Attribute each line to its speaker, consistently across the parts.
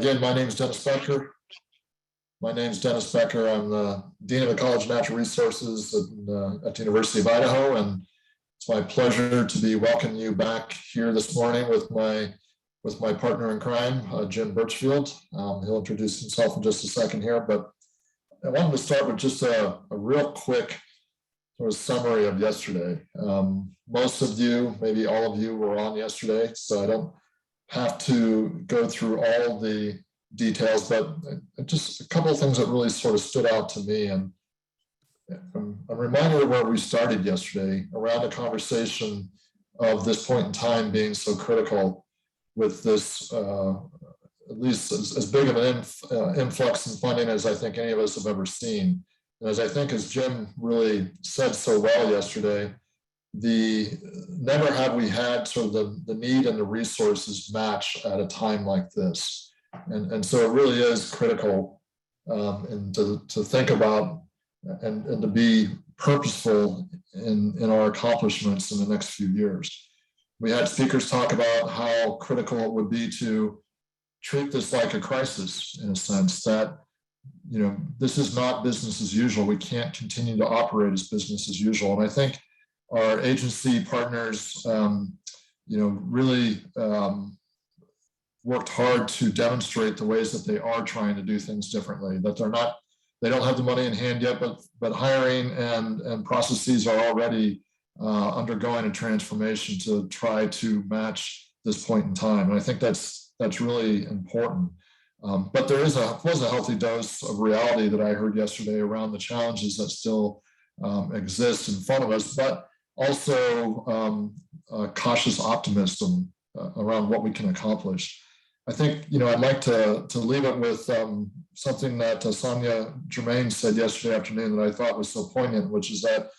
Speaker 1: Again, my name is Dennis Becker. I'm the Dean of the College of Natural Resources at the University of Idaho, and it's my pleasure to be welcoming you back here this morning with my partner in crime, Jim Burchfield. He'll introduce himself in just a second here, but I wanted to start with just a real quick sort of summary of yesterday. Most of you, maybe all of you, were on yesterday, so I don't have to go through all the details, but just a couple of things that really sort of stood out to me. And I'm reminded of where we started yesterday around the conversation of this point in time being so critical with this, at least as big of an influx in funding as I think any of us have ever seen. And as I think, as Jim really said so well yesterday, never have we had sort of the need and the resources match at a time like this. And so it really is critical and to think about and to be purposeful in our accomplishments in the next few years. We had speakers talk about how critical it would be to treat this like a crisis, in a sense that, this is not business as usual. We can't continue to operate as business as usual. And I think our agency partners, really worked hard to demonstrate the ways that they are trying to do things differently, that they don't have the money in hand yet, but hiring and processes are already undergoing a transformation to try to match this point in time. And I think that's really important. But there was a healthy dose of reality that I heard yesterday around the challenges that still exist in front of us, but also cautious optimism around what we can accomplish. I think, I'd like to leave it with something that Sonia Germain said yesterday afternoon that I thought was so poignant, which is that,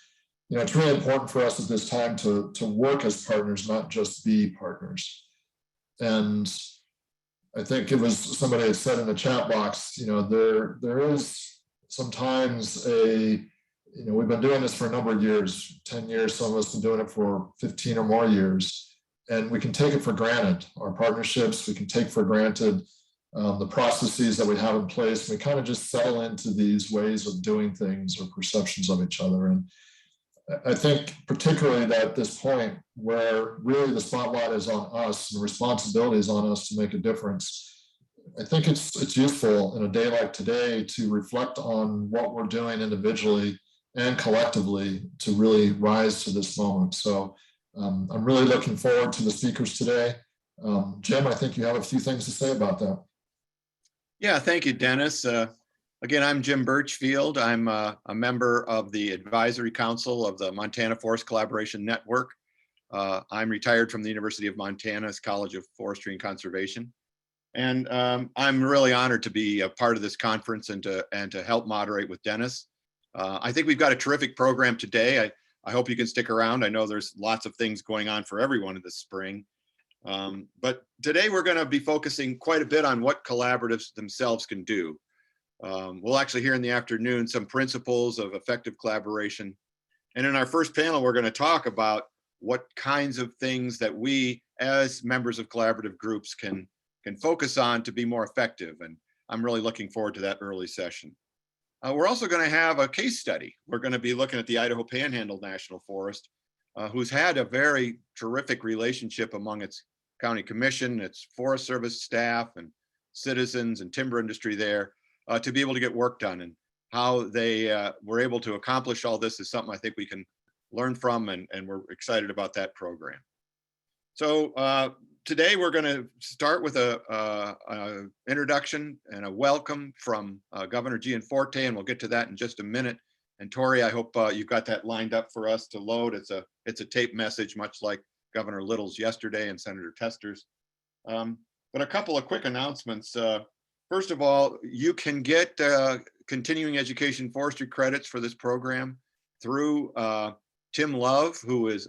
Speaker 1: it's really important for us at this time to work as partners, not just be partners. And I think it was somebody had said in the chat box, there is sometimes we've been doing this for a number of years, 10 years, some of us have been doing it for 15 or more years. And we can take it for granted, our partnerships, we can take for granted the processes that we have in place. We kind of just settle into these ways of doing things or perceptions of each other. And I think particularly at this point where really the spotlight is on us and the responsibility is on us to make a difference, I think it's useful in a day like today to reflect on what we're doing individually and collectively to really rise to this moment. So I'm really looking forward to the speakers today. Jim, I think you have a few things to say about that.
Speaker 2: Yeah, thank you, Dennis. Again, I'm Jim Burchfield. I'm a member of the Advisory Council of the Montana Forest Collaboration Network. I'm retired from the University of Montana's College of Forestry and Conservation. And I'm really honored to be a part of this conference and to help moderate with Dennis. I think we've got a terrific program today. I hope you can stick around. I know there's lots of things going on for everyone in this spring. But today we're going to be focusing quite a bit on what collaboratives themselves can do. We'll actually hear in the afternoon some principles of effective collaboration. And in our first panel, we're going to talk about what kinds of things that we as members of collaborative groups can focus on to be more effective. And I'm really looking forward to that early session. We're also going to have a case study. We're going to be looking at the Idaho Panhandle National Forest, who's had a very terrific relationship among its county commission, its Forest Service staff, and citizens and timber industry there to be able to get work done. And how they were able to accomplish all this is something I think we can learn from, and we're excited about that program. So today we're going to start with a introduction and a welcome from Governor Gianforte, and we'll get to that in just a minute. And Tori, I hope you've got that lined up for us to load. It's a tape message, much like Governor Little's yesterday and Senator Tester's. But a couple of quick announcements. First of all, you can get continuing education forestry credits for this program through Tim Love, who is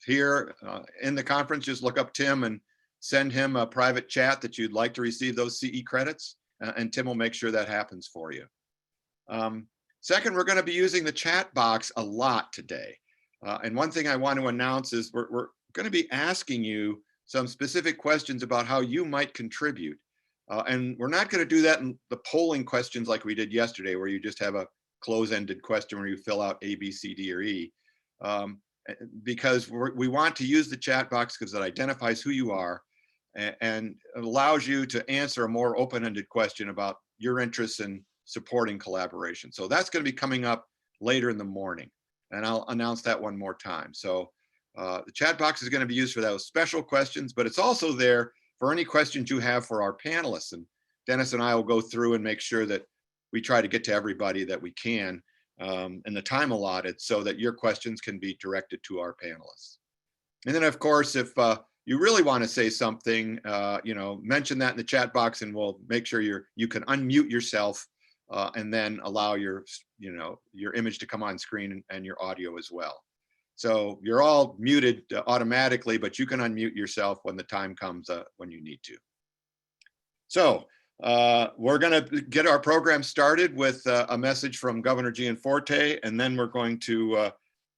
Speaker 2: here in the conference. Just look up Tim and send him a private chat that you'd like to receive those CE credits, and Tim will make sure that happens for you. Second, we're going to be using the chat box a lot today. And one thing I want to announce is we're going to be asking you some specific questions about how you might contribute. And we're not going to do that in the polling questions like we did yesterday, where you just have a close-ended question where you fill out A, B, C, D, or E. Because we want to use the chat box because it identifies who you are and allows you to answer a more open-ended question about your interests in supporting collaboration. So that's going to be coming up later in the morning, and I'll announce that one more time. So the chat box is going to be used for those special questions, but it's also there for any questions you have for our panelists. And Dennis and I will go through and make sure that we try to get to everybody that we can in the time allotted, so that your questions can be directed to our panelists. And then, of course, if you really want to say something, mention that in the chat box, and we'll make sure you can unmute yourself and then allow your image to come on screen and your audio as well. So you're all muted automatically, but you can unmute yourself when the time comes when you need to. So we're going to get our program started with a message from Governor Gianforte, and then we're going to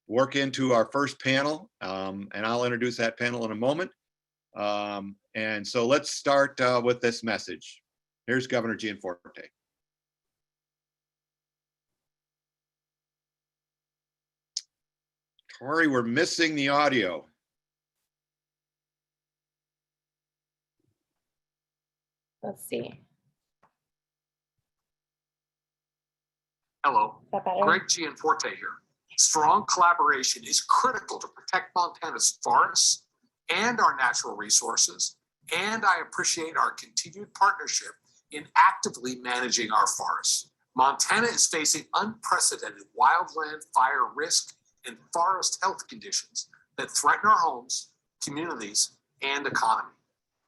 Speaker 2: work into our first panel, and I'll introduce that panel in a moment. And so let's start with this message. Here's Governor Gianforte. Tori, we're missing the audio.
Speaker 3: Let's see.
Speaker 4: Hello,
Speaker 3: Is that better?
Speaker 4: Greg Gianforte here. Strong collaboration is critical to protect Montana's forests and our natural resources, and I appreciate our continued partnership in actively managing our forests. Montana is facing unprecedented wildland fire risk and forest health conditions that threaten our homes, communities, and economy.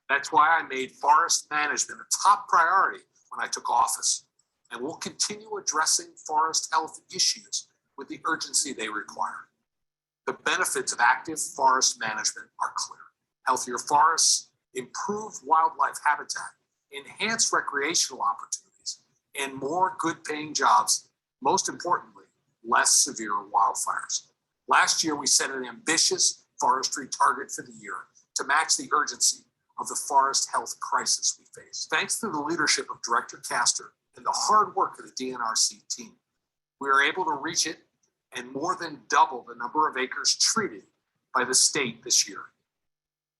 Speaker 4: That's why I made forest management a top priority when I took office, and will continue addressing forest health issues with the urgency they require. The benefits of active forest management are clear. Healthier forests, improved wildlife habitat, enhanced recreational opportunities, and more good-paying jobs. Most importantly, less severe wildfires. Last year, we set an ambitious forestry target for the year to match the urgency of the forest health crisis we face. Thanks to the leadership of Director Castor and the hard work of the DNRC team, we were able to reach it and more than double the number of acres treated by the state this year.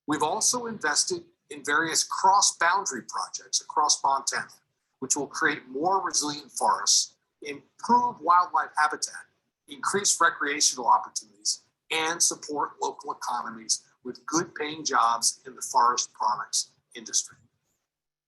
Speaker 4: We've also invested in various cross-boundary projects across Montana, which will create more resilient forests, improve wildlife habitat, increase recreational opportunities, and support local economies with good-paying jobs in the forest products industry.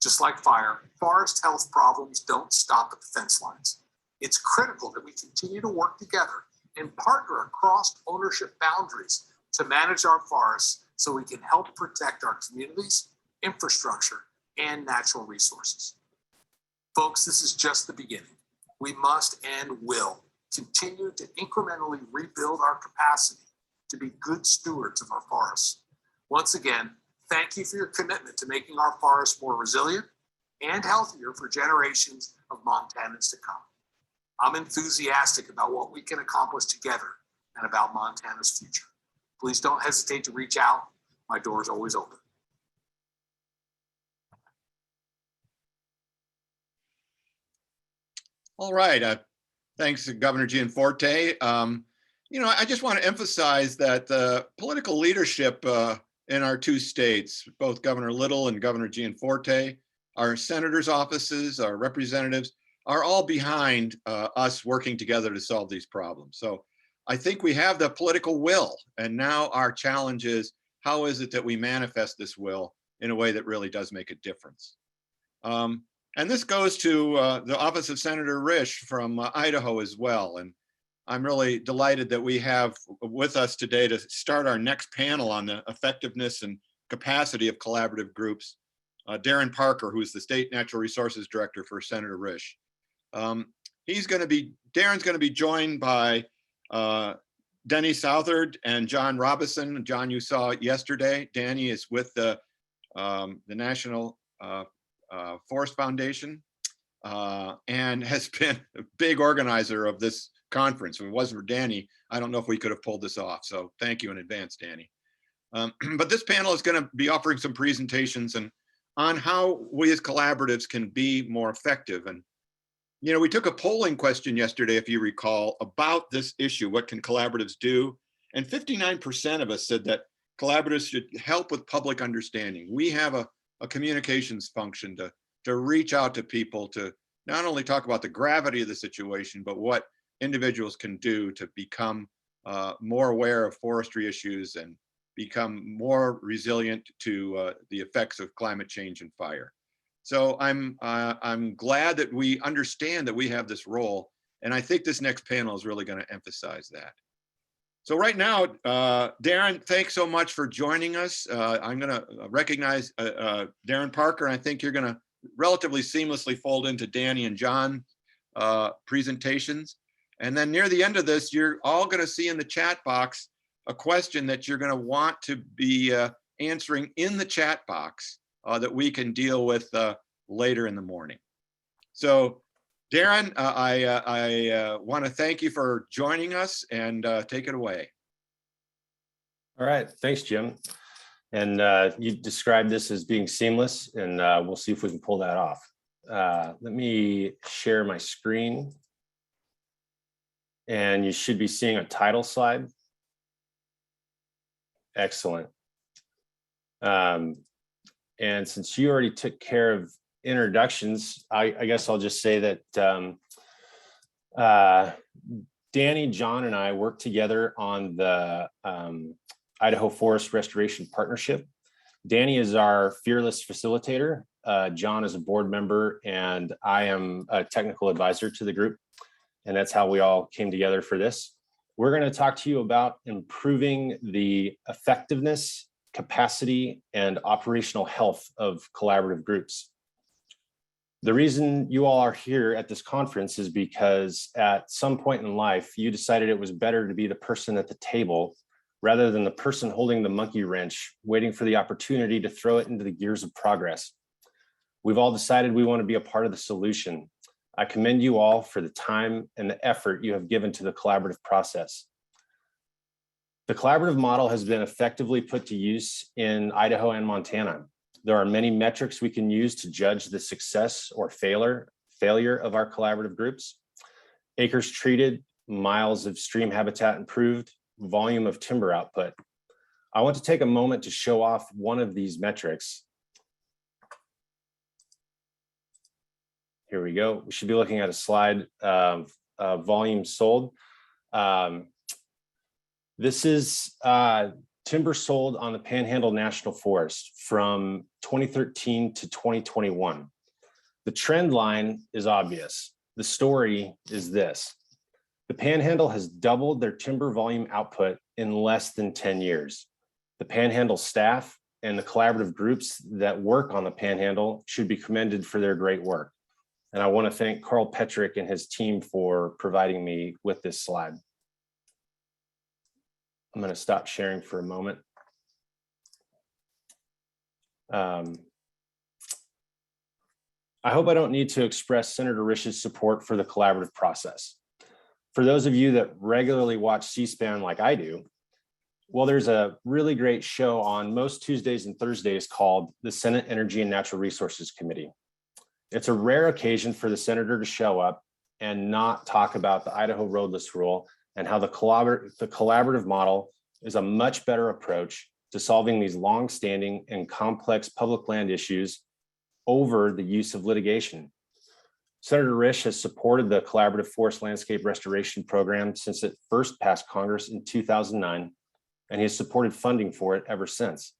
Speaker 4: Just like fire, forest health problems don't stop at the fence lines. It's critical that we continue to work together and partner across ownership boundaries to manage our forests so we can help protect our communities, infrastructure, and natural resources. Folks, this is just the beginning. We must and will continue to incrementally rebuild our capacity to be good stewards of our forests. Once again, thank you for your commitment to making our forests more resilient and healthier for generations of Montanans to come. I'm enthusiastic about what we can accomplish together and about Montana's future. Please don't hesitate to reach out. My door is always open.
Speaker 2: All right. Thanks, Governor Gianforte. I just want to emphasize that the political leadership in our two states, both Governor Little and Governor Gianforte, our senators' offices, our representatives, are all behind us working together to solve these problems. So I think we have the political will, and now our challenge is, how is it that we manifest this will in a way that really does make a difference? And this goes to the office of Senator Risch from Idaho as well. And I'm really delighted that we have with us today to start our next panel on the effectiveness and capacity of collaborative groups, Darren Parker, who's the State Natural Resources Director for Senator Risch. Darren's going to be joined by Denny Southard and John Robison. John, you saw yesterday. Danny is with the National Forest Foundation and has been a big organizer of this conference. If it wasn't for Danny, I don't know if we could have pulled this off. So thank you in advance, Danny. But this panel is going to be offering some presentations, and on how we as collaboratives can be more effective. And, you know, we took a polling question yesterday, if you recall, about this issue, what can collaboratives do? And 59% of us said that collaboratives should help with public understanding. We have a communications function to reach out to people, to not only talk about the gravity of the situation, but what individuals can do to become more aware of forestry issues and become more resilient to the effects of climate change and fire. So I'm glad that we understand that we have this role, and I think this next panel is really going to emphasize that. So right now, Darren, thanks so much for joining us. I'm going to recognize Darren Parker, and I think you're going to relatively seamlessly fold into Danny and John presentations. And then near the end of this, you're all going to see in the chat box a question that you're going to want to be answering in the chat box that we can deal with later in the morning. So Darren, I want to thank you for joining us, and take it away.
Speaker 5: All right, thanks, Jim. And you described this as being seamless, and we'll see if we can pull that off. Let me share my screen. And you should be seeing a title slide. Excellent. And since you already took care of introductions, I guess I'll just say that Danny, John, and I worked together on the Idaho Forest Restoration Partnership. Danny is our fearless facilitator. John is a board member, and I am a technical advisor to the group. And that's how we all came together for this. We're going to talk to you about improving the effectiveness, capacity, and operational health of collaborative groups. The reason you all are here at this conference is because at some point in life, you decided it was better to be the person at the table rather than the person holding the monkey wrench, waiting for the opportunity to throw it into the gears of progress. We've all decided we want to be a part of the solution. I commend you all for the time and the effort you have given to the collaborative process. The collaborative model has been effectively put to use in Idaho and Montana. There are many metrics we can use to judge the success or failure of our collaborative groups. Acres treated, miles of stream habitat improved, volume of timber output. I want to take a moment to show off one of these metrics. Here we go. We should be looking at a slide of volume sold. This is timber sold on the Panhandle National Forest from 2013 to 2021. The trend line is obvious. The story is this. The Panhandle has doubled their timber volume output in less than 10 years. The Panhandle staff and the collaborative groups that work on the Panhandle should be commended for their great work. And I want to thank Carl Petrick and his team for providing me with this slide. I'm going to stop sharing for a moment. I hope I don't need to express Senator Risch's support for the collaborative process. For those of you that regularly watch C-SPAN like I do, well, there's a really great show on most Tuesdays and Thursdays called the Senate Energy and Natural Resources Committee. It's a rare occasion for the senator to show up and not talk about the Idaho roadless rule and how the collaborative model is a much better approach to solving these long-standing and complex public land issues over the use of litigation. Senator Risch has supported the Collaborative Forest Landscape Restoration Program since it first passed Congress in 2009, and he has supported funding for it ever since.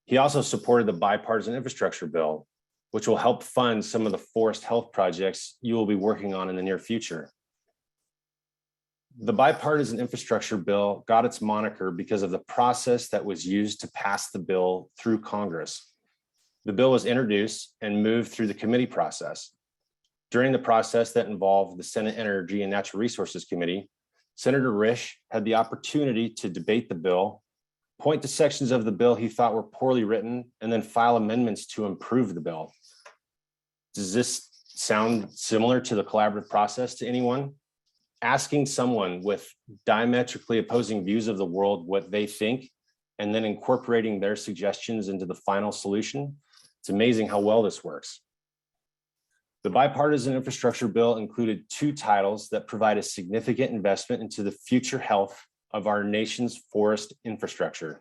Speaker 5: He also supported the Bipartisan Infrastructure Bill, which will help fund some of the forest health projects you will be working on in the near future. The Bipartisan Infrastructure Bill got its moniker because of the process that was used to pass the bill through Congress. The bill was introduced and moved through the committee process. During the process that involved the Senate Energy and Natural Resources Committee, Senator Risch had the opportunity to debate the bill, point to sections of the bill he thought were poorly written, and then file amendments to improve the bill. Does this sound similar to the collaborative process to anyone? Asking someone with diametrically opposing views of the world what they think, and then incorporating their suggestions into the final solution. It's amazing how well this works. The bipartisan infrastructure bill included 2 titles that provide a significant investment into the future health of our nation's forest infrastructure.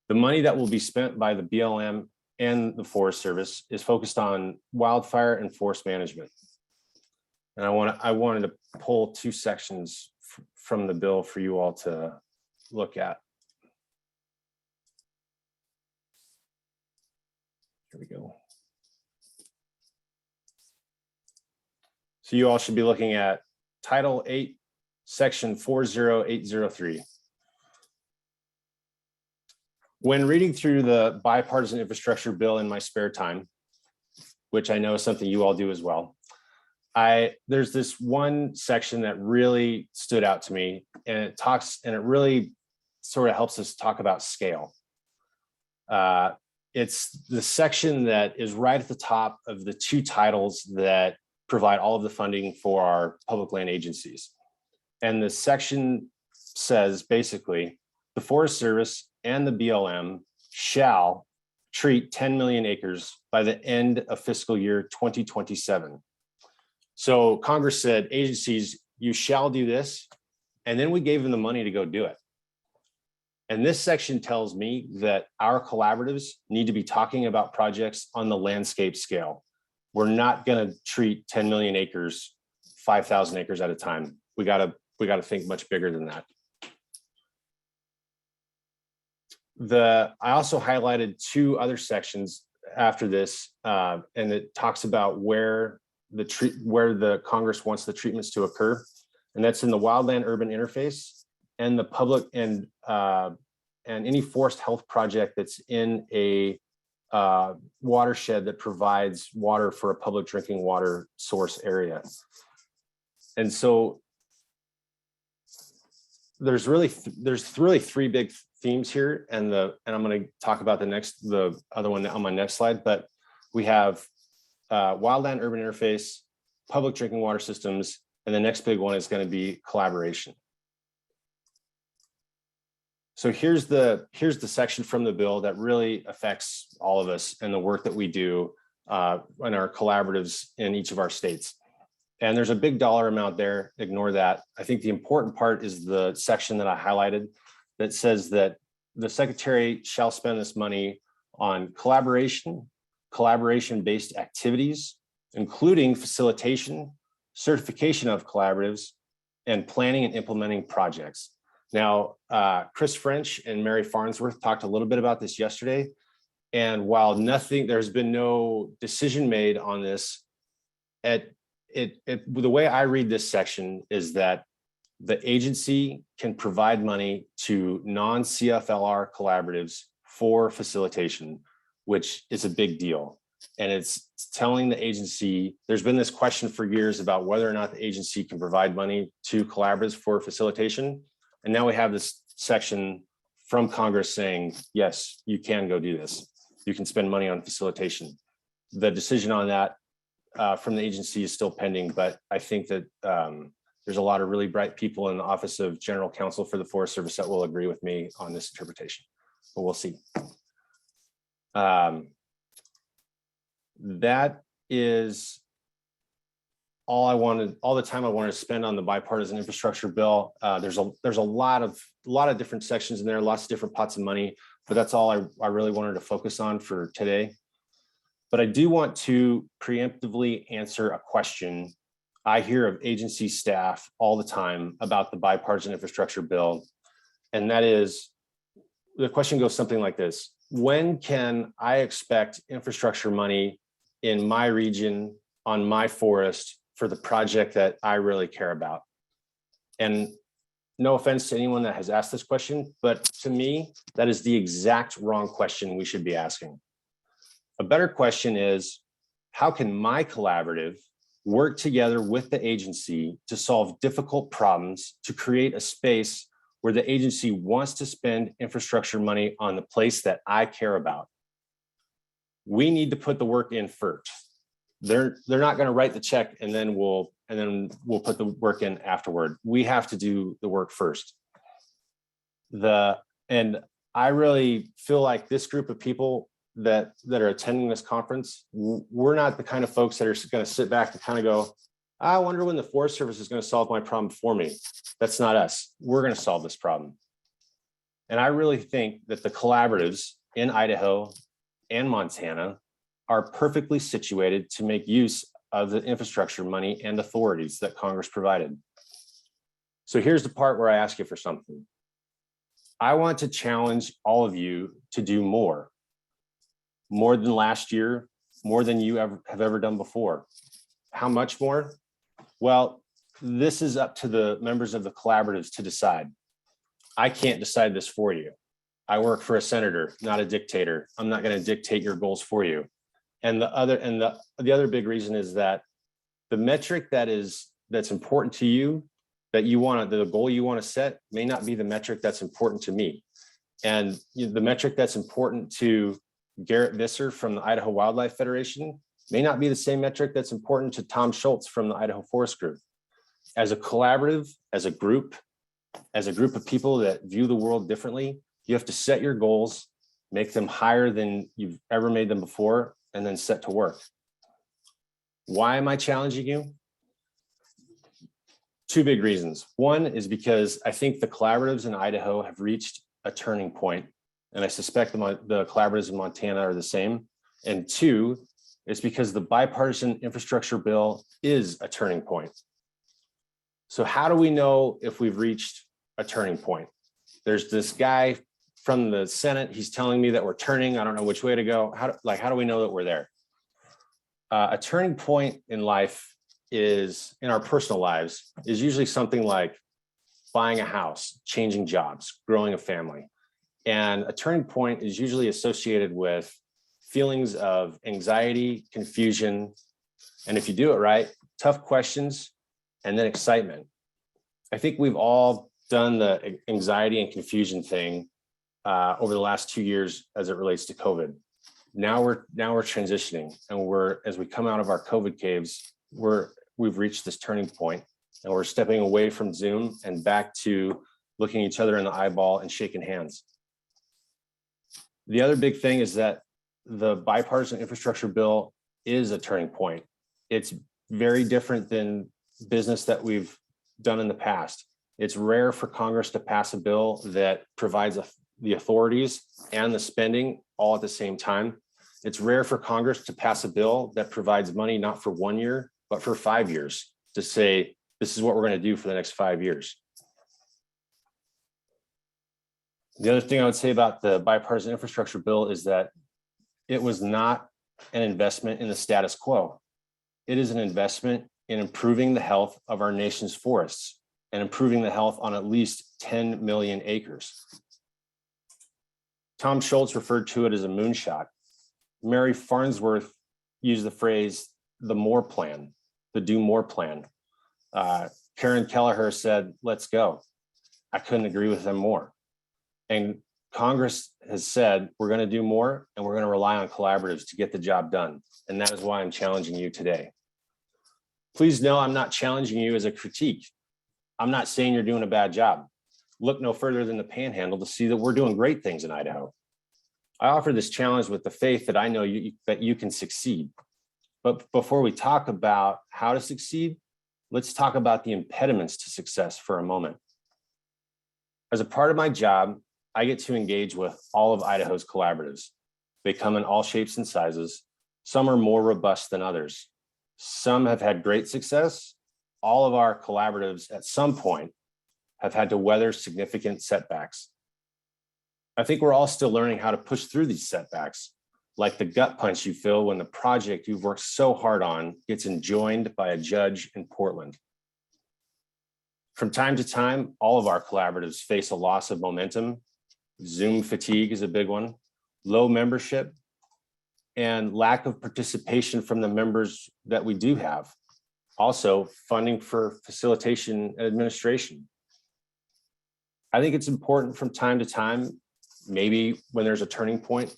Speaker 5: The money that will be spent by the BLM and the Forest Service is focused on wildfire and forest management. And I wanted to pull 2 sections from the bill for you all to look at. Here we go. So you all should be looking at Title 8, Section 40803. When reading through the bipartisan infrastructure bill in my spare time, which I know is something you all do as well, there's this one section that really stood out to me, and it really sort of helps us talk about scale. It's the section that is right at the top of the 2 titles that provide all of the funding for our public land agencies. And the section says basically, the Forest Service and the BLM shall treat 10 million acres by the end of fiscal year 2027. So Congress said, agencies, you shall do this. And then we gave them the money to go do it. And this section tells me that our collaboratives need to be talking about projects on the landscape scale. We're not going to treat 10 million acres, 5,000 acres at a time. We got to think much bigger than that. I also highlighted 2 other sections after this, and it talks about where the Congress wants the treatments to occur, and that's in the wildland urban interface and the public and any forest health project that's in a watershed that provides water for a public drinking water source area. And so there's really 3 big themes here, and I'm going to talk about the other one on my next slide. But we have wildland urban interface, public drinking water systems, and the next big one is going to be collaboration. So here's the section from the bill that really affects all of us and the work that we do in our collaboratives in each of our states. And there's a big dollar amount there. Ignore that. I think the important part is the section that I highlighted that says that the secretary shall spend this money on collaboration-based activities, including facilitation, certification of collaboratives, and planning and implementing projects. Now, Chris French and Mary Farnsworth talked a little bit about this yesterday. And while there's been no decision made on this, the way I read this section is that the agency can provide money to non-CFLR collaboratives for facilitation, which is a big deal. And it's telling the agency, there's been this question for years about whether or not the agency can provide money to collaboratives for facilitation. And now we have this section from Congress saying, yes, you can go do this. You can spend money on facilitation. The decision on that from the agency is still pending, but I think that there's a lot of really bright people in the Office of General Counsel for the Forest Service that will agree with me on this interpretation, but we'll see. That is all the time I wanted to spend on the bipartisan infrastructure bill. There's a lot of different sections in there, lots of different pots of money, but that's all I really wanted to focus on for today. But I do want to preemptively answer a question I hear of agency staff all the time about the bipartisan infrastructure bill. And that is, the question goes something like this: when can I expect infrastructure money in my region, on my forest, for the project that I really care about? And no offense to anyone that has asked this question, but to me, that is the exact wrong question we should be asking. A better question is, how can my collaborative work together with the agency to solve difficult problems, to create a space where the agency wants to spend infrastructure money on the place that I care about? We need to put the work in first. They're not going to write the check and then we'll put the work in afterward. We have to do the work first. And I really feel like this group of people that are attending this conference, we're not the kind of folks that are going to sit back and kind of go, I wonder when the Forest Service is going to solve my problem for me. That's not us. We're going to solve this problem. And I really think that the collaboratives in Idaho and Montana are perfectly situated to make use of the infrastructure money and authorities that Congress provided. So here's the part where I ask you for something. I want to challenge all of you to do more than last year, more than you have ever done before. How much more? Well, this is up to the members of the collaboratives to decide. I can't decide this for you. I work for a senator, not a dictator. I'm not going to dictate your goals for you. And the other big reason is that the metric that's important to you, that you want to, the goal you want to set, may not be the metric that's important to me. And the metric that's important to Garrett Visser from the Idaho Wildlife Federation may not be the same metric that's important to Tom Schultz from the Idaho Forest Group. As a collaborative, as a group of people that view the world differently, you have to set your goals, make them higher than you've ever made them before, and then set to work. Why am I challenging you? Two big reasons. One is because I think the collaboratives in Idaho have reached a turning point, and I suspect the collaboratives in Montana are the same. And two, it's because the bipartisan infrastructure bill is a turning point. So how do we know if we've reached a turning point? There's this guy from the Senate. He's telling me that we're turning. I don't know which way to go. How do we know that we're there? A turning point in life is, in our personal lives, is usually something like buying a house, changing jobs, growing a family. And a turning point is usually associated with feelings of anxiety, confusion, and if you do it right, tough questions, and then excitement. I think we've all done the anxiety and confusion thing over the last 2 years as it relates to COVID. Now we're transitioning, and as we come out of our COVID caves, we've reached this turning point, and we're stepping away from Zoom and back to looking each other in the eyeball and shaking hands. The other big thing is that the bipartisan infrastructure bill is a turning point. It's very different than business that we've done in the past. It's rare for Congress to pass a bill that provides the authorities and the spending all at the same time. It's rare for Congress to pass a bill that provides money not for 1 year, but for 5 years, to say, this is what we're going to do for the next 5 years. The other thing I would say about the bipartisan infrastructure bill is that it was not an investment in the status quo. It is an investment in improving the health of our nation's forests and improving the health on at least 10 million acres. Tom Schultz referred to it as a moonshot. Mary Farnsworth used the phrase, the more plan, the do more plan. Karen Kelleher said, let's go. I couldn't agree with them more. And Congress has said, we're going to do more, and we're going to rely on collaboratives to get the job done. And that is why I'm challenging you today. Please know I'm not challenging you as a critique. I'm not saying you're doing a bad job. Look no further than the Panhandle to see that we're doing great things in Idaho. I offer this challenge with the faith that I know that you can succeed. But before we talk about how to succeed, let's talk about the impediments to success for a moment. As a part of my job, I get to engage with all of Idaho's collaboratives. They come in all shapes and sizes. Some are more robust than others. Some have had great success. All of our collaboratives at some point have had to weather significant setbacks. I think we're all still learning how to push through these setbacks, like the gut punch you feel when the project you've worked so hard on gets enjoined by a judge in Portland. From time to time, all of our collaboratives face a loss of momentum. Zoom fatigue is a big one, low membership, and lack of participation from the members that we do have. Also, funding for facilitation and administration. I think it's important from time to time, maybe when there's a turning point,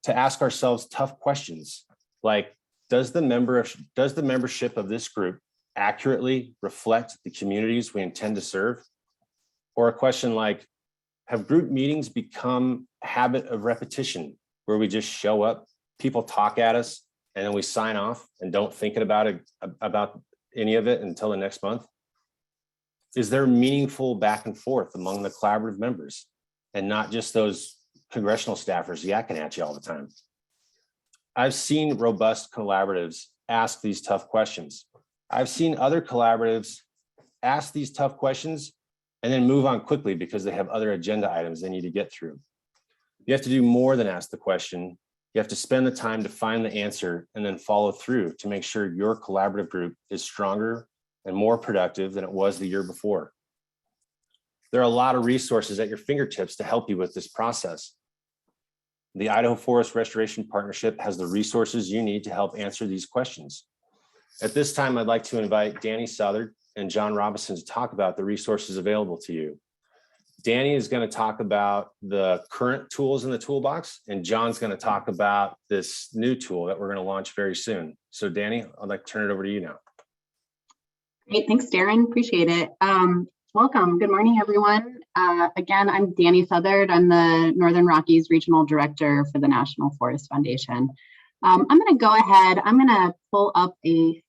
Speaker 5: to ask ourselves tough questions like, does the membership of this group accurately reflect the communities we intend to serve? Or a question like, have group meetings become a habit of repetition where we just show up, people talk at us, and then we sign off and don't think about any of it until the next month? Is there meaningful back and forth among the collaborative members and not just those congressional staffers yakking at you all the time? I've seen robust collaboratives ask these tough questions. I've seen other collaboratives ask these tough questions and then move on quickly because they have other agenda items they need to get through. You have to do more than ask the question. You have to spend the time to find the answer and then follow through to make sure your collaborative group is stronger and more productive than it was the year before. There are a lot of resources at your fingertips to help you with this process. The Idaho Forest Restoration Partnership has the resources you need to help answer these questions. At this time, I'd like to invite Danny Southard and John Robinson to talk about the resources available to you. Danny is going to talk about the current tools in the toolbox, and John's going to talk about this new tool that we're going to launch very soon. So Danny, I'd like to turn it over to you now.
Speaker 6: Great, thanks, Darren. Appreciate it. Welcome. Good morning, everyone. Again, I'm Danny Southard. I'm the Northern Rockies Regional Director for the National Forest Foundation. I'm going to go ahead. I'm going to pull up a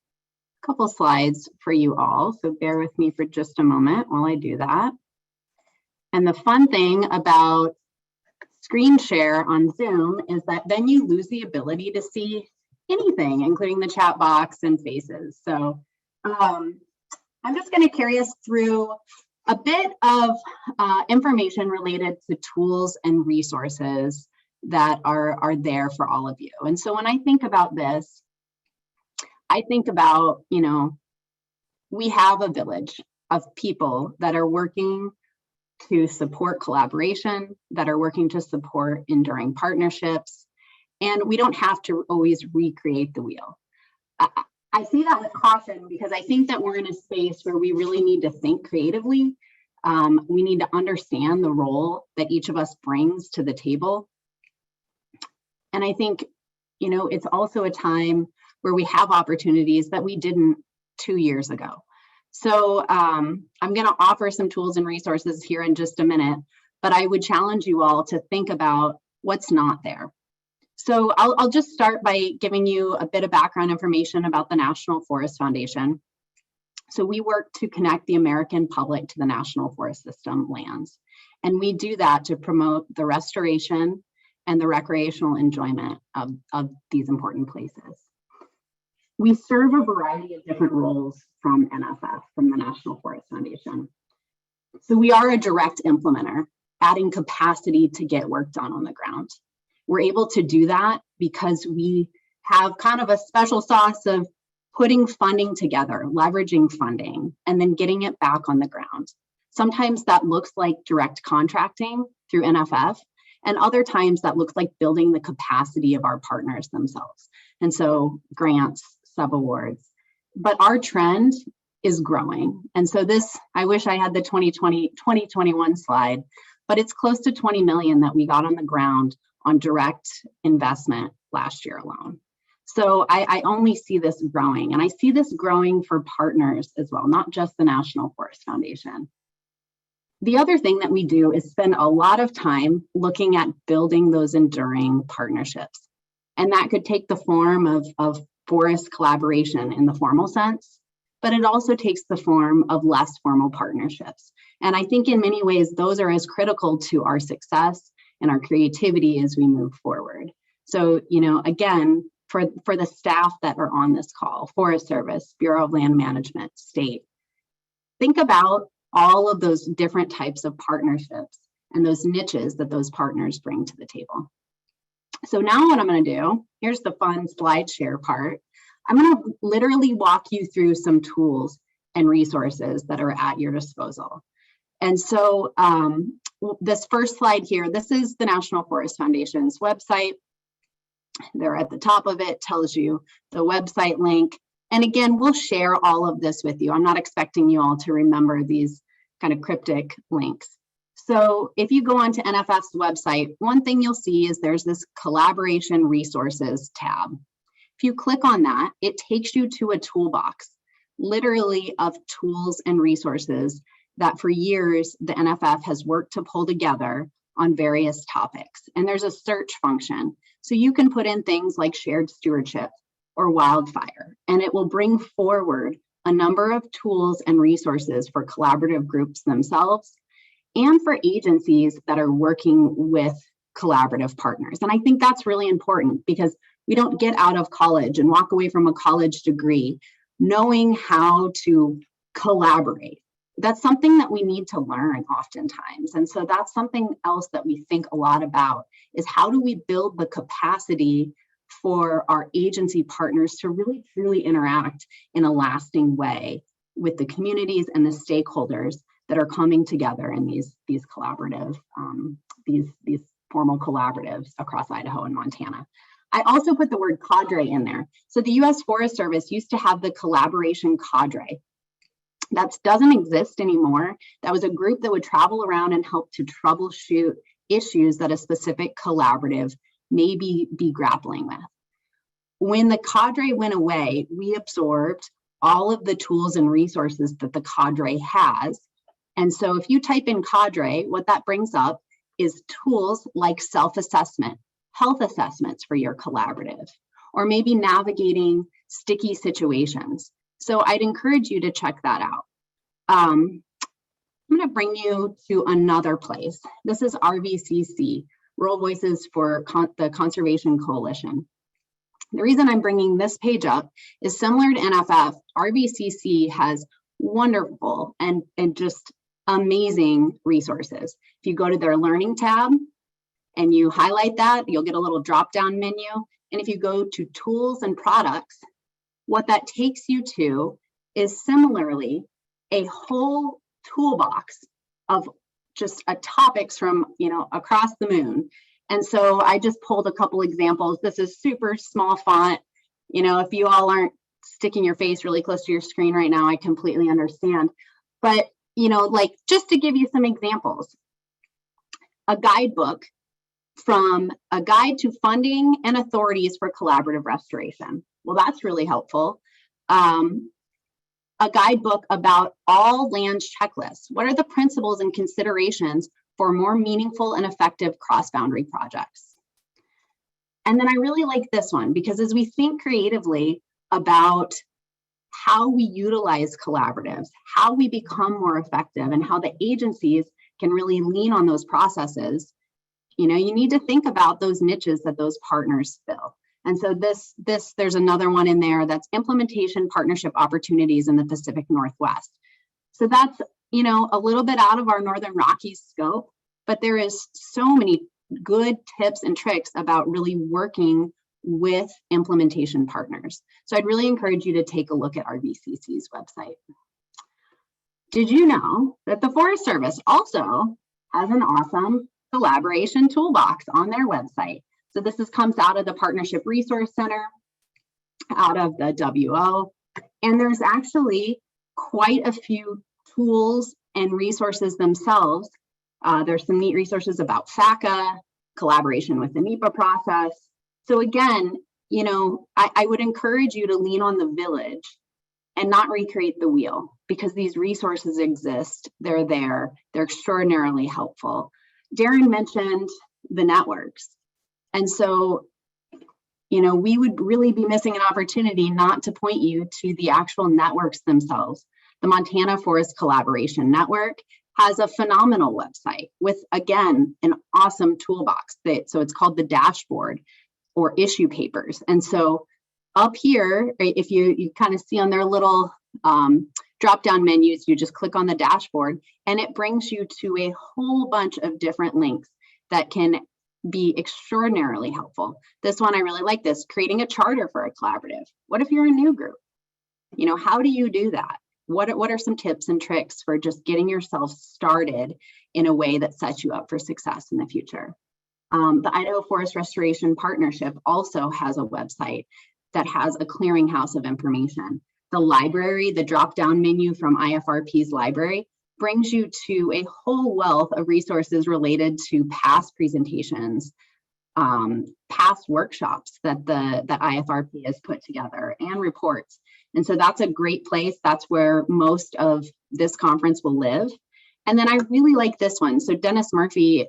Speaker 6: couple slides for you all. So bear with me for just a moment while I do that. And the fun thing about screen share on Zoom is that then you lose the ability to see anything, including the chat box and faces. So I'm just going to carry us through a bit of information related to tools and resources that are there for all of you. And so when I think about this, I think about, we have a village of people that are working to support collaboration, that are working to support enduring partnerships, and we don't have to always recreate the wheel. I see that with caution because I think that we're in a space where we really need to think creatively. We need to understand the role that each of us brings to the table. And I think, it's also a time where we have opportunities that we didn't 2 years ago. So I'm going to offer some tools and resources here in just a minute, but I would challenge you all to think about what's not there. So I'll just start by giving you a bit of background information about the National Forest Foundation. So we work to connect the American public to the National Forest System lands. And we do that to promote the restoration and the recreational enjoyment of these important places. We serve a variety of different roles from NFF, from the National Forest Foundation. So we are a direct implementer, adding capacity to get work done on the ground. We're able to do that because we have kind of a special sauce of putting funding together, leveraging funding, and then getting it back on the ground. Sometimes that looks like direct contracting through NFF, and other times that looks like building the capacity of our partners themselves. And so grants, subawards, but our trend is growing. And so this, I wish I had the 2021 slide, but it's close to 20 million that we got on the ground on direct investment last year alone. So I only see this growing, and I see this growing for partners as well, not just the National Forest Foundation. The other thing that we do is spend a lot of time looking at building those enduring partnerships. And that could take the form of forest collaboration in the formal sense, but it also takes the form of less formal partnerships. And I think in many ways, those are as critical to our success and our creativity as we move forward. So, again, for the staff that are on this call, Forest Service, Bureau of Land Management, state, think about all of those different types of partnerships and those niches that those partners bring to the table. So now what I'm going to do, here's the fun slide share part. I'm going to literally walk you through some tools and resources that are at your disposal. And so this first slide here, this is the National Forest Foundation's website. There at the top of it tells you the website link. And again, we'll share all of this with you. I'm not expecting you all to remember these kind of cryptic links. So if you go onto NFF's website, one thing you'll see is there's this collaboration resources tab. If you click on that, it takes you to a toolbox, literally of tools and resources that for years the NFF has worked to pull together on various topics. And there's a search function. So you can put in things like shared stewardship or wildfire, and it will bring forward a number of tools and resources for collaborative groups themselves and for agencies that are working with collaborative partners. And I think that's really important because we don't get out of college and walk away from a college degree knowing how to collaborate. That's something that we need to learn oftentimes. And so that's something else that we think a lot about is how do we build the capacity for our agency partners to really truly interact in a lasting way with the communities and the stakeholders that are coming together in these collaborative, these formal collaboratives across Idaho and Montana. I also put the word cadre in there. So the U.S. Forest Service used to have the collaboration cadre. That doesn't exist anymore. That was a group that would travel around and help to troubleshoot issues that a specific collaborative may be grappling with. When the cadre went away, we absorbed all of the tools and resources that the cadre has. And so if you type in cadre, what that brings up is tools like self-assessment, health assessments for your collaborative, or maybe navigating sticky situations. So I'd encourage you to check that out. I'm going to bring you to another place. This is RVCC, Rural Voices for the Conservation Coalition. The reason I'm bringing this page up is similar to NFF, RVCC has wonderful and just amazing resources. If you go to their Learning tab and you highlight that, you'll get a little drop-down menu. And if you go to Tools and Products, what that takes you to is similarly a whole toolbox of just topics from across the moon. And so I just pulled a couple examples. This is super small font. If you all aren't sticking your face really close to your screen right now, I completely understand. But like just to give you some examples, a guidebook from a guide to funding and authorities for collaborative restoration. Well, that's really helpful. A guidebook about all land checklists. What are the principles and considerations for more meaningful and effective cross-boundary projects? And then I really like this one because as we think creatively about how we utilize collaboratives, how we become more effective, and how the agencies can really lean on those processes, you need to think about those niches that those partners fill. And so there's another one in there that's implementation partnership opportunities in the Pacific Northwest. So that's, a little bit out of our Northern Rockies scope, but there is so many good tips and tricks about really working with implementation partners. So I'd really encourage you to take a look at RVCC's website. Did you know that the Forest Service also has an awesome collaboration toolbox on their website? So this comes out of the Partnership Resource Center, out of the WO, and there's actually quite a few tools and resources themselves. There's some neat resources about FACA, collaboration with the NEPA process. So again, I would encourage you to lean on the village and not recreate the wheel because these resources exist, they're there, they're extraordinarily helpful. Darren mentioned the networks. And so, we would really be missing an opportunity not to point you to the actual networks themselves. The Montana Forest Collaboration Network has a phenomenal website with, again, an awesome toolbox. So it's called the dashboard or issue papers. And so up here, right, if you kind of see on their little drop-down menus, you just click on the dashboard and it brings you to a whole bunch of different links that can be extraordinarily helpful. This one, I really like this, creating a charter for a collaborative. What if you're a new group? How do you do that? What are some tips and tricks for just getting yourself started in a way that sets you up for success in the future? The Idaho Forest Restoration Partnership also has a website that has a clearinghouse of information. The library, the drop-down menu from IFRP's library, brings you to a whole wealth of resources related to past presentations, past workshops that IFRP has put together, and reports. And so that's a great place. That's where most of this conference will live. And then I really like this one. So Dennis Murphy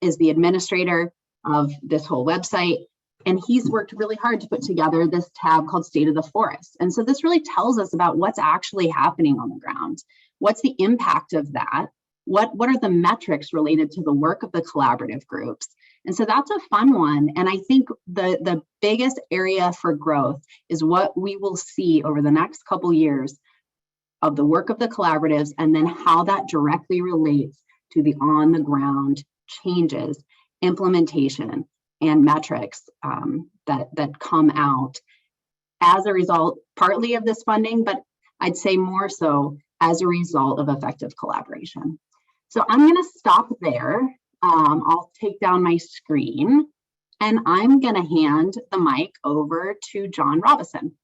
Speaker 6: is the administrator of this whole website, and he's worked really hard to put together this tab called State of the Forest. And so this really tells us about what's actually happening on the ground. What's the impact of that? What are the metrics related to the work of the collaborative groups? And so that's a fun one. And I think the biggest area for growth is what we will see over the next couple years of the work of the collaboratives, and then how that directly relates to the on the ground changes, implementation, and metrics that come out as a result, partly of this funding, but I'd say more so as a result of effective collaboration. So I'm going to stop there. I'll take down my screen, and I'm going to hand the mic over to John Robison.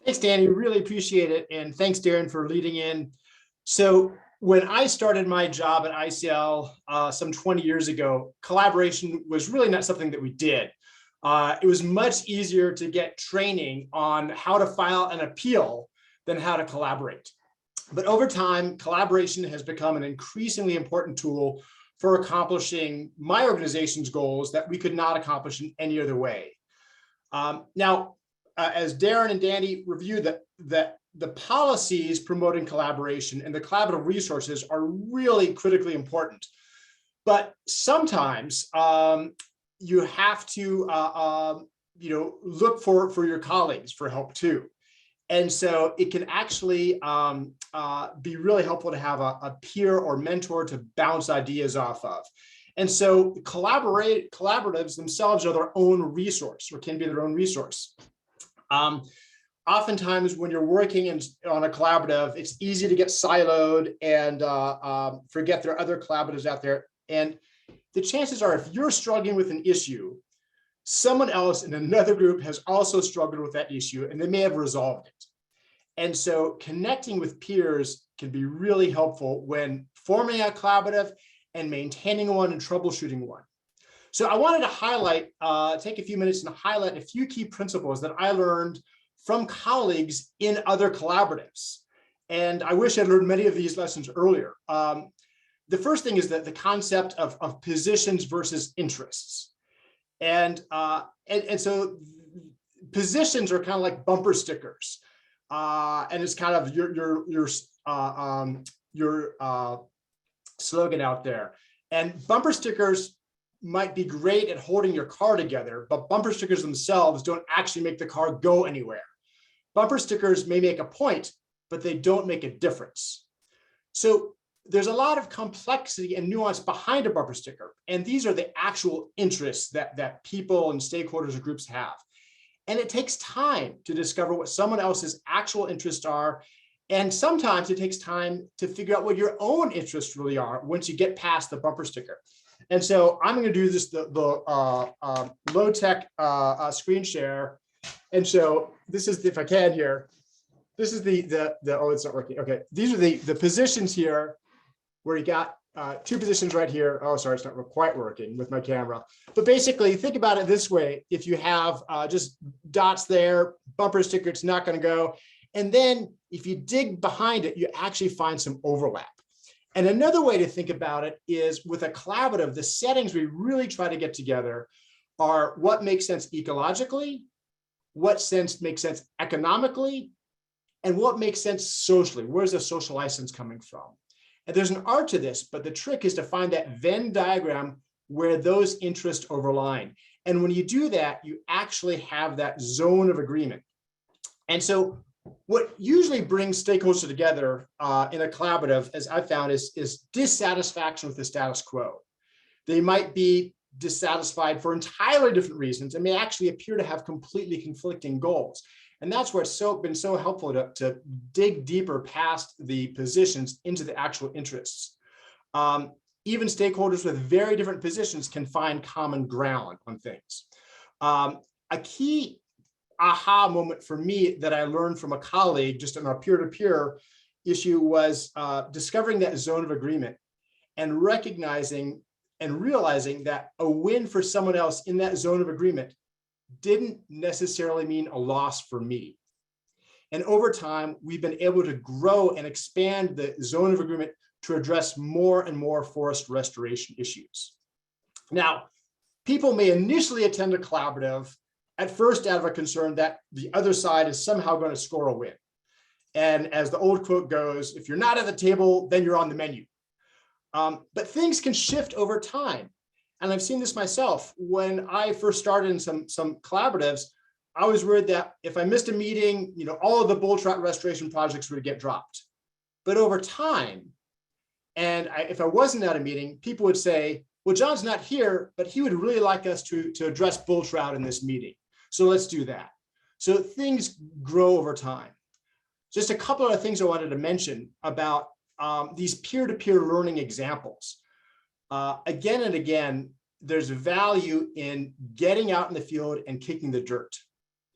Speaker 7: Thanks, Danny. Really appreciate it. And thanks, Darren, for leading in. So when I started my job at ICL some 20 years ago, collaboration was really not something that we did. It was much easier to get training on how to file an appeal than how to collaborate. But over time, collaboration has become an increasingly important tool for accomplishing my organization's goals that we could not accomplish in any other way. As Darren and Danny reviewed, the policies promoting collaboration and the collaborative resources are really critically important. But sometimes you have to look for your colleagues for help too. And so it can actually be really helpful to have a peer or mentor to bounce ideas off of. And so collaboratives themselves are their own resource, or can be their own resource. Oftentimes when you're working on a collaborative, it's easy to get siloed and forget there are other collaboratives out there. And the chances are, if you're struggling with an issue, someone else in another group has also struggled with that issue, and they may have resolved it. And so connecting with peers can be really helpful when forming a collaborative and maintaining one and troubleshooting one. So I wanted to highlight, take a few minutes and highlight a few key principles that I learned from colleagues in other collaboratives. And I wish I'd learned many of these lessons earlier. The first thing is that the concept of positions versus interests. And so positions are kind of like bumper stickers. And it's kind of your slogan out there. And bumper stickers might be great at holding your car together, but bumper stickers themselves don't actually make the car go anywhere. Bumper stickers may make a point, but they don't make a difference. So there's a lot of complexity and nuance behind a bumper sticker. And these are the actual interests that people and stakeholders or groups have. And it takes time to discover what someone else's actual interests are. And sometimes it takes time to figure out what your own interests really are once you get past the bumper sticker. And so I'm going to do this the low-tech screen share. And so this is, if I can here, this is oh, it's not working. Okay, these are the positions here where you got two positions right here. Oh, sorry, it's not quite working with my camera. But basically, think about it this way. If you have just dots there, bumper sticker, it's not going to go. And then if you dig behind it, you actually find some overlap. And another way to think about it is with a collaborative, the settings we really try to get together are what makes sense ecologically, what makes sense economically, and what makes sense socially. Where's the social license coming from? And there's an art to this, but the trick is to find that Venn diagram where those interests overline. And when you do that, you actually have that zone of agreement. And so what usually brings stakeholders together in a collaborative, as I found, is dissatisfaction with the status quo. They might be dissatisfied for entirely different reasons and may actually appear to have completely conflicting goals. And that's where it's been so helpful to dig deeper past the positions into the actual interests. Even stakeholders with very different positions can find common ground on things. A key aha moment for me that I learned from a colleague just on a peer-to-peer issue was discovering that zone of agreement and recognizing and realizing that a win for someone else in that zone of agreement didn't necessarily mean a loss for me. And over time, we've been able to grow and expand the zone of agreement to address more and more forest restoration issues. Now, people may initially attend a collaborative at first out of a concern that the other side is somehow going to score a win. And as the old quote goes, if you're not at the table, then you're on the menu. But things can shift over time. And I've seen this myself. When I first started in some collaboratives, I was worried that if I missed a meeting, all of the bull trout restoration projects would get dropped. But over time, and if I wasn't at a meeting, people would say, well, John's not here, but he would really like us to address bull trout in this meeting. So let's do that. So things grow over time. Just a couple of things I wanted to mention about these peer-to-peer learning examples. Again and again, there's value in getting out in the field and kicking the dirt.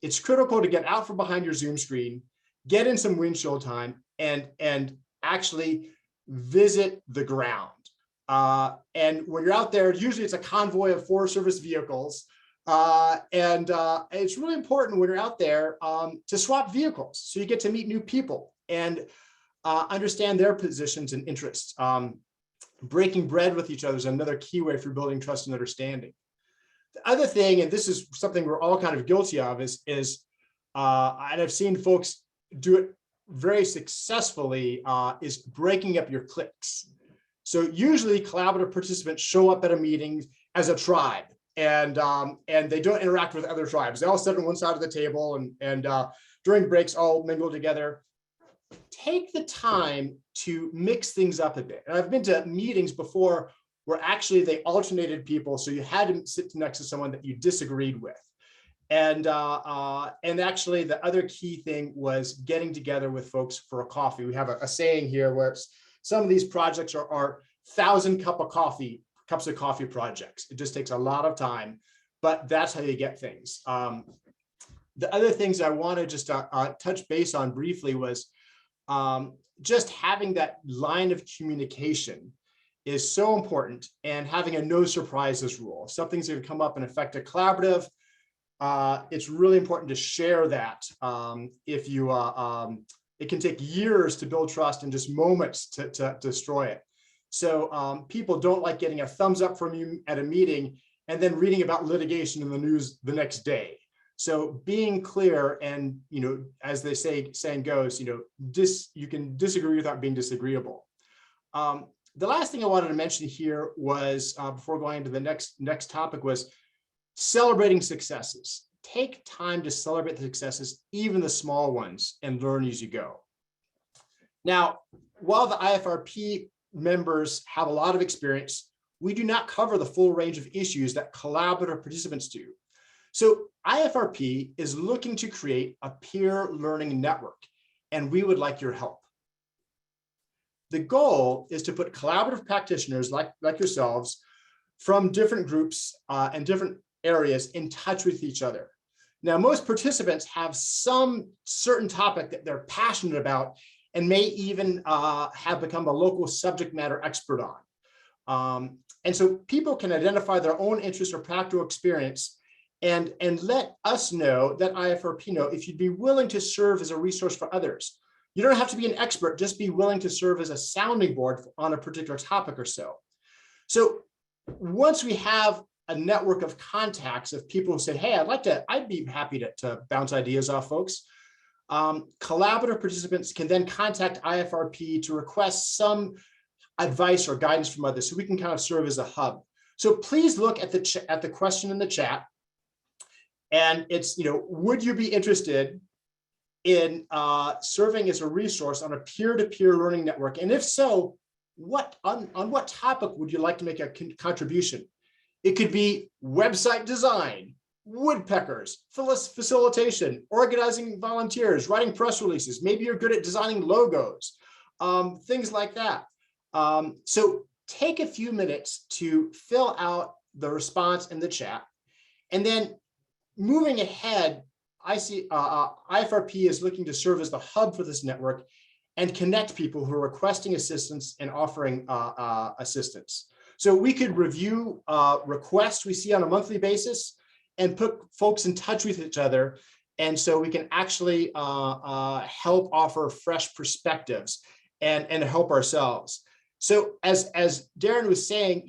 Speaker 7: It's critical to get out from behind your Zoom screen, get in some windshield time, and actually visit the ground. And when you're out there, usually it's a convoy of Forest Service vehicles. And it's really important when you're out there to swap vehicles. So you get to meet new people and understand their positions and interests. Breaking bread with each other is another key way for building trust and understanding. The other thing, and this is something we're all kind of guilty of, is and I've seen folks do it very successfully, is breaking up your cliques. So usually collaborative participants show up at a meeting as a tribe, and they don't interact with other tribes. They all sit on one side of the table, and during breaks all mingle together. Take the time to mix things up a bit. And I've been to meetings before where actually they alternated people, so you had to sit next to someone that you disagreed with. And actually the other key thing was getting together with folks for a coffee. We have a saying here where some of these projects are 1,000 cups of coffee projects. It just takes a lot of time, but that's how you get things. The other things I want to just touch base on briefly was just having that line of communication is so important, and having a no surprises rule. If something's going to come up and affect a collaborative, it's really important to share that. If you, it can take years to build trust and just moments to destroy it. So people don't like getting a thumbs up from you at a meeting and then reading about litigation in the news the next day. So being clear, and as they saying goes, you can disagree without being disagreeable. The last thing I wanted to mention here was, before going into the next topic, was celebrating successes. Take time to celebrate the successes, even the small ones, and learn as you go. Now, while the IFRP members have a lot of experience, we do not cover the full range of issues that collaborative participants do. So IFRP is looking to create a peer learning network, and we would like your help. The goal is to put collaborative practitioners like yourselves from different groups and different areas in touch with each other. Now, most participants have some certain topic that they're passionate about and may even have become a local subject matter expert on. And so people can identify their own interest or practical experience and let us know, that IFRP know, if you'd be willing to serve as a resource for others. You don't have to be an expert, just be willing to serve as a sounding board on a particular topic or so. So once we have a network of contacts of people who say, hey, I'd be happy to bounce ideas off folks. Collaborative participants can then contact IFRP to request some advice or guidance from others, so we can kind of serve as a hub. So please look at the question in the chat. And it's, would you be interested in serving as a resource on a peer-to-peer learning network? And if so, on what topic would you like to make a contribution? It could be website design, woodpeckers, facilitation, organizing volunteers, writing press releases. Maybe you're good at designing logos, things like that. So take a few minutes to fill out the response in the chat. And then moving ahead, I see IFRP is looking to serve as the hub for this network and connect people who are requesting assistance and offering assistance. So we could review requests we see on a monthly basis and put folks in touch with each other. And so we can actually help offer fresh perspectives and help ourselves. So as Darren was saying,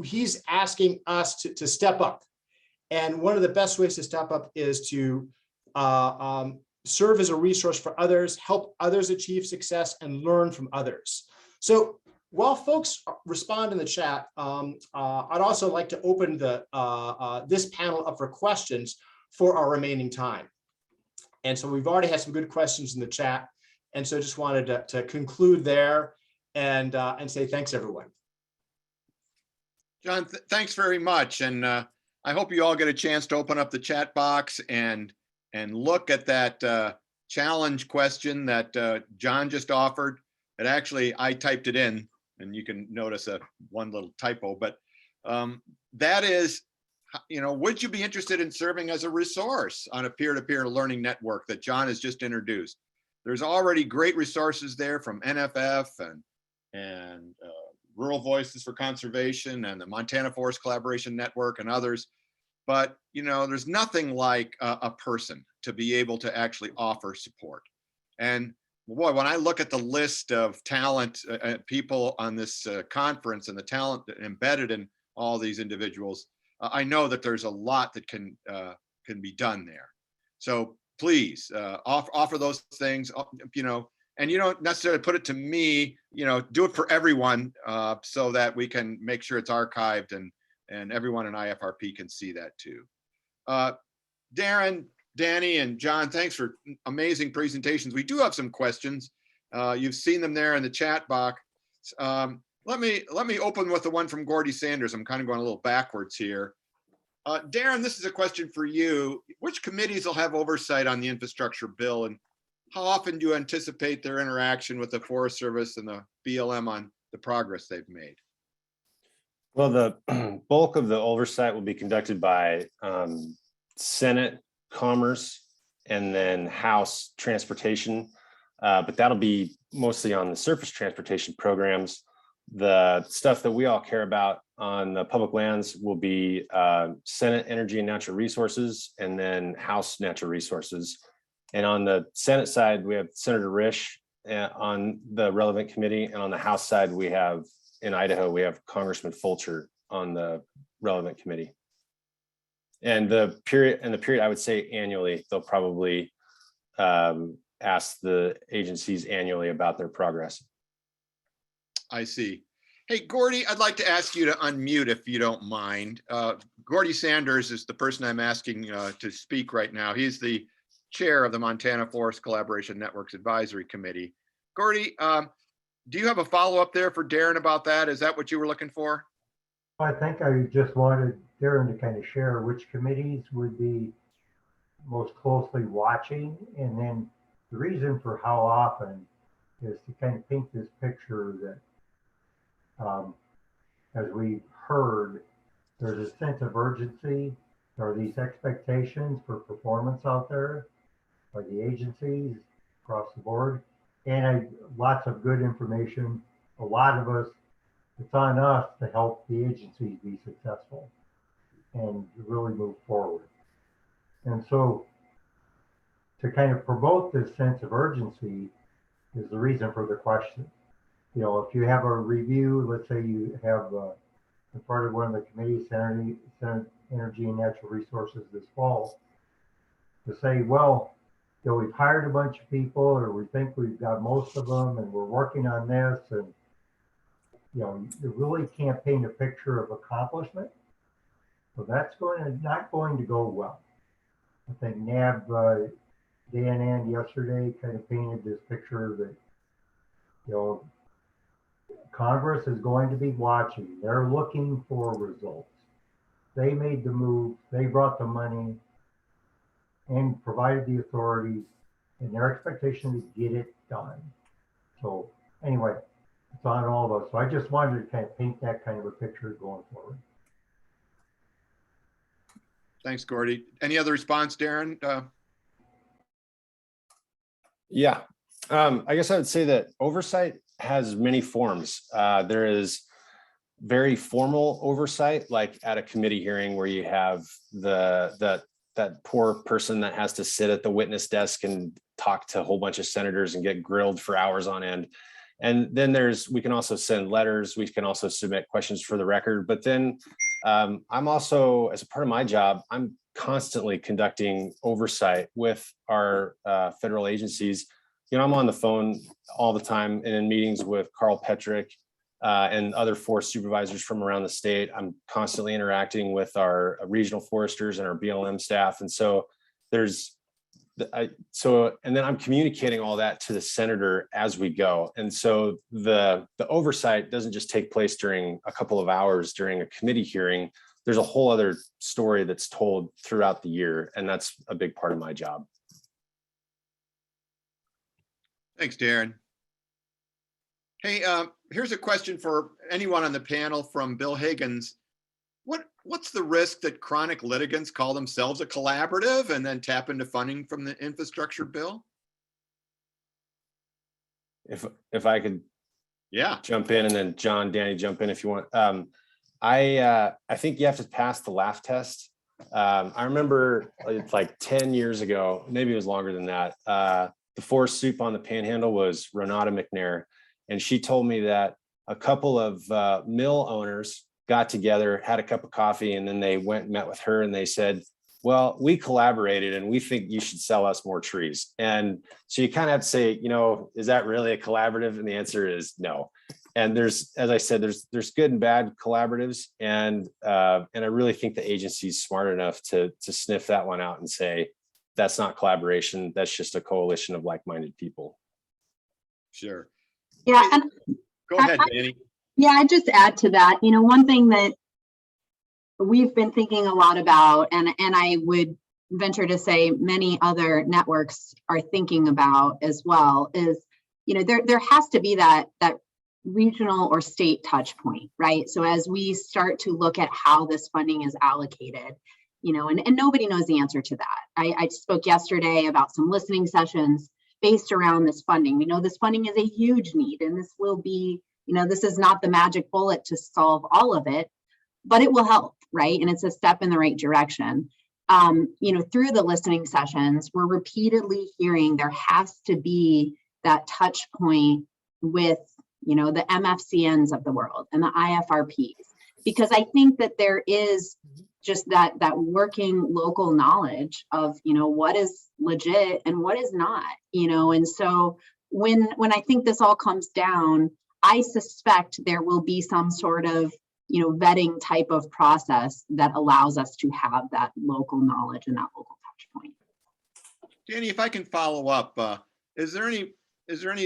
Speaker 7: he's asking us to step up. And one of the best ways to step up is to serve as a resource for others, help others achieve success, and learn from others. So while folks respond in the chat, I'd also like to open this panel up for questions for our remaining time. And so we've already had some good questions in the chat. And so just wanted to conclude there and say thanks, everyone.
Speaker 2: John, thanks very much. And I hope you all get a chance to open up the chat box and look at that challenge question that John just offered. And actually, I typed it in, and you can notice one little typo, but that is, would you be interested in serving as a resource on a peer-to-peer learning network that John has just introduced? There's already great resources there from NFF and Rural Voices for Conservation and the Montana Forest Collaboration Network and others. But, there's nothing like a person to be able to actually offer support. And boy, when I look at the list of talent people on this conference and the talent embedded in all these individuals, I know that there's a lot that can be done there. So please offer those things, and you don't necessarily put it to me, do it for everyone so that we can make sure it's archived and everyone in IFRP can see that too. Darren, Danny, and John, thanks for amazing presentations. We do have some questions. You've seen them there in the chat box. Let me open with the one from Gerry Sanders. I'm kind of going a little backwards here. Darren, this is a question for you. Which committees will have oversight on the infrastructure bill, and how often do you anticipate their interaction with the Forest Service and the BLM on the progress they've made?
Speaker 5: Well, the bulk of the oversight will be conducted by Senate Commerce and then House Transportation, but that'll be mostly on the surface transportation programs. The stuff that we all care about on the public lands will be Senate Energy and Natural Resources and then House Natural Resources. And on the Senate side, we have Senator Risch on the relevant committee. And on the House side, we have, in Idaho, we have Congressman Fulcher on the relevant committee. And the period I would say annually, they'll probably ask the agencies annually about their progress.
Speaker 2: I see. Hey, Gerry, I'd like to ask you to unmute if you don't mind. Gerry Sanders is the person I'm asking to speak right now. He's the chair of the Montana Forest Collaboration Network's Advisory Committee. Gerry, do you have a follow-up there for Darren about that? Is that what you were looking for?
Speaker 8: I think I just wanted Darren to kind of share which committees would be most closely watching, and then the reason for how often is to kind of paint this picture that as we heard, there's a sense of urgency. There are these expectations for performance out there by the agencies across the board, and lots of good information. A lot of us, it's on us to help the agencies be successful and really move forward. And so to kind of promote this sense of urgency is the reason for the question. If you have a review, let's say you have part of one of the committees, Senate Energy and Natural Resources this fall, to say, well, we've hired a bunch of people, or we think we've got most of them, and we're working on this, and you really can't paint a picture of accomplishment. So that's not going to go well. I think NAB, Dan and yesterday kind of painted this picture that Congress is going to be watching. They're looking for results. They made the move, they brought the money and provided the authorities, and their expectation is get it done. So anyway, it's on all of us. So I just wanted to kind of paint that kind of a picture going forward.
Speaker 2: Thanks, Gerry. Any other response, Darren?
Speaker 5: Yeah, I guess I would say that oversight has many forms. There is very formal oversight, like at a committee hearing where you have that poor person that has to sit at the witness desk and talk to a whole bunch of senators and get grilled for hours on end. And then we can also send letters. We can also submit questions for the record. But then I'm also, as a part of my job, I'm constantly conducting oversight with our federal agencies. I'm on the phone all the time and in meetings with Carl Petrick and other forest supervisors from around the state. I'm constantly interacting with our regional foresters and our BLM staff. And so and then I'm communicating all that to the senator as we go. And so the oversight doesn't just take place during a couple of hours during a committee hearing. There's a whole other story that's told throughout the year. And that's a big part of my job.
Speaker 2: Thanks, Darren. Hey, here's a question for anyone on the panel from Bill Higgins. What's the risk that chronic litigants call themselves a collaborative and then tap into funding from the infrastructure bill?
Speaker 5: If I could jump in, and then John, Danny, jump in if you want. I think you have to pass the laugh test. I remember it's like 10 years ago, maybe it was longer than that. The forest soup on the Panhandle was Renata McNair. And she told me that a couple of mill owners got together, had a cup of coffee, and then they went and met with her and they said, well, we collaborated and we think you should sell us more trees. And so you kind of have to say, is that really a collaborative? And the answer is no. And there's, as I said, there's good and bad collaboratives. And I really think the agency's smart enough to sniff that one out and say, that's not collaboration. That's just a coalition of like-minded people.
Speaker 2: Sure.
Speaker 6: Yeah. And
Speaker 2: go ahead, Danny.
Speaker 6: Yeah, I'd just add to that, one thing that we've been thinking a lot about, and I would venture to say many other networks are thinking about as well, is, there has to be that regional or state touch point, right? So as we start to look at how this funding is allocated, and nobody knows the answer to that. I spoke yesterday about some listening sessions based around this funding. We know this funding is a huge need, and this will be, this is not the magic bullet to solve all of it, but it will help, right? And it's a step in the right direction. Through the listening sessions, we're repeatedly hearing there has to be that touch point with, the MFCNs of the world and the IFRPs, because I think that there is just that working local knowledge of, what is legit and what is not, and so when I think this all comes down, I suspect there will be some sort of, vetting type of process that allows us to have that local knowledge and that local touch point.
Speaker 2: Danny, if I can follow up, is there any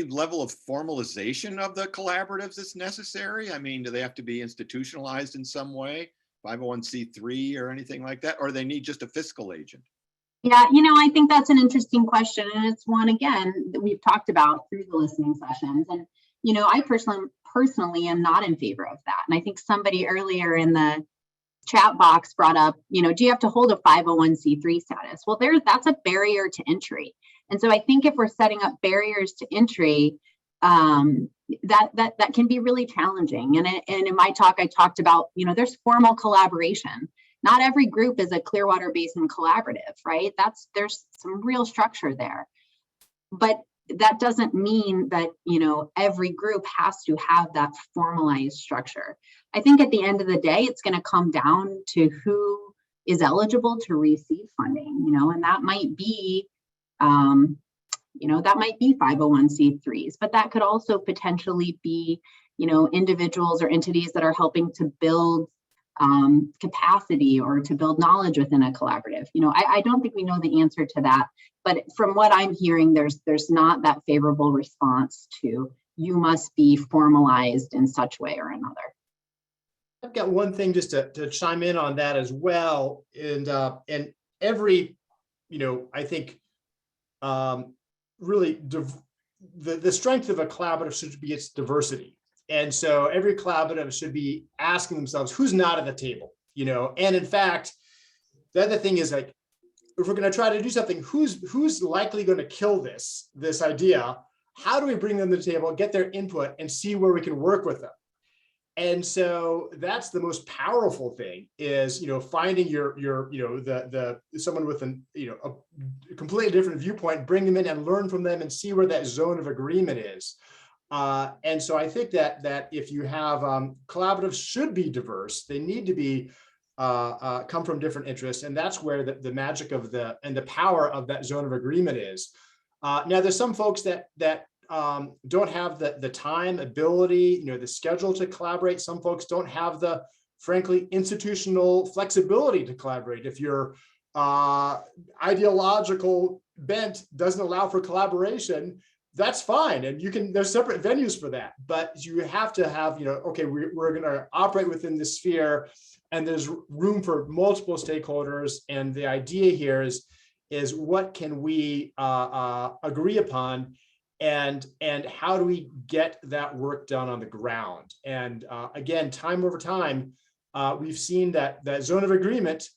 Speaker 2: level of formalization of the collaboratives that's necessary? I mean, do they have to be institutionalized in some way, 501c3 or anything like that, or they need just a fiscal agent?
Speaker 6: Yeah, I think that's an interesting question, and it's one again that we've talked about through the listening sessions. And I personally am not in favor of that. And I think somebody earlier in the chat box brought up, do you have to hold a 501c3 status? Well, that's a barrier to entry. And so I think if we're setting up barriers to entry, that can be really challenging. And in my talk, I talked about, there's formal collaboration. Not every group is a Clearwater Basin collaborative, right? There's some real structure there. But that doesn't mean that, every group has to have that formalized structure. I think at the end of the day, it's going to come down to who is eligible to receive funding, and that might be, that might be 501c3s, but that could also potentially be, individuals or entities that are helping to build capacity or to build knowledge within a collaborative. I don't think we know the answer to that, but from what I'm hearing, there's not that favorable response to you must be formalized in such way or another.
Speaker 7: I've got one thing just to chime in on that as well. And every, I think really the strength of a collaborative should be its diversity. And so every collaborative should be asking themselves, who's not at the table, And in fact, the other thing is, like, if we're going to try to do something, who's likely going to kill this idea? How do we bring them to the table, get their input, and see where we can work with them? And so that's the most powerful thing is, finding the someone with a completely different viewpoint, bring them in and learn from them and see where that zone of agreement is. And so I think that if you have collaboratives should be diverse, they need to be come from different interests, and that's where the magic of the power of that zone of agreement is. Now, there's some folks that don't have the time, ability, the schedule to collaborate. Some folks don't have the, frankly, institutional flexibility to collaborate. If your ideological bent doesn't allow for collaboration, that's fine, and there's separate venues for that. But you have to have, okay, we're going to operate within this sphere, and there's room for multiple stakeholders. And the idea here is what can we agree upon, and how do we get that work done on the ground? And again, time over time, we've seen that zone of agreement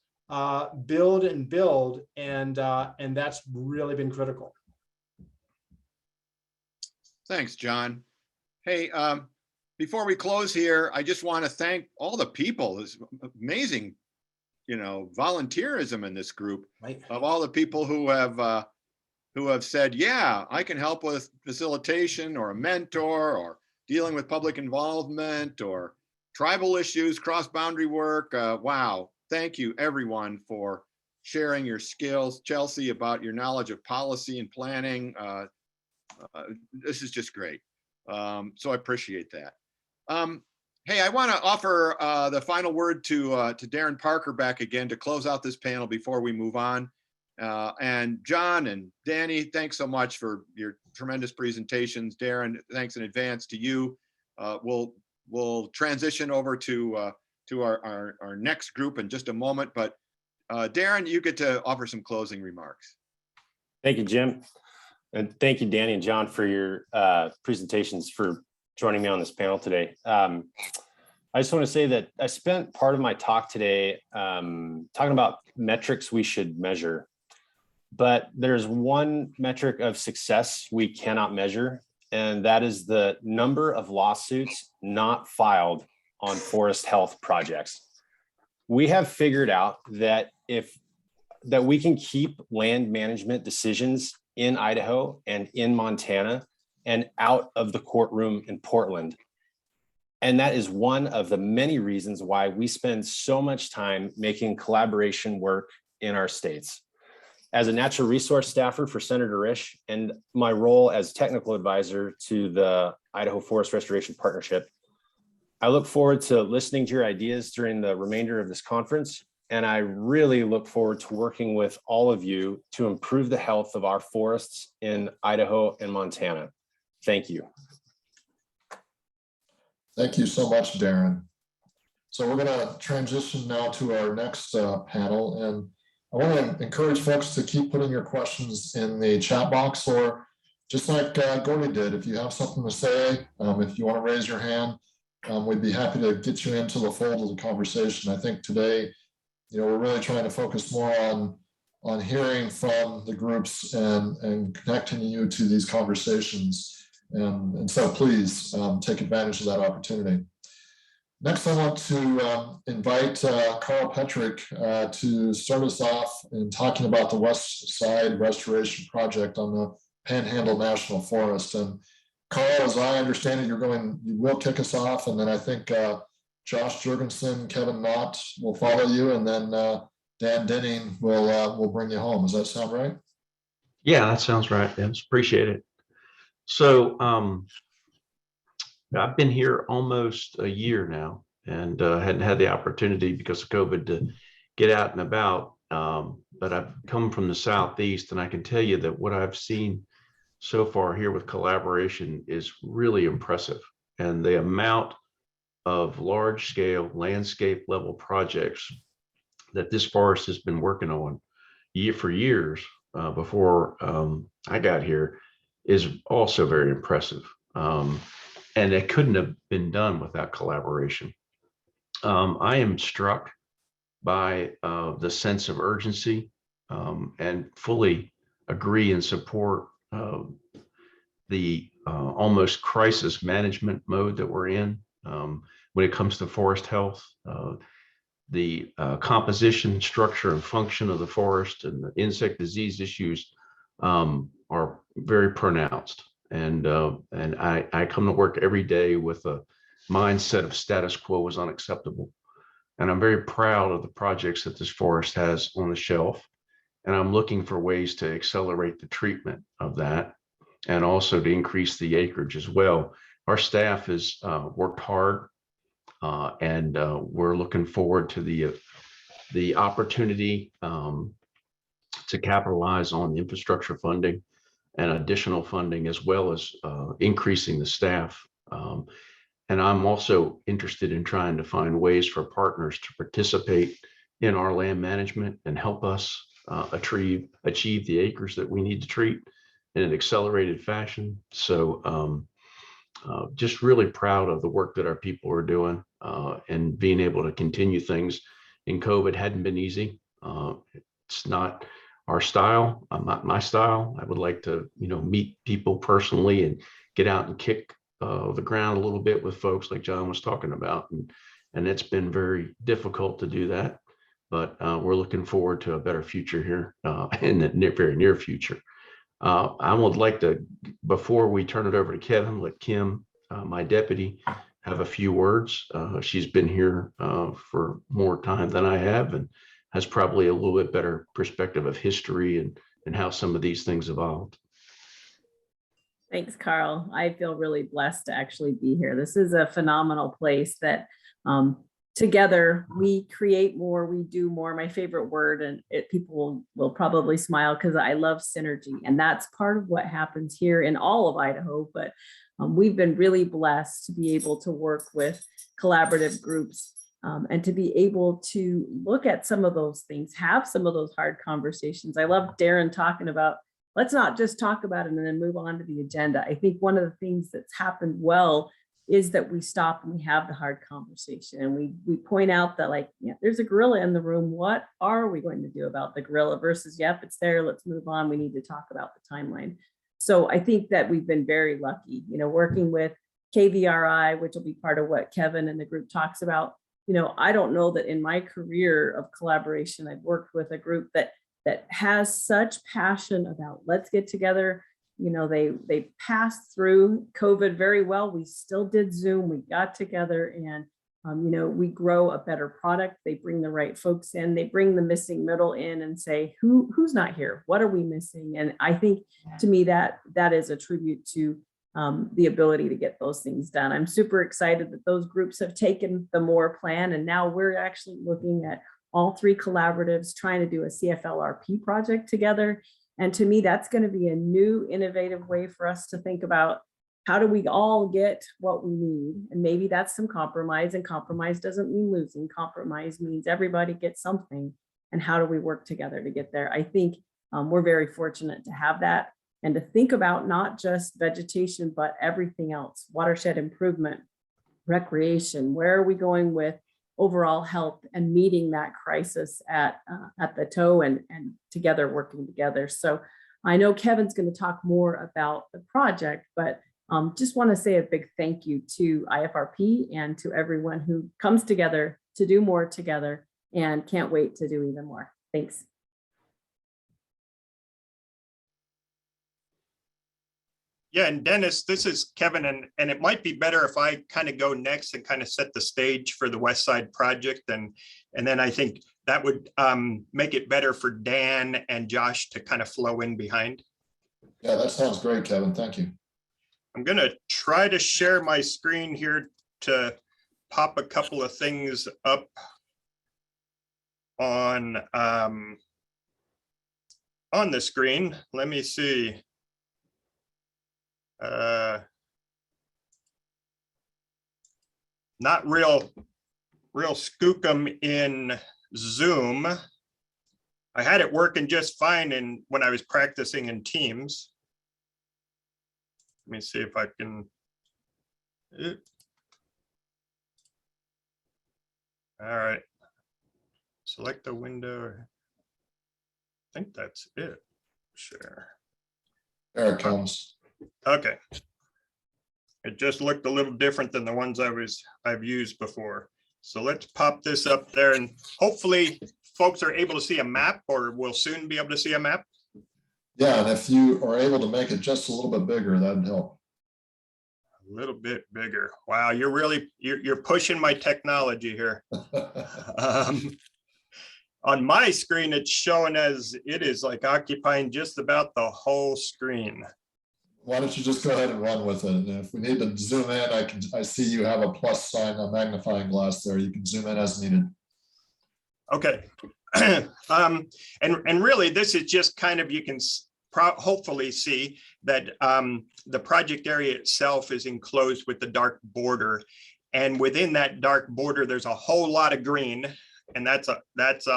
Speaker 7: build and build, and that's really been critical.
Speaker 2: Thanks, John. Hey, before we close here, I just want to thank all the people. There's amazing, volunteerism in this group,
Speaker 7: Right.
Speaker 2: of all the people who have said, yeah, I can help with facilitation, or a mentor, or dealing with public involvement, or tribal issues, cross-boundary work. Wow. Thank you, everyone, for sharing your skills. Chelsea, about your knowledge of policy and planning. This is just great. So I appreciate that. Hey, I want to offer the final word to Darren Parker back again to close out this panel before we move on. And John and Danny, thanks so much for your tremendous presentations. Darren, thanks in advance to you. We'll transition over to our next group in just a moment, but Darren, you get to offer some closing remarks.
Speaker 5: Thank you, Jim. And thank you, Danny and John, for your presentations, for joining me on this panel today. I just want to say that I spent part of my talk today talking about metrics we should measure, but there's one metric of success we cannot measure, and that is the number of lawsuits not filed on forest health projects. We have figured out that that we can keep land management decisions in Idaho and in Montana and out of the courtroom in Portland. And that is one of the many reasons why we spend so much time making collaboration work in our states. As a natural resource staffer for Senator Risch, and my role as technical advisor to the Idaho Forest Restoration Partnership, I look forward to listening to your ideas during the remainder of this conference. And I really look forward to working with all of you to improve the health of our forests in Idaho and Montana. Thank you.
Speaker 1: Thank you so much, Darren. So we're going to transition now to our next panel. And I want to encourage folks to keep putting your questions in the chat box, or just like Gordy did, if you have something to say, if you want to raise your hand, we'd be happy to get you into the fold of the conversation. I think today, we're really trying to focus more on hearing from the groups and connecting you to these conversations. And so please take advantage of that opportunity. Next, I want to invite Carl Petrick to start us off in talking about the West Side Restoration Project on the Panhandle National Forest. And Carl, as I understand it, you will kick us off, and then I think Josh Jurgensen, Kevin Knott will follow you, and then Dan Denning will bring you home. Does that sound right?
Speaker 9: Yeah, that sounds right. Yes, appreciate it. So I've been here almost a year now, and hadn't had the opportunity because of COVID to get out and about. But I've come from the Southeast, and I can tell you that what I've seen so far here with collaboration is really impressive. And the amount of large scale landscape level projects that this forest has been working on for years before I got here is also very impressive. And it couldn't have been done without collaboration. I am struck by the sense of urgency and fully agree and support the almost crisis management mode that we're in when it comes to forest health. The composition, structure, and function of the forest and the insect disease issues are very pronounced. And I come to work every day with a mindset of status quo is unacceptable. And I'm very proud of the projects that this forest has on the shelf. And I'm looking for ways to accelerate the treatment of that and also to increase the acreage as well. Our staff has worked hard and we're looking forward to the opportunity to capitalize on the infrastructure funding and additional funding, as well as increasing the staff. And I'm also interested in trying to find ways for partners to participate in our land management and help us achieve the acres that we need to treat in an accelerated fashion. So just really proud of the work that our people are doing and being able to continue things in COVID hadn't been easy. It's not our style, not my style. I would like to, meet people personally and get out and kick the ground a little bit with folks like John was talking about. And it's been very difficult to do that, but we're looking forward to a better future here in the very near future. I would like to, before we turn it over to Kevin, let Kim, my deputy, have a few words. She's been here for more time than I have and has probably a little bit better perspective of history and how some of these things evolved.
Speaker 10: Thanks, Carl. I feel really blessed to actually be here. This is a phenomenal place that together we create more, we do more. My favorite word, and people will probably smile because I love synergy. And that's part of what happens here in all of Idaho. But we've been really blessed to be able to work with collaborative groups and to be able to look at some of those things, have some of those hard conversations. I love Darren talking about, let's not just talk about it and then move on to the agenda. I think one of the things that's happened well is that we stop and we have the hard conversation and we point out that, like, there's a gorilla in the room. What are we going to do about the gorilla versus, yep, it's there, let's move on. We need to talk about the timeline. So I think that we've been very lucky, working with KVRI, which will be part of what Kevin and the group talks about. I don't know that in my career of collaboration, I've worked with a group that has such passion about let's get together. They passed through COVID very well. We still did Zoom. We got together and, we grow a better product. They bring the right folks in. They bring the missing middle in and say, who's not here? What are we missing? And I think to me that is a tribute to the ability to get those things done. I'm super excited that those groups have taken the MORE plan. And now we're actually looking at all three collaboratives trying to do a CFLRP project together. And to me, that's going to be a new innovative way for us to think about how do we all get what we need? And maybe that's some compromise, and compromise doesn't mean losing. Compromise means everybody gets something. And how do we work together to get there? I think we're very fortunate to have that and to think about not just vegetation, but everything else, watershed improvement, recreation. Where are we going with overall health and meeting that crisis at the toe and together, working together. So I know Kevin's going to talk more about the project, but just want to say a big thank you to IFRP and to everyone who comes together to do more together and can't wait to do even more. Thanks.
Speaker 11: Yeah, and Dennis, this is Kevin, and it might be better if I kind of go next and kind of set the stage for the West Side project, and then I think that would make it better for Dan and Josh to kind of flow in behind.
Speaker 1: Yeah, that sounds great, Kevin. Thank you.
Speaker 11: I'm going to try to share my screen here to pop a couple of things up on the screen. Let me see. Not real skookum in Zoom. I had it working just fine when I was practicing in Teams. Let me see if I can. All right. Select the window. I think that's it. Share.
Speaker 1: There it comes.
Speaker 11: Okay. It just looked a little different than the ones I've used before. So let's pop this up there, and hopefully folks are able to see a map, or will soon be able to see a map.
Speaker 1: Yeah, and if you are able to make it just a little bit bigger, that'd help.
Speaker 11: A little bit bigger. Wow, you're pushing my technology here. On my screen, it's showing as it is like occupying just about the whole screen.
Speaker 1: Why don't you just go ahead and run with it? And if we need to zoom in, I see you have a plus sign, a magnifying glass there. You can zoom in as needed.
Speaker 11: Okay. And really, this is just kind of, you can hopefully see that the project area itself is enclosed with the dark border. And within that dark border, there's a whole lot of green. And that's a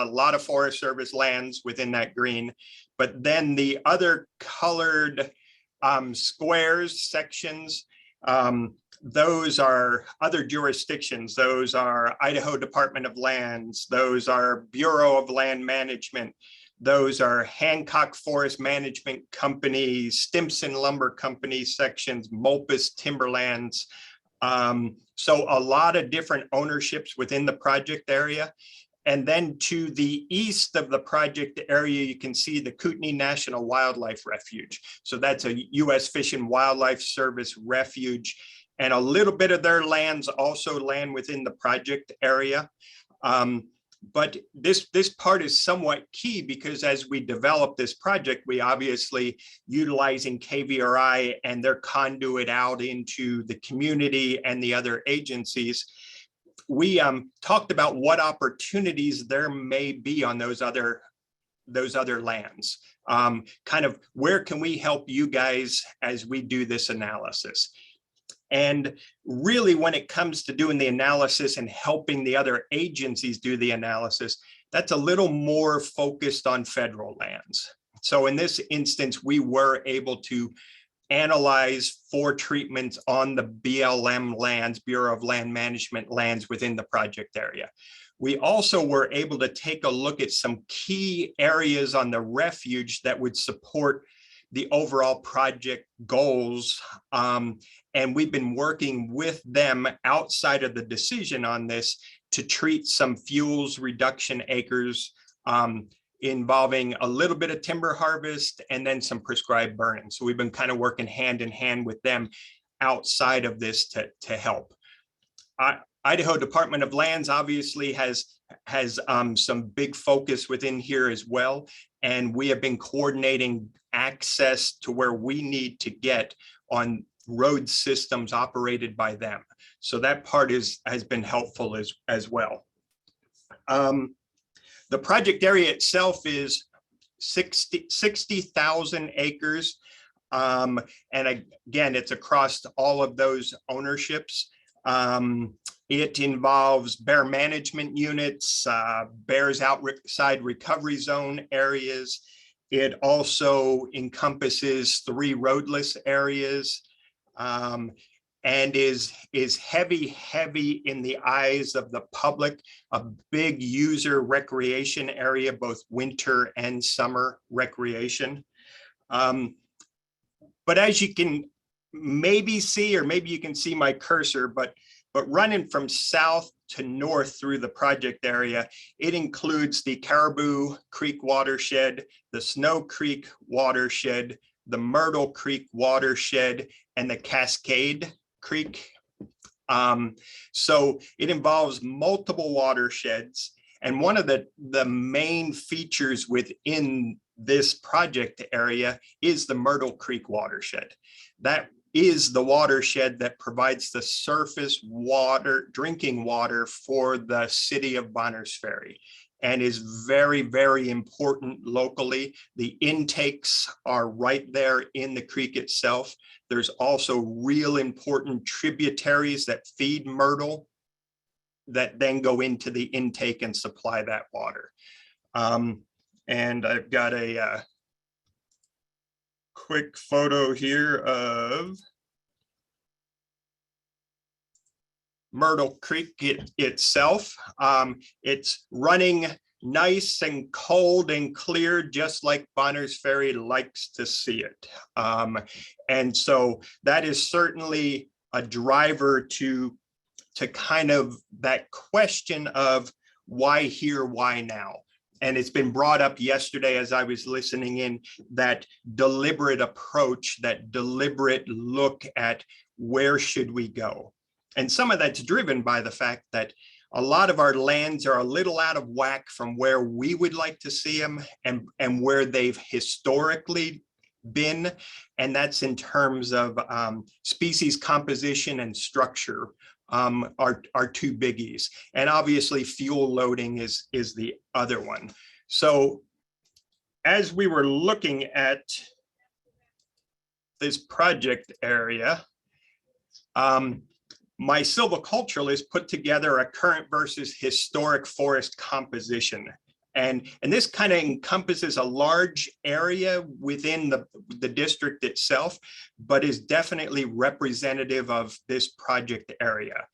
Speaker 11: lot of Forest Service lands within that green. But then the other colored squares, sections, those are other jurisdictions. Those are Idaho Department of Lands. Those are Bureau of Land Management. Those are Hancock Forest Management Company, Stimson Lumber Company sections, Mulpus Timberlands. So a lot of different ownerships within the project area. And then to the east of the project area, you can see the Kootenai National Wildlife Refuge. So that's a U.S. Fish and Wildlife Service refuge. And a little bit of their lands also land within the project area. But this part is somewhat key because as we develop this project, we obviously utilizing KVRI and their conduit out into the community and the other agencies. We talked about what opportunities there may be on those other lands. Kind of where can we help you guys as we do this analysis? And really, when it comes to doing the analysis and helping the other agencies do the analysis, that's a little more focused on federal lands. So in this instance, we were able to analyze for treatments on the BLM lands, Bureau of Land Management lands within the project area. We also were able to take a look at some key areas on the refuge that would support the overall project goals. And we've been working with them outside of the decision on this to treat some fuels reduction acres involving a little bit of timber harvest and then some prescribed burning. So we've been kind of working hand in hand with them outside of this to help. Idaho Department of Lands obviously has some big focus within here as well. And we have been coordinating access to where we need to get on road systems operated by them. So that part has been helpful as well. The project area itself is 60,000 acres. And again, it's across all of those ownerships. It involves bear management units, bears outside recovery zone areas. It also encompasses 3 roadless areas and is heavy in the eyes of the public, a big user recreation area, both winter and summer recreation. But as you can maybe see, or maybe you can see my cursor, but running from south to north through the project area, it includes the Caribou Creek watershed, the Snow Creek watershed, the Myrtle Creek watershed, and the Cascade Creek. So it involves multiple watersheds. And one of the main features within this project area is the Myrtle Creek watershed. That is the watershed that provides the surface water, drinking water for the city of Bonners Ferry, and is very, very important locally. The intakes are right there in the creek itself. There's also real important tributaries that feed Myrtle that then go into the intake and supply that water. And I've got a quick photo here of Myrtle Creek itself. It's running nice and cold and clear, just like Bonners Ferry likes to see it. And so that is certainly a driver to kind of that question of why here, why now? and it's been brought up yesterday as I was listening in, that deliberate approach, that deliberate look at where should we go. And some of that's driven by the fact that a lot of our lands are a little out of whack from where we would like to see them and where they've historically been. And that's in terms of species composition and structure are two biggies. And obviously fuel loading is the other one. So as we were looking at this project area, my silviculturalist put together a current versus historic forest composition. And this kind of encompasses a large area within the district itself, but is definitely representative of this project area.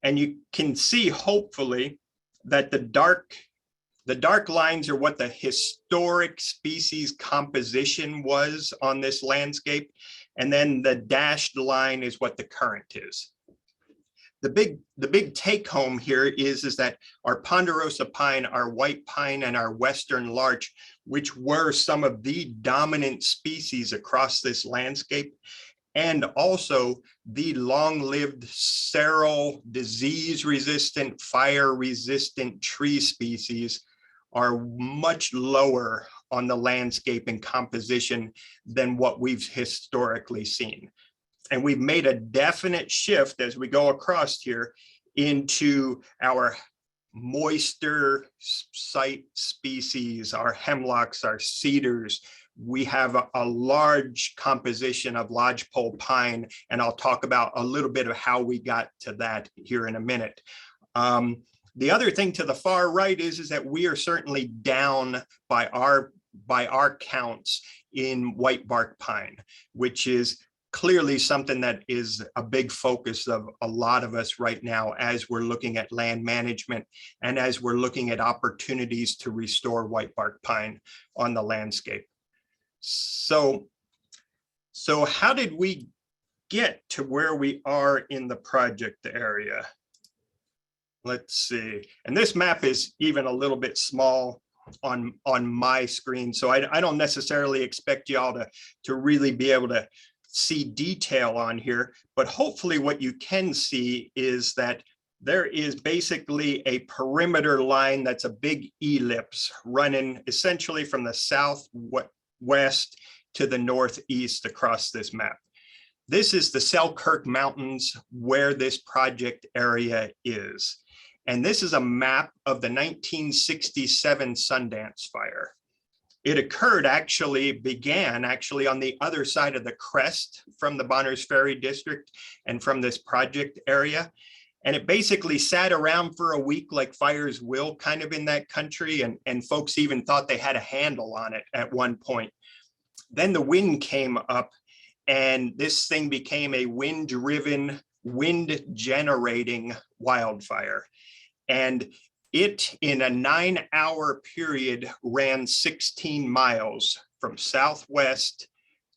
Speaker 11: And you can see, hopefully, that the dark lines are what the historic species composition was on this landscape. And then the dashed line is what the current is. The big take home here is that our ponderosa pine, our white pine, and our western larch, which were some of the dominant species across this landscape, and also the long-lived seral, disease-resistant, fire-resistant tree species, are much lower on the landscape and composition than what we've historically seen. And we've made a definite shift as we go across here into our moister site species, our hemlocks, our cedars. We have a large composition of lodgepole pine, and I'll talk about a little bit of how we got to that here in a minute. The other thing to the far right is that we are certainly down by our counts in white bark pine, which is clearly something that is a big focus of a lot of us right now as we're looking at land management and as we're looking at opportunities to restore white bark pine on the landscape. So how did we get to where we are in the project area? Let's see. And this map is even a little bit small on my screen, so I don't necessarily expect y'all to really be able to see detail on here, but hopefully what you can see is that there is basically a perimeter line that's a big ellipse running essentially from the southwest to the northeast across this map. This is the Selkirk Mountains where this project area is. And this is a map of the 1967 Sundance Fire. It began on the other side of the crest from the Bonners Ferry district and from this project area. And it basically sat around for a week like fires will kind of in that country. And folks even thought they had a handle on it at one point. Then the wind came up and this thing became a wind-driven, wind-generating wildfire. And it, in a 9-hour period, ran 16 miles from southwest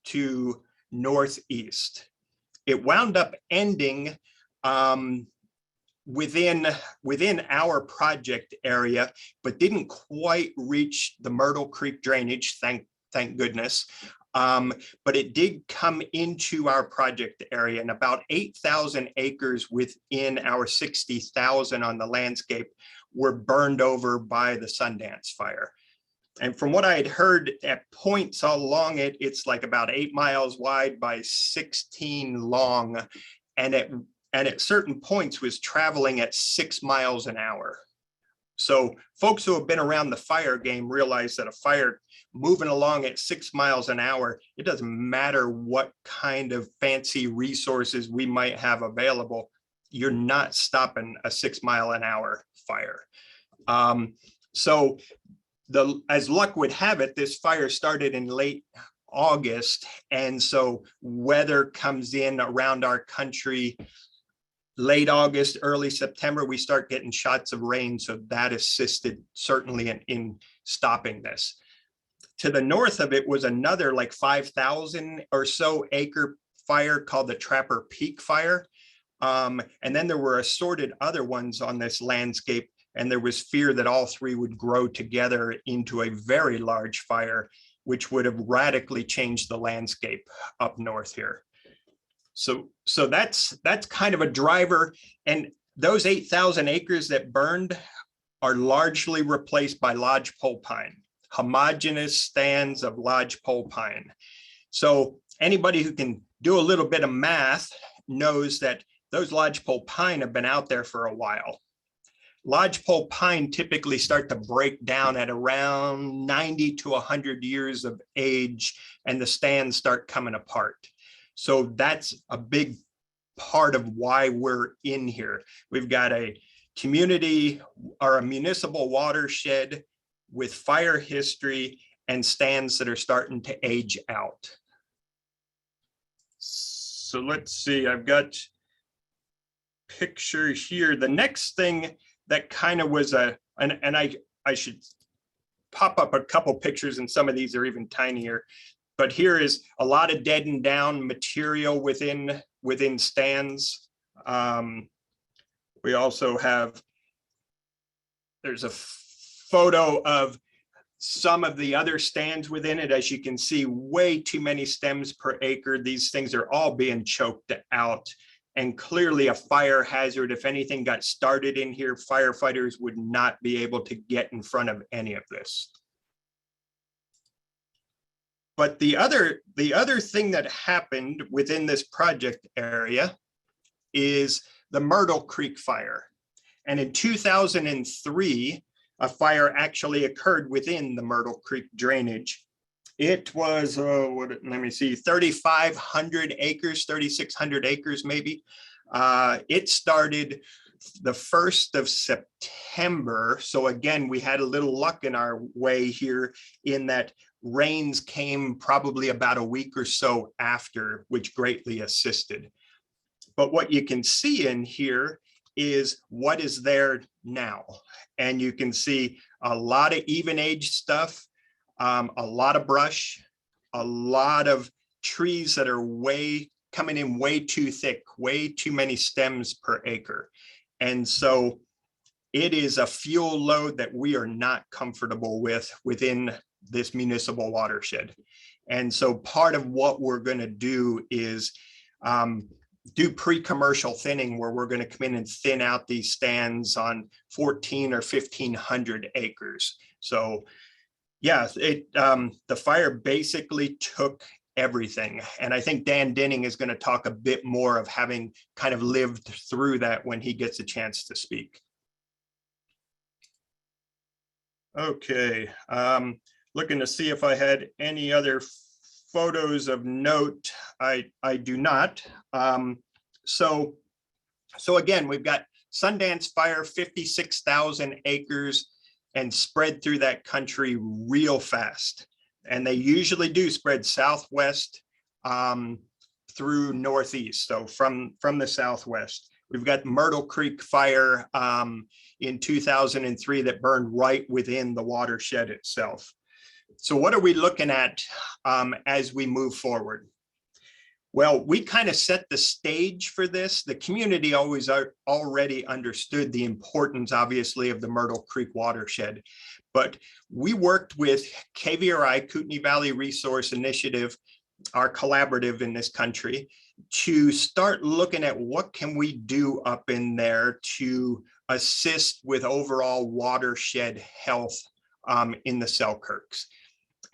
Speaker 11: to northeast. It wound up ending within our project area, but didn't quite reach the Myrtle Creek drainage, thank goodness. But it did come into our project area, and about 8,000 acres within our 60,000 on the landscape were burned over by the Sundance Fire. And from what I had heard at points all along it, it's like about 8 miles wide by 16 long. And at certain points was traveling at 6 miles an hour. So folks who have been around the fire game realize that a fire moving along at 6 miles an hour, it doesn't matter what kind of fancy resources we might have available, you're not stopping a 6 mile an hour fire. So as luck would have it, this fire started in late August. And so weather comes in around our country late August, early September, we start getting shots of rain. So that assisted certainly in stopping this. To the north of it was another like 5,000 or so acre fire called the Trapper Peak Fire. And then there were assorted other ones on this landscape And there was fear that all three would grow together into a very large fire, which would have radically changed the landscape up north here. So that's kind of a driver. And those 8,000 acres that burned are largely replaced by lodgepole pine, homogeneous stands of lodgepole pine. So anybody who can do a little bit of math knows that those lodgepole pine have been out there for a while. Lodgepole pine typically start to break down at around 90 to 100 years of age, and the stands start coming apart. So that's a big part of why we're in here. We've got a community or a municipal watershed with fire history and stands that are starting to age out. So let's see, I've got picture here. The next thing that kind of was and I should pop up a couple pictures, and some of these are even tinier, but here is a lot of dead and down material within stands. We also have, there's a photo of some of the other stands within it. As you can see, way too many stems per acre. These things are all being choked out, and clearly a fire hazard. If anything got started in here, firefighters would not be able to get in front of any of this. But the other thing that happened within this project area is the Myrtle Creek fire. And in 2003, a fire actually occurred within the Myrtle Creek drainage. It was, let me see, 3,500 acres, 3,600 acres maybe. It started the 1st of September. So again, we had a little luck in our way here in that rains came probably about a week or so after, which greatly assisted. But what you can see in here is what is there now. And you can see a lot of even age stuff, a lot of brush, a lot of trees that are coming in way too thick, way too many stems per acre. And so it is a fuel load that we are not comfortable with within this municipal watershed. And so part of what we're going to do is do pre-commercial thinning, where we're going to come in and thin out these stands on 14 or 1,500 acres. So yeah, the fire basically took everything. And I think Dan Denning is going to talk a bit more of having kind of lived through that when he gets a chance to speak. Okay, looking to see if I had any other photos of note. I do not. So again, we've got Sundance Fire, 56,000 acres, and spread through that country real fast. And they usually do spread southwest through northeast. So from the southwest. We've got Myrtle Creek Fire in 2003 that burned right within the watershed itself. So what are we looking at as we move forward? Well, we kind of set the stage for this. The community already understood the importance, obviously, of the Myrtle Creek watershed. But we worked with KVRI, Kootenai Valley Resource Initiative, our collaborative in this country, to start looking at what can we do up in there to assist with overall watershed health in the Selkirks.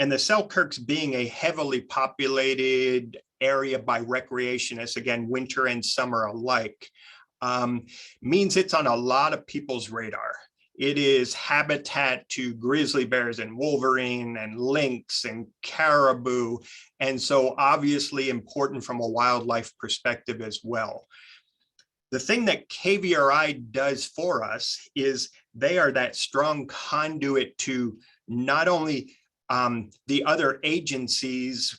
Speaker 11: And the Selkirks being a heavily populated area by recreationists, again, winter and summer alike, means it's on a lot of people's radar. It is habitat to grizzly bears and wolverine and lynx and caribou. And so obviously important from a wildlife perspective as well. The thing that KVRI does for us is they are that strong conduit to not only the other agencies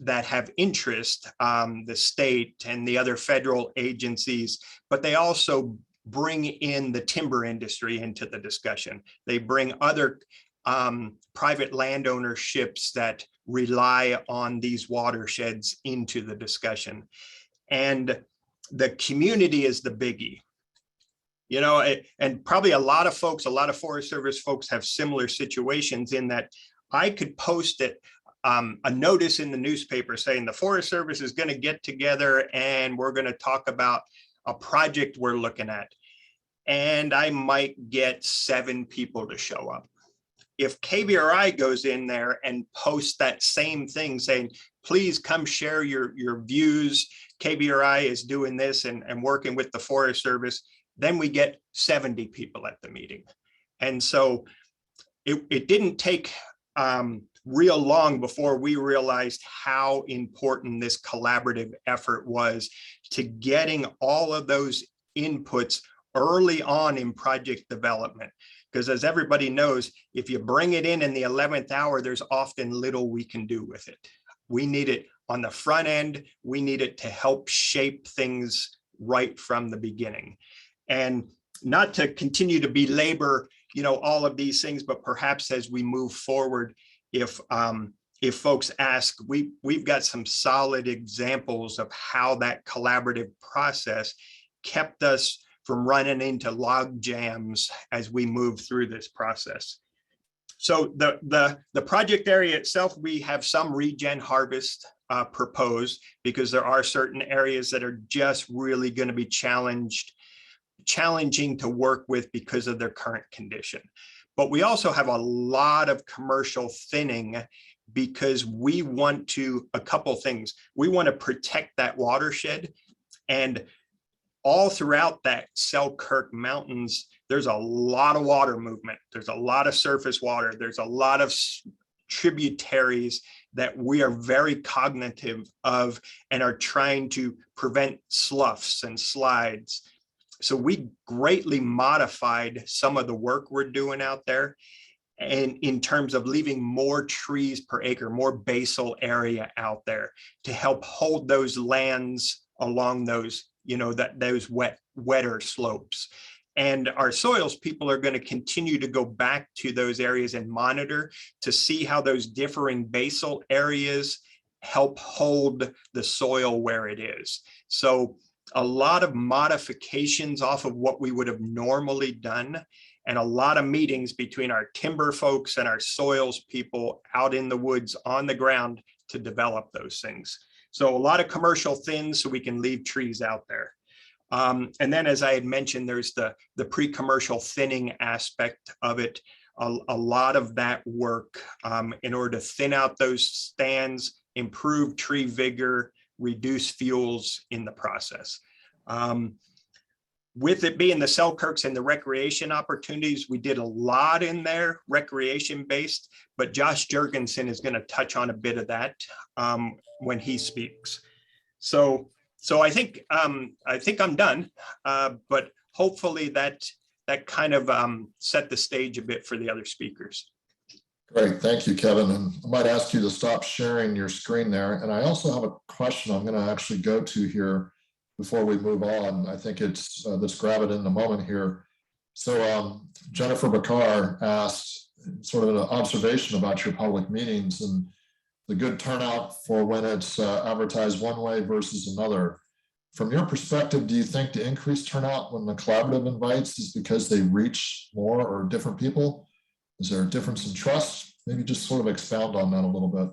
Speaker 11: that have interest, the state and the other federal agencies, but they also bring in the timber industry into the discussion. They bring other private landownerships that rely on these watersheds into the discussion. And the community is the biggie. and probably a lot of Forest Service folks have similar situations in that I could post it, a notice in the newspaper saying the Forest Service is going to get together and we're going to talk about a project we're looking at. And I might get 7 people to show up. If KBRI goes in there and posts that same thing saying, please come share your views, KBRI is doing this and working with the Forest Service, then we get 70 people at the meeting. And so it didn't take real long before we realized how important this collaborative effort was to getting all of those inputs early on in project development. Because as everybody knows, if you bring it in the 11th hour, there's often little we can do with it. We need it on the front end. We need it to help shape things right from the beginning. And not to continue to belabor, all of these things, but perhaps as we move forward, if folks ask, we've got some solid examples of how that collaborative process kept us from running into log jams as we move through this process. So the project area itself, we have some regen harvest proposed because there are certain areas that are just really going to be challenging to work with because of their current condition. But we also have a lot of commercial thinning because we want to, a couple things. We want to protect that watershed, and all throughout that Selkirk Mountains, there's a lot of water movement. There's a lot of surface water. There's a lot of tributaries that we are very cognitive of and are trying to prevent sloughs and slides. So we greatly modified some of the work we're doing out there, and in terms of leaving more trees per acre, more basal area out there to help hold those lands along those, those wetter slopes. And our soils people are going to continue to go back to those areas and monitor to see how those differing basal areas help hold the soil where it is. So a lot of modifications off of what we would have normally done, and a lot of meetings between our timber folks and our soils people out in the woods on the ground to develop those things. So a lot of commercial thins so we can leave trees out there. And then, as I had mentioned, there's the pre-commercial thinning aspect of it. A lot of that work in order to thin out those stands, improve tree vigor, reduce fuels in the process. With it being the Selkirks and the recreation opportunities, we did a lot in there recreation based, but Josh Jurgensen is going to touch on a bit of that when he speaks. So I think I'm done, but hopefully that kind of set the stage a bit for the other speakers.
Speaker 1: Great, thank you, Kevin. And I might ask you to stop sharing your screen there. And I also have a question I'm going to actually go to here before we move on. I think it's, let's grab it in a moment here. So Jennifer Bakar asked sort of an observation about your public meetings and the good turnout for when it's advertised one way versus another. From your perspective, do you think the increased turnout when the collaborative invites is because they reach more or different people? Is there a difference in trust? Maybe just sort of expound on that a little bit.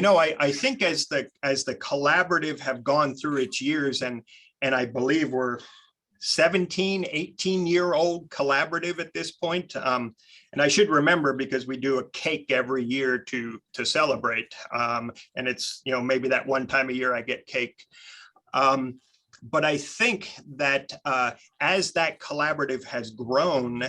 Speaker 11: I think as the collaborative have gone through its years, and I believe we're 17, 18-year-old collaborative at this point. And I should remember, because we do a cake every year to celebrate. And it's, maybe that one time a year I get cake. But I think that as that collaborative has grown,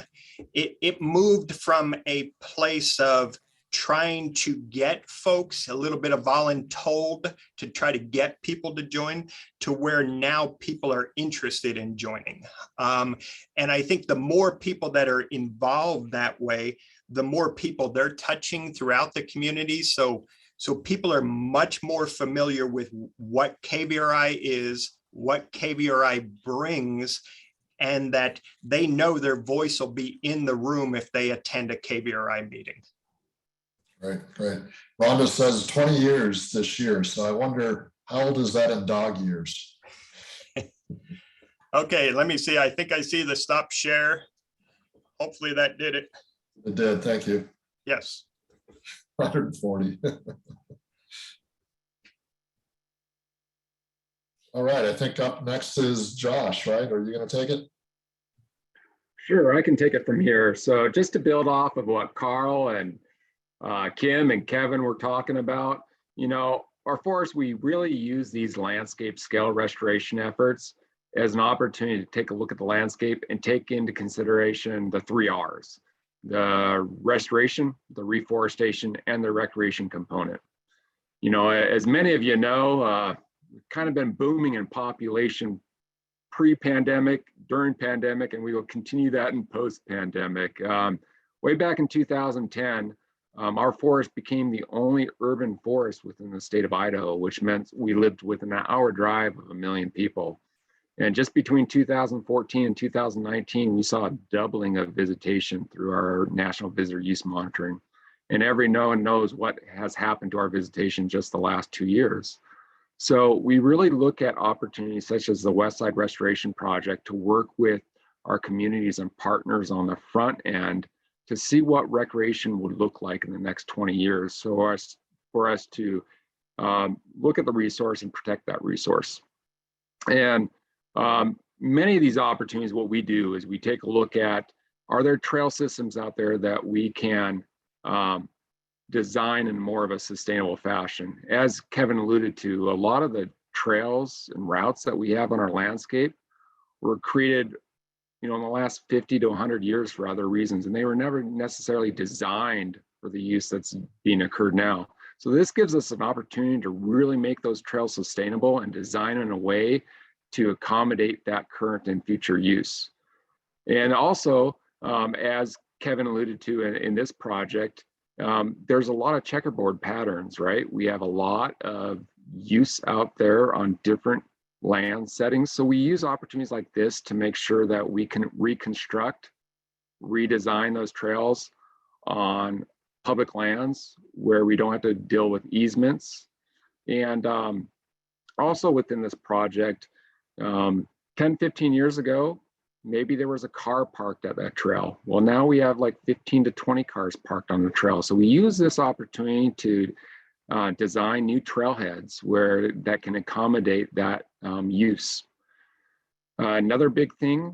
Speaker 11: it moved from a place of trying to get folks, a little bit of voluntold to try to get people to join, to where now people are interested in joining. And I think the more people that are involved that way, the more people they're touching throughout the community. So people are much more familiar with what KBRI is, what KBRI brings, and that they know their voice will be in the room if they attend a KBRI meeting.
Speaker 1: Great. Rhonda says 20 years this year. So I wonder, how old is that in dog years?
Speaker 11: Okay, let me see. I think I see the stop share. Hopefully that did it.
Speaker 1: It did, thank you.
Speaker 11: Yes.
Speaker 1: 140. All right, I think up next is Josh, right? Are you going to take it?
Speaker 12: Sure, I can take it from here. So just to build off of what Carl and Kim and Kevin were talking about, our forest, we really use these landscape scale restoration efforts as an opportunity to take a look at the landscape and take into consideration the 3 R's: the restoration, the reforestation, and the recreation component. As many of you know, we've kind of been booming in population pre-pandemic, during pandemic, and we will continue that in post-pandemic. Way back in 2010, our forest became the only urban forest within the state of Idaho, which meant we lived within an hour drive of 1 million people. And just between 2014 and 2019, we saw a doubling of visitation through our National Visitor Use Monitoring. And everyone knows what has happened to our visitation just the last 2 years. So we really look at opportunities such as the West Side Restoration Project to work with our communities and partners on the front end to see what recreation would look like in the next 20 years. So for us to look at the resource and protect that resource. And many of these opportunities, what we do is we take a look at, are there trail systems out there that we can design in more of a sustainable fashion? As Kevin alluded to, a lot of the trails and routes that we have on our landscape were created, in the last 50 to 100 years for other reasons, and they were never necessarily designed for the use that's being occurred now. So this gives us an opportunity to really make those trails sustainable and design in a way to accommodate that current and future use. And also, as Kevin alluded to in this project, there's a lot of checkerboard patterns, right? We have a lot of use out there on different land settings. So we use opportunities like this to make sure that we can reconstruct, redesign those trails on public lands where we don't have to deal with easements. And also within this project, 10, 15 years ago, maybe there was a car parked at that trail. Well, now we have like 15 to 20 cars parked on the trail. So we use this opportunity to design new trailheads where that can accommodate that use. Another big thing,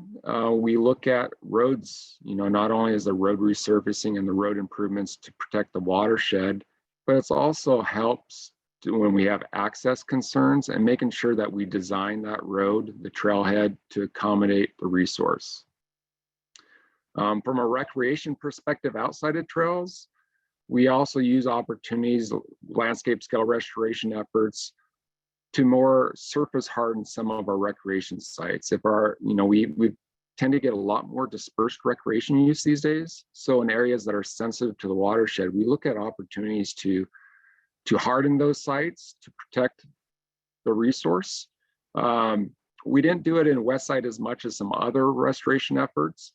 Speaker 12: we look at roads, not only is the road resurfacing and the road improvements to protect the watershed, but it also helps when we have access concerns and making sure that we design that road, the trailhead, to accommodate the resource. From a recreation perspective outside of trails, we also use opportunities, landscape scale restoration efforts, to more surface harden some of our recreation sites. If we tend to get a lot more dispersed recreation use these days. So in areas that are sensitive to the watershed, we look at opportunities to harden those sites, to protect the resource. We didn't do it in Westside as much as some other restoration efforts,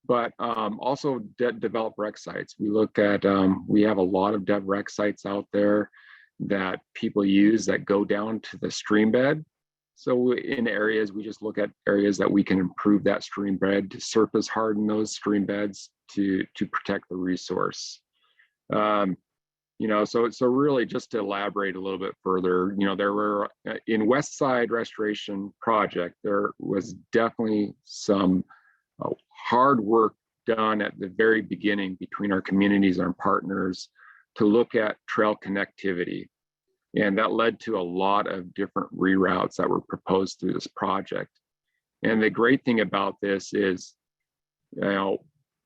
Speaker 12: but also develop rec sites. We look at, we have a lot of dev rec sites out there that people use that go down to the stream bed. So in areas, we just look at areas that we can improve that stream bed, to surface harden those stream beds to protect the resource. So really just to elaborate a little bit further, there were in West Side Restoration Project, there was definitely some hard work done at the very beginning between our communities and our partners to look at trail connectivity. And that led to a lot of different reroutes that were proposed through this project. And the great thing about this is,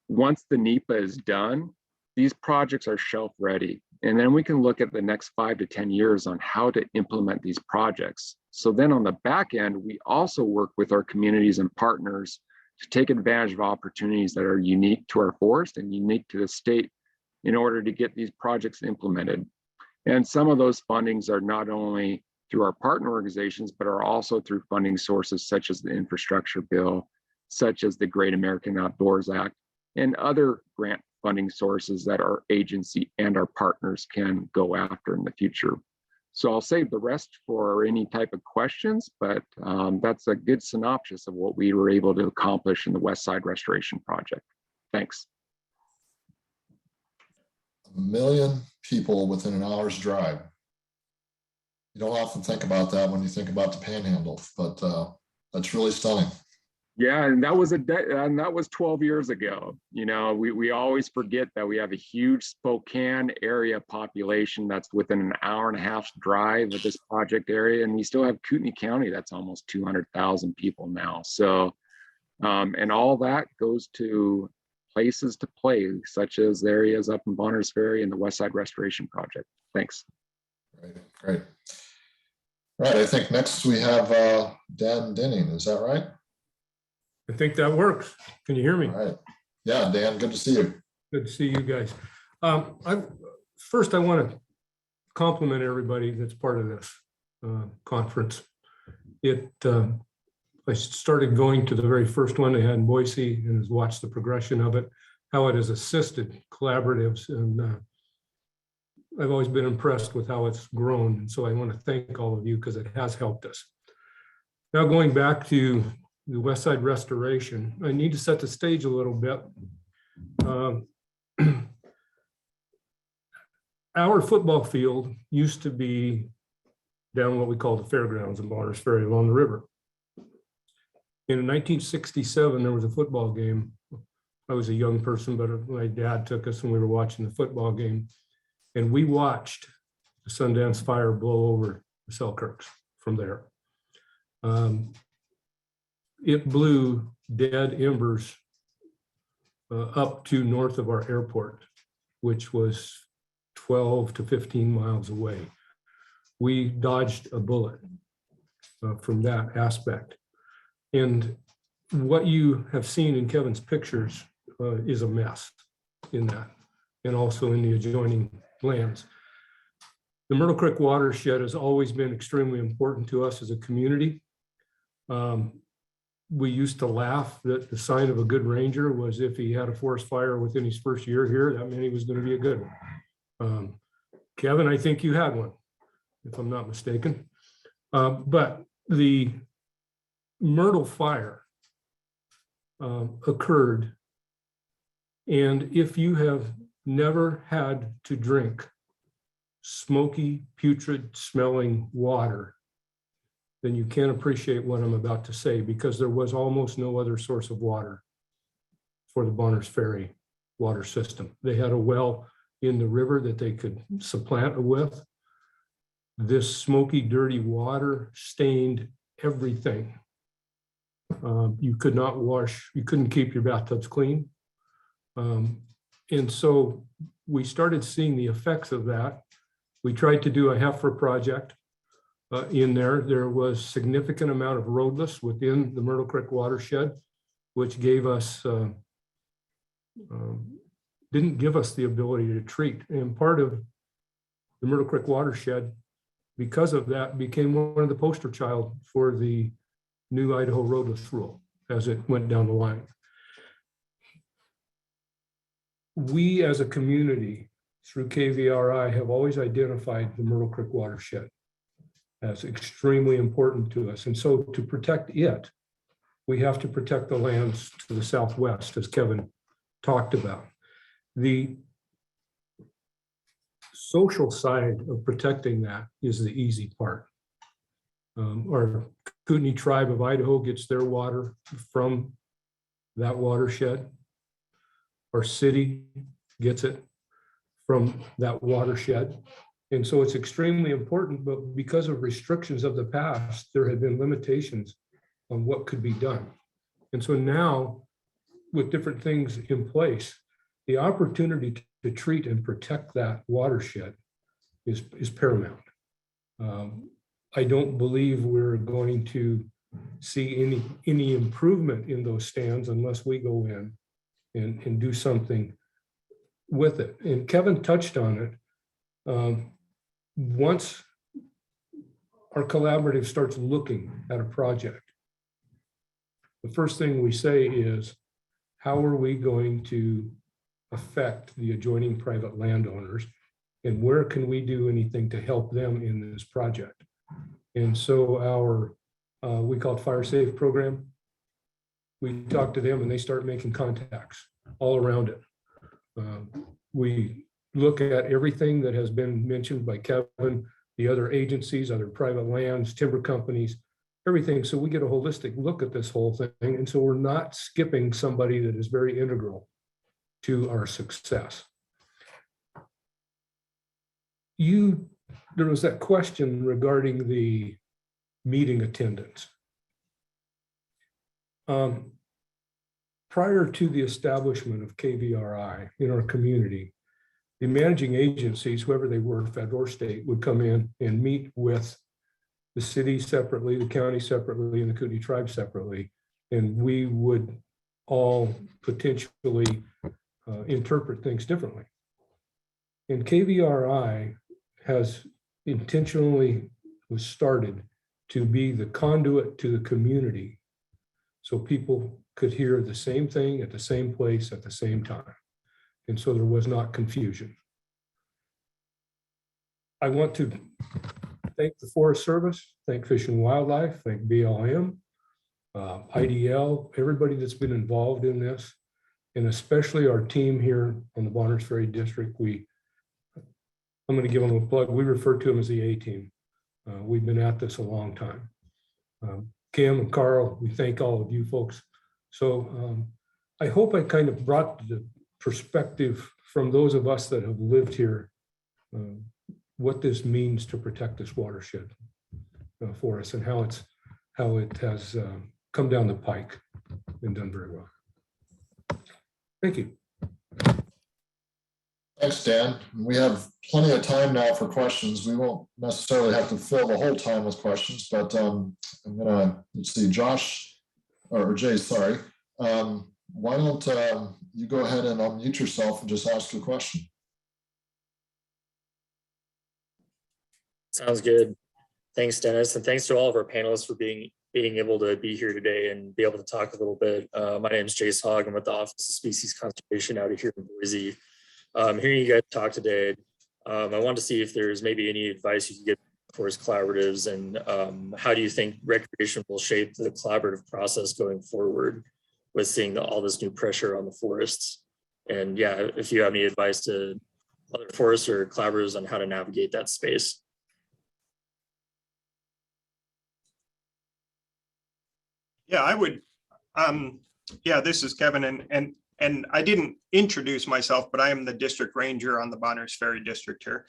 Speaker 12: once the NEPA is done, these projects are shelf ready. And then we can look at the next 5 to 10 years on how to implement these projects. So then on the back end, we also work with our communities and partners to take advantage of opportunities that are unique to our forest and unique to the state in order to get these projects implemented. And some of those fundings are not only through our partner organizations, but are also through funding sources such as the infrastructure bill, such as the Great American Outdoors Act, and other grant funding sources that our agency and our partners can go after in the future. So I'll save the rest for any type of questions, but that's a good synopsis of what we were able to accomplish in the West Side Restoration Project. Thanks.
Speaker 1: 1 million people within an hour's drive. You don't often think about that when you think about the Panhandle, but that's really stunning.
Speaker 12: Yeah, and that was 12 years ago. You know, we always forget that we have a huge Spokane area population that's within an hour and a half drive of this project area, and we still have Kootenai County that's almost 200,000 people now. So, and all that goes to places to play, such as the areas up in Bonners Ferry and the West Side Restoration Project. Thanks.
Speaker 1: Great. Right, I think next we have Dan Denning. Is that right?
Speaker 13: I think that works. Can you hear me?
Speaker 1: All right. Yeah, Dan, good to see you.
Speaker 13: Good to see you guys. First, I want to compliment everybody that's part of this conference. I started going to the very first one they had in Boise and has watched the progression of it, how it has assisted collaboratives, and I've always been impressed with how it's grown. And so I want to thank all of you because it has helped us. Now going back to the West Side Restoration, I need to set the stage a little bit. Our football field used to be down what we call the fairgrounds in Bonners Ferry along the river. In 1967, there was a football game. I was a young person, but my dad took us and we were watching the football game. And we watched the Sundance Fire blow over the Selkirks from there. It blew dead embers up to north of our airport, which was 12 to 15 miles away. We dodged a bullet from that aspect. And what you have seen in Kevin's pictures is a mess in that, and also in the adjoining lands. The Myrtle Creek watershed has always been extremely important to us as a community. We used to laugh that the sign of a good ranger was if he had a forest fire within his first year here, that meant he was going to be a good one. Kevin, I think you had one, if I'm not mistaken. But the Myrtle fire occurred, and if you have never had to drink smoky, putrid smelling water, then you can't appreciate what I'm about to say, because there was almost no other source of water for the Bonners Ferry water system. They had a well in the river that they could supplant it with. This smoky, dirty water stained everything. You could not wash, you couldn't keep your bathtubs clean. And so we started seeing the effects of that. We tried to do a heifer project in there. There was significant amount of roadless within the Myrtle Creek watershed, which gave us, didn't give us the ability to treat. And part of the Myrtle Creek watershed, because of that, became one of the poster child for the new Idaho roadless rule as it went down the line. We as a community through KVRI have always identified the Myrtle Creek watershed as extremely important to us. And so to protect it, we have to protect the lands to the southwest, as Kevin talked about. The social side of protecting that is the easy part. Our Kootenai tribe of Idaho gets their water from that watershed. Our city gets it from that watershed. And so it's extremely important, but because of restrictions of the past, there have been limitations on what could be done. And so now, with different things in place, the opportunity to treat and protect that watershed is paramount. I don't believe we're going to see any improvement in those stands unless we go in and do something with it. And Kevin touched on it. Once our collaborative starts looking at a project, the first thing we say is, how are we going to affect the adjoining private landowners and where can we do anything to help them in this project? And so our, we call it Fire Safe program. We talk to them and they start making contacts all around it. We look at everything that has been mentioned by Kevin, the other agencies, other private lands, timber companies, everything. So we get a holistic look at this whole thing. And so we're not skipping somebody that is very integral to our success. There was that question regarding the meeting attendance. Prior to the establishment of KVRI in our community, the managing agencies, whoever they were, federal or state, would come in and meet with the city separately, the county separately, and the Kootenai tribe separately. And we would all potentially interpret things differently. And KVRI has intentionally was started to be the conduit to the community so people could hear the same thing at the same place at the same time. And so there was not confusion. I want to thank the Forest Service, thank Fish and Wildlife, thank BLM, IDL, everybody that's been involved in this, and especially our team here on the Bonners Ferry District. I'm going to give them a plug. We refer to them as the A-team. We've been at this a long time. Kim and Carl, we thank all of you folks. So I hope I kind of brought the perspective from those of us that have lived here, what this means to protect this watershed for us and how it has come down the pike and done very well. Thank you.
Speaker 1: Thanks, Dan. We have plenty of time now for questions. We won't necessarily have to fill the whole time with questions, but I'm gonna, let's see, Josh, or Jay, sorry. Why don't you go ahead and unmute yourself and just ask your question?
Speaker 14: Sounds good. Thanks, Dennis, and thanks to all of our panelists for being able to be here today and be able to talk a little bit. My name is Jace Hogg. I'm with the Office of Species Conservation out of here in Boise. Hearing you guys talk today, I wanted to see if there's maybe any advice you could give forest collaboratives, and how do you think recreation will shape the collaborative process going forward with seeing all this new pressure on the forests? And yeah, if you have any advice to other forests or collaborators on how to navigate that space.
Speaker 11: Yeah, I would. Yeah, this is Kevin, and I didn't introduce myself, but I am the district ranger on the Bonners Ferry District here.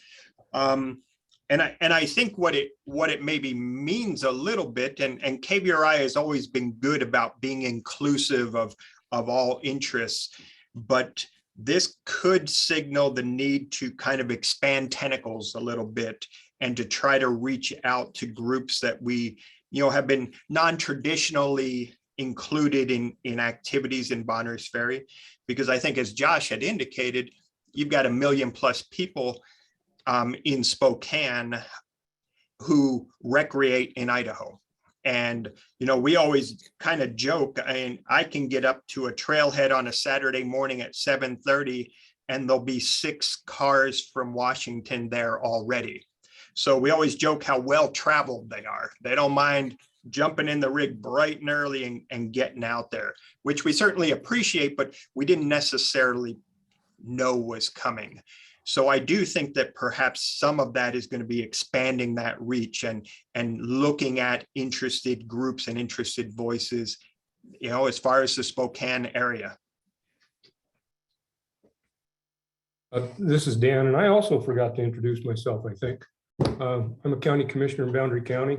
Speaker 11: And I think what it maybe means a little bit, and KVRI has always been good about being inclusive of all interests, but this could signal the need to kind of expand tentacles a little bit and to try to reach out to groups that we have been non-traditionally included in activities in Bonners Ferry, because I think, as Josh had indicated, you've got 1 million+ people in Spokane who recreate in Idaho. And, we always kind of joke, I can get up to a trailhead on a Saturday morning at 7:30 and there'll be 6 cars from Washington there already. So we always joke how well traveled they are. They don't mind jumping in the rig bright and early and getting out there, which we certainly appreciate, but we didn't necessarily know was coming. So I do think that perhaps some of that is going to be expanding that reach and looking at interested groups and interested voices, as far as the Spokane area.
Speaker 13: This is Dan, and I also forgot to introduce myself, I think. I'm a county commissioner in Boundary County.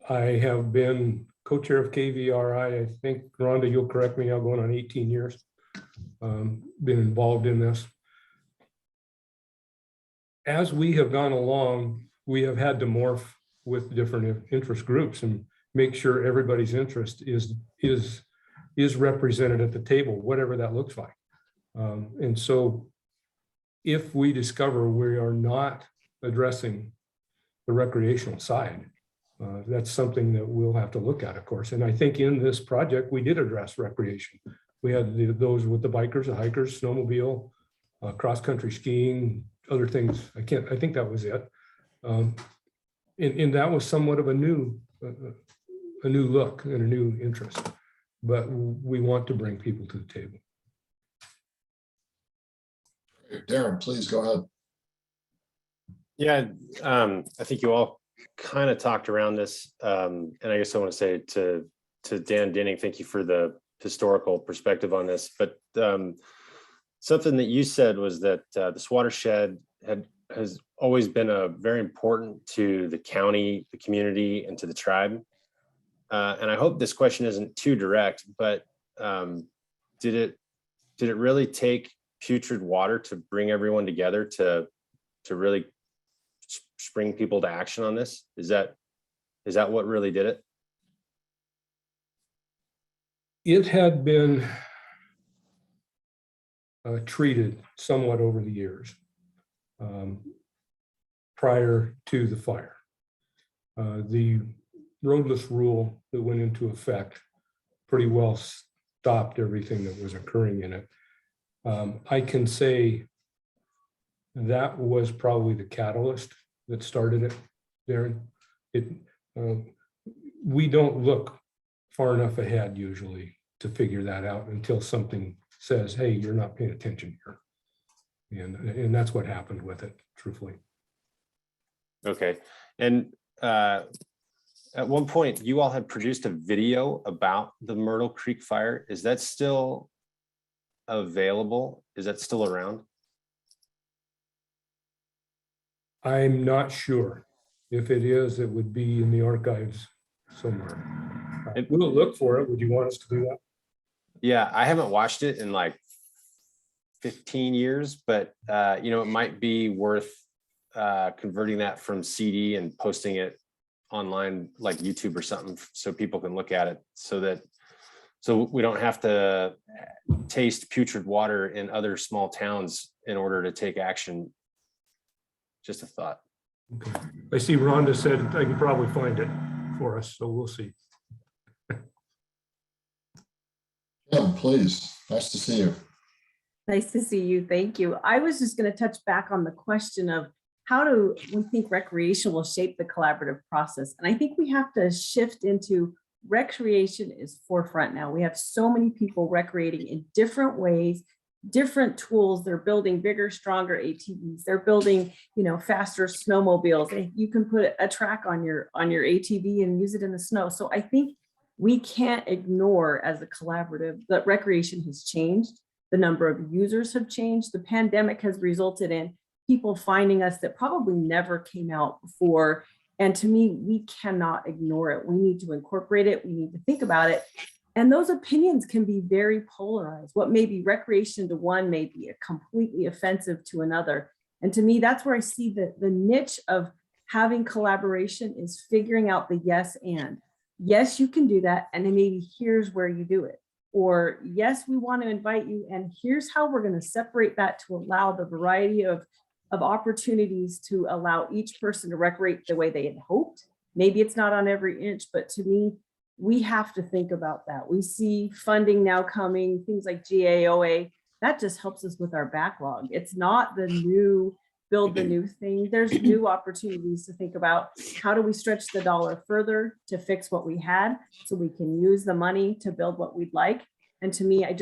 Speaker 13: I have been co-chair of KVRI, I think, Rhonda, you'll correct me, I'm going on 18 years. Been involved in this. As we have gone along, we have had to morph with different interest groups and make sure everybody's interest is represented at the table, whatever that looks like. And so if we discover we are not addressing the recreational side, that's something that we'll have to look at, of course. And I think in this project, we did address recreation. We had those with the bikers, the hikers, snowmobile, cross-country skiing, other things. I think that was it. And that was somewhat of a new look and a new interest, but we want to bring people to the table.
Speaker 1: Darren, please go ahead.
Speaker 5: Yeah, I think you all kind of talked around this, and I guess I want to say to Dan Denning, thank you for the historical perspective on this. But something that you said was that this watershed has always been very important to the county, the community, and to the tribe. And I hope this question isn't too direct, but did it really take putrid water to bring everyone together to really spring people to action on this? Is that what really did it?
Speaker 13: It had been treated somewhat over the years prior to the fire. The roadless rule that went into effect pretty well stopped everything that was occurring in it. I can say that was probably the catalyst that started it, Darren. We don't look far enough ahead usually to figure that out until something says, hey, you're not paying attention here. And that's what happened with it, truthfully.
Speaker 5: Okay. And at one point, you all had produced a video about the Myrtle Creek fire. Is that still available? Is that still around?
Speaker 13: I'm not sure. If it is, it would be in the archives somewhere. We'll look for it. Would you want us to do that?
Speaker 5: Yeah, I haven't watched it in like 15 years, but it might be worth converting that from CD and posting it online, like YouTube or something, so people can look at it, so we don't have to taste putrid water in other small towns in order to take action. Just a thought.
Speaker 13: Okay. I see Rhonda said I can probably find it for us, so we'll see.
Speaker 1: Kim, please. Nice to see you.
Speaker 10: Nice to see you. Thank you. I was just going to touch back on the question of how do we think recreation will shape the collaborative process? And I think we have to shift into recreation is forefront now. We have so many people recreating in different ways, different tools. They're building bigger, stronger ATVs. They're building, faster snowmobiles. You can put a track on your ATV and use it in the snow. So I think we can't ignore as a collaborative that recreation has changed. The number of users have changed. The pandemic has resulted in people finding us that probably never came out before. And to me, we cannot ignore it. We need to incorporate it. We need to think about it. And those opinions can be very polarized. What may be recreation to one may be completely offensive to another. And to me, that's where I see the niche of having collaboration is figuring out the yes and. Yes, you can do that. And then maybe here's where you do it. Or yes, we want to invite you. And here's how we're going to separate that to allow the variety of opportunities to allow each person to recreate the way they had hoped. Maybe it's not on every inch, but to me, we have to think about that. We see funding now coming, things like GAOA, that just helps us with our backlog. It's not the new, build the new thing. There's new opportunities to think about how do we stretch the dollar further to fix what we had so we can use the money to build what we'd like. And to me, I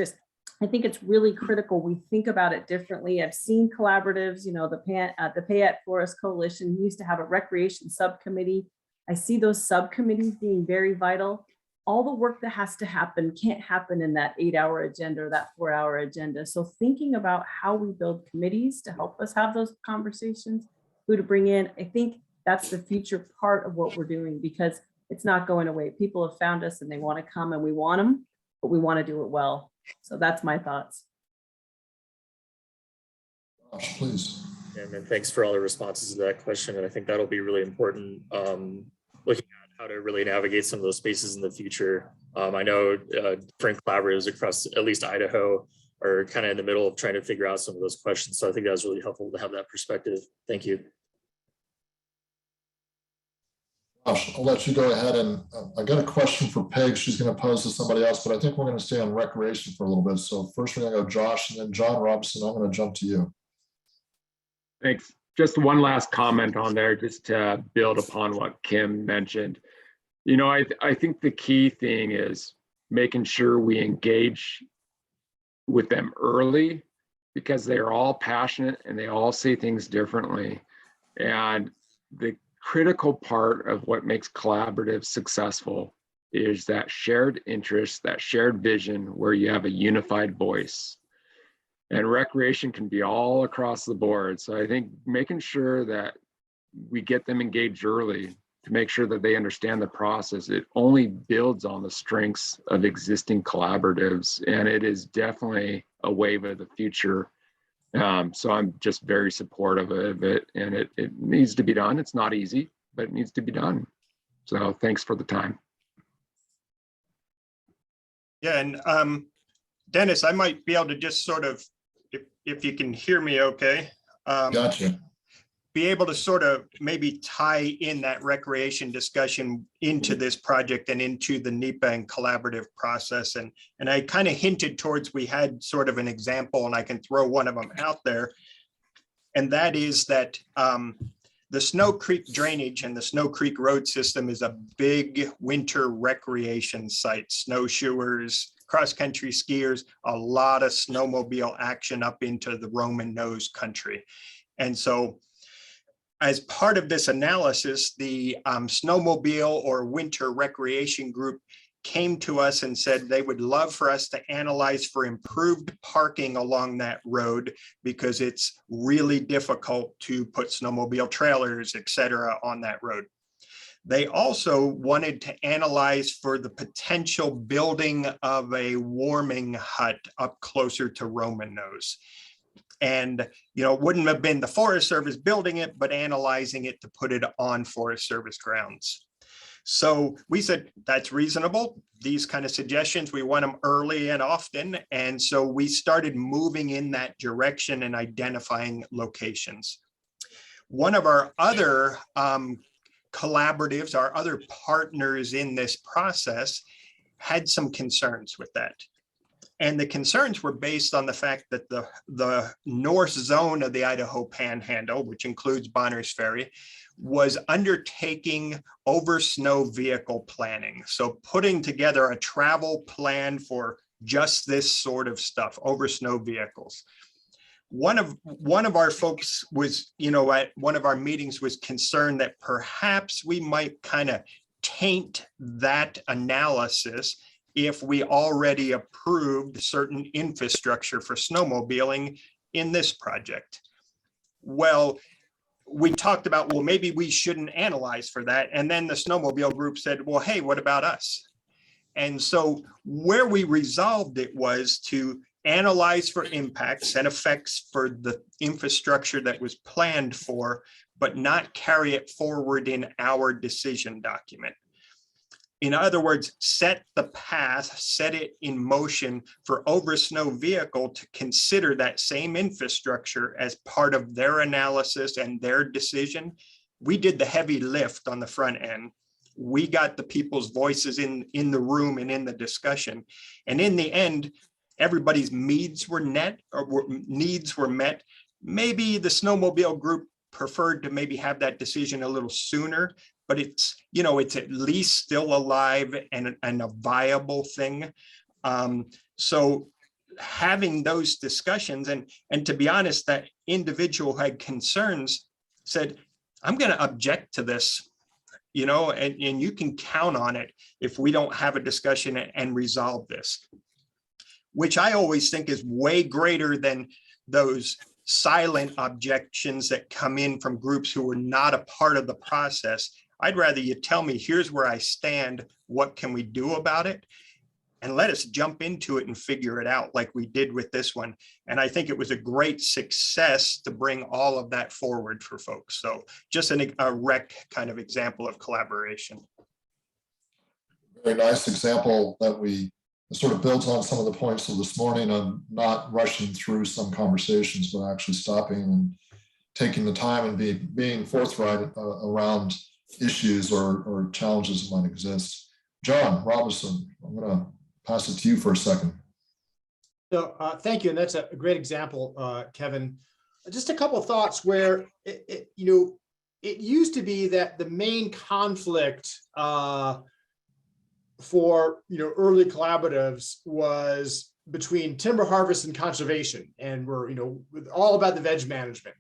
Speaker 10: think it's really critical we think about it differently. I've seen collaboratives, the Payette Forest Coalition used to have a recreation subcommittee. I see those subcommittees being very vital. All the work that has to happen can't happen in that 8-hour agenda or that 4-hour agenda. So thinking about how we build committees to help us have those conversations, who to bring in, I think that's the future part of what we're doing because it's not going away. People have found us and they want to come and we want them, but we want to do it well. So that's my thoughts.
Speaker 1: Josh, please.
Speaker 14: And thanks for all the responses to that question. And I think that'll be really important looking at how to really navigate some of those spaces in the future. I know different collaboratives across at least Idaho are kind of in the middle of trying to figure out some of those questions. So I think that was really helpful to have that perspective. Thank you.
Speaker 1: Josh, I'll let you go ahead and I got a question for Peg. She's going to pose to somebody else, but I think we're going to stay on recreation for a little bit. So first we're going to go Josh and then John Robinson. I'm going to jump to you.
Speaker 12: Thanks. Just one last comment on there, just to build upon what Kim mentioned. You know, I think the key thing is making sure we engage with them early, because they are all passionate and they all see things differently. And the critical part of what makes collaborative successful is that shared interest, that shared vision, where you have a unified voice. And recreation can be all across the board. So I think making sure that we get them engaged early to make sure that they understand the process, it only builds on the strengths of existing collaboratives. And it is definitely a wave of the future. So I'm just very supportive of it, and it needs to be done. It's not easy, but it needs to be done. So thanks for the time.
Speaker 11: Yeah, and Dennis, I might be able to just sort of, if you can hear me okay.
Speaker 1: Gotcha.
Speaker 11: Be able to sort of maybe tie in that recreation discussion into this project and into the NEPA and collaborative process. And I kind of hinted towards, we had sort of an example, and I can throw one of them out there. And that is that the Snow Creek drainage and the Snow Creek road system is a big winter recreation site. Snowshoers, cross-country skiers, a lot of snowmobile action up into the Roman Nose country. And so as part of this analysis, the snowmobile or winter recreation group came to us and said they would love for us to analyze for improved parking along that road, because it's really difficult to put snowmobile trailers, et cetera, on that road. They also wanted to analyze for the potential building of a warming hut up closer to Roman Nose. And, you know, it wouldn't have been the Forest Service building it, but analyzing it to put it on Forest Service grounds. So we said, that's reasonable. These kind of suggestions, we want them early and often. And so we started moving in that direction and identifying locations. One of our other collaboratives, our other partners in this process, had some concerns with that. And the concerns were based on the fact that the north zone of the Idaho Panhandle, which includes Bonners Ferry, was undertaking over snow vehicle planning. So putting together a travel plan for just this sort of stuff, over snow vehicles. One of our folks was, you know, at one of our meetings was concerned that perhaps we might kind of taint that analysis if we already approved certain infrastructure for snowmobiling in this project. Well, we talked about, well, maybe we shouldn't analyze for that. And then the snowmobile group said, well, hey, what about us? And so where we resolved it was to analyze for impacts and effects for the infrastructure that was planned for, but not carry it forward in our decision document. In other words, set the path, set it in motion for over snow vehicle to consider that same infrastructure as part of their analysis and their decision. We did the heavy lift on the front end. We got the people's voices in the room and in the discussion. And in the end, everybody's needs were met. Maybe the snowmobile group preferred to maybe have that decision a little sooner, but it's, you know, it's at least still alive and a viable thing. So having those discussions, and to be honest, that individual who had concerns said, I'm going to object to this, you know, and you can count on it if we don't have a discussion and resolve this, which I always think is way greater than those silent objections that come in from groups who were not a part of the process. I'd rather you tell me, here's where I stand, what can we do about it? And let us jump into it and figure it out like we did with this one. And I think it was a great success to bring all of that forward for folks. So just a rec kind of example of collaboration.
Speaker 1: Very nice example that we sort of builds on some of the points of this morning on not rushing through some conversations, but actually stopping and taking the time and being forthright around issues or challenges that might exist. John Robinson, I'm going to pass it to you for a second.
Speaker 7: So thank you. And that's a great example, Kevin. just a couple of thoughts where it used to be that the main conflict for early collaboratives was between timber harvest and conservation, and we're all about the veg management.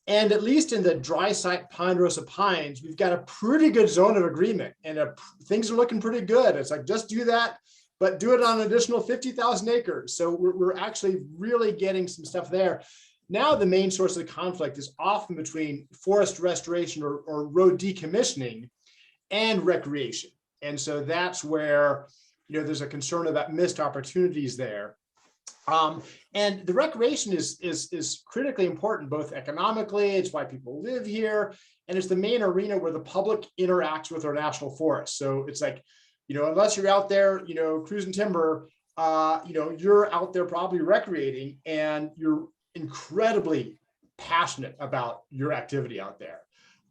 Speaker 7: And at least in the dry site Ponderosa Pines, we've got a pretty good zone of agreement, and things are looking pretty good. It's like, just do that, but do it on an additional 50,000 acres. So we're actually really getting some stuff there. Now the main source of the conflict is often between forest restoration or road decommissioning and recreation. And so that's where there's a concern about missed opportunities there. And the recreation is critically important, both economically, it's why people live here, and it's the main arena where the public interacts with our national forests. So it's like, unless you're out there, cruising timber, you're out there probably recreating, and you're incredibly passionate about your activity out there.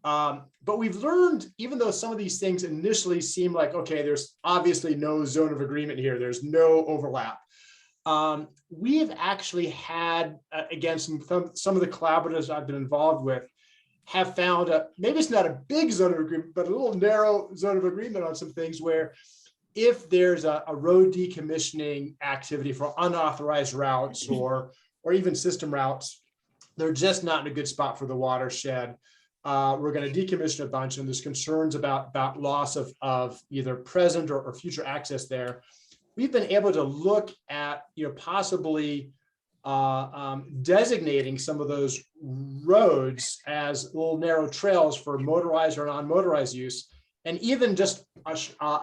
Speaker 7: But we've learned, even though some of these things initially seem like, okay, there's obviously no zone of agreement here, there's no overlap. We've actually had, again, some of the collaboratives I've been involved with have found, maybe it's not a big zone of agreement, but a little narrow zone of agreement on some things where if there's a road decommissioning activity for unauthorized routes or even system routes, they're just not in a good spot for the watershed. We're going to decommission a bunch, and there's concerns about loss of either present or future access there. We've been able to look at possibly designating some of those roads as little narrow trails for motorized or non-motorized use, and even just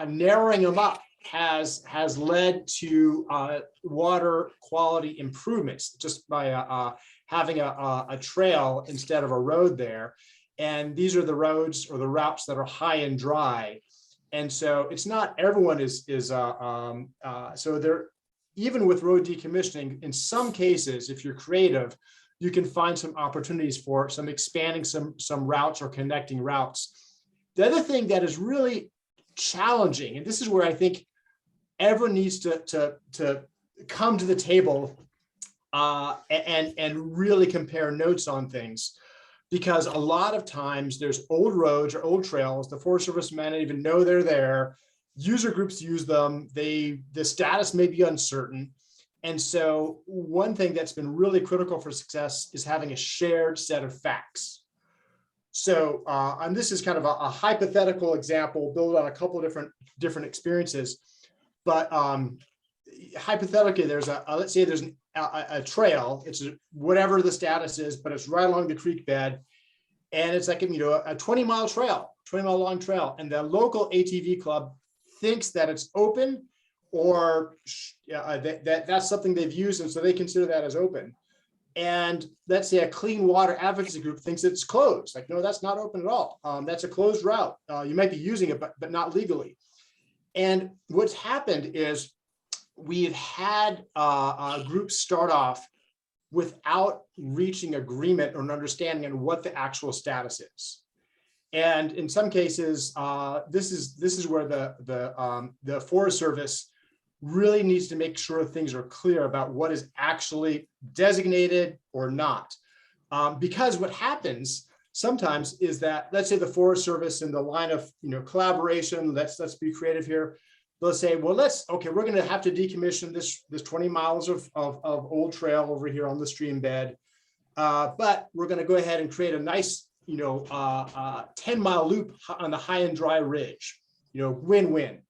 Speaker 7: narrowing them up has led to water quality improvements just by having a trail instead of a road there. And these are the roads or the routes that are high and dry. And so it's not everyone so there, even with road decommissioning, in some cases, if you're creative, you can find some opportunities for some expanding some routes or connecting routes. The other thing that is really challenging, and this is where I think everyone needs to come to the table and really compare notes on things, because a lot of times there's old roads or old trails, the Forest Service may not even know they're there, user groups use them, the status may be uncertain. And so one thing that's been really critical for success is having a shared set of facts. So, and this is kind of a hypothetical example built on a couple of different experiences, but hypothetically, there's let's say there's a trail, it's whatever the status is, but it's right along the creek bed, and it's like a 20-mile trail, 20-mile long trail, and the local ATV club thinks that it's open, or that's something they've used, and so they consider that as open. And let's say a clean water advocacy group thinks it's closed. Like, no, that's not open at all. That's a closed route. You might be using it, but not legally. And what's happened is we've had groups start off without reaching agreement or an understanding on what the actual status is. And in some cases, this is where the Forest Service really needs to make sure things are clear about what is actually designated or not. Because what happens sometimes is that, let's say the Forest Service in the line of collaboration, let's be creative here. They'll say, well, we're going to have to decommission this 20 miles of old trail over here on the stream bed. But we're going to go ahead and create a nice 10-mile loop on the high and dry ridge, win-win.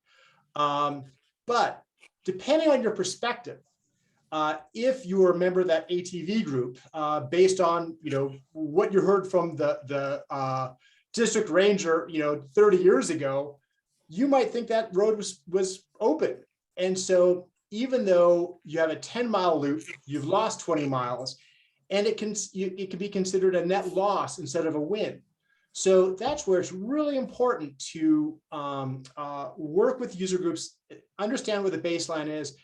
Speaker 7: But depending on your perspective, if you are a member of that ATV group, based on what you heard from the district ranger 30 years ago, you might think that road was open. And so even though you have a 10-mile loop, you've lost 20 miles, and it can be considered a net loss instead of a win. So that's where it's really important to work with user groups, understand what the baseline is.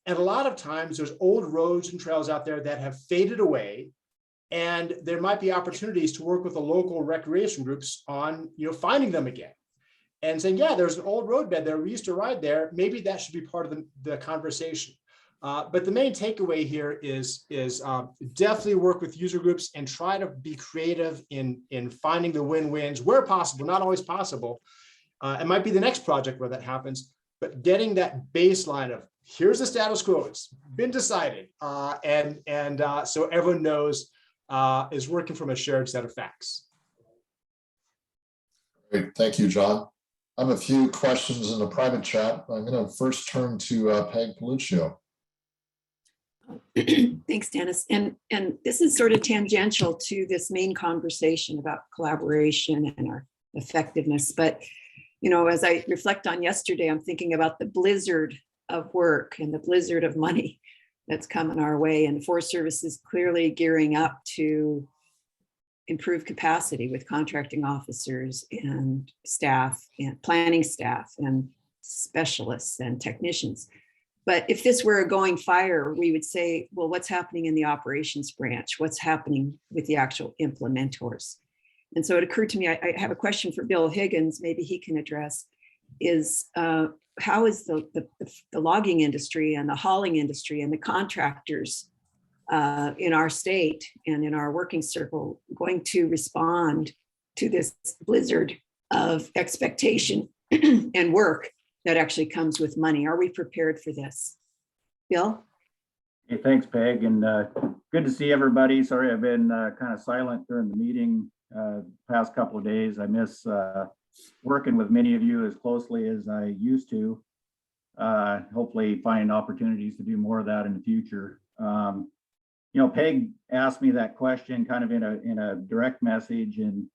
Speaker 7: And a lot of times there's old roads and trails out there that have faded away, and there might be opportunities to work with the local recreation groups on finding them again and saying, yeah, there's an old road bed there, we used to ride there, maybe that should be part of the conversation. But the main takeaway here is definitely work with user groups and try to be creative in finding the win-wins where possible, not always possible. It might be the next project where that happens, but getting that baseline of here's the status quo, it's been decided, and so everyone knows is working from a shared set of facts.
Speaker 1: Great, thank you, John. I have a few questions in the private chat. I'm going to first turn to Peg Paluccio.
Speaker 15: Thanks, Dennis. And this is sort of tangential to this main conversation about collaboration and our effectiveness. But, you know, as I reflect on yesterday, I'm thinking about the blizzard of work and the blizzard of money that's coming our way. And the Forest Service is clearly gearing up to improve capacity with contracting officers and staff and planning staff and specialists and technicians. But if this were a going fire, we would say, well, what's happening in the operations branch? What's happening with the actual implementors? And so it occurred to me, I have a question for Bill Higgins, maybe he can address, is how is the logging industry and the hauling industry and the contractors in our state and in our working circle going to respond to this blizzard of expectation and work that actually comes with money? Are we prepared for this? Bill?
Speaker 16: Hey, thanks, Peg, and good to see everybody. Sorry, I've been kind of silent during the meeting past couple of days. I miss working with many of you as closely as I used to. Hopefully finding opportunities to do more of that in the future. You know, Peg asked me that question kind of in a direct message, and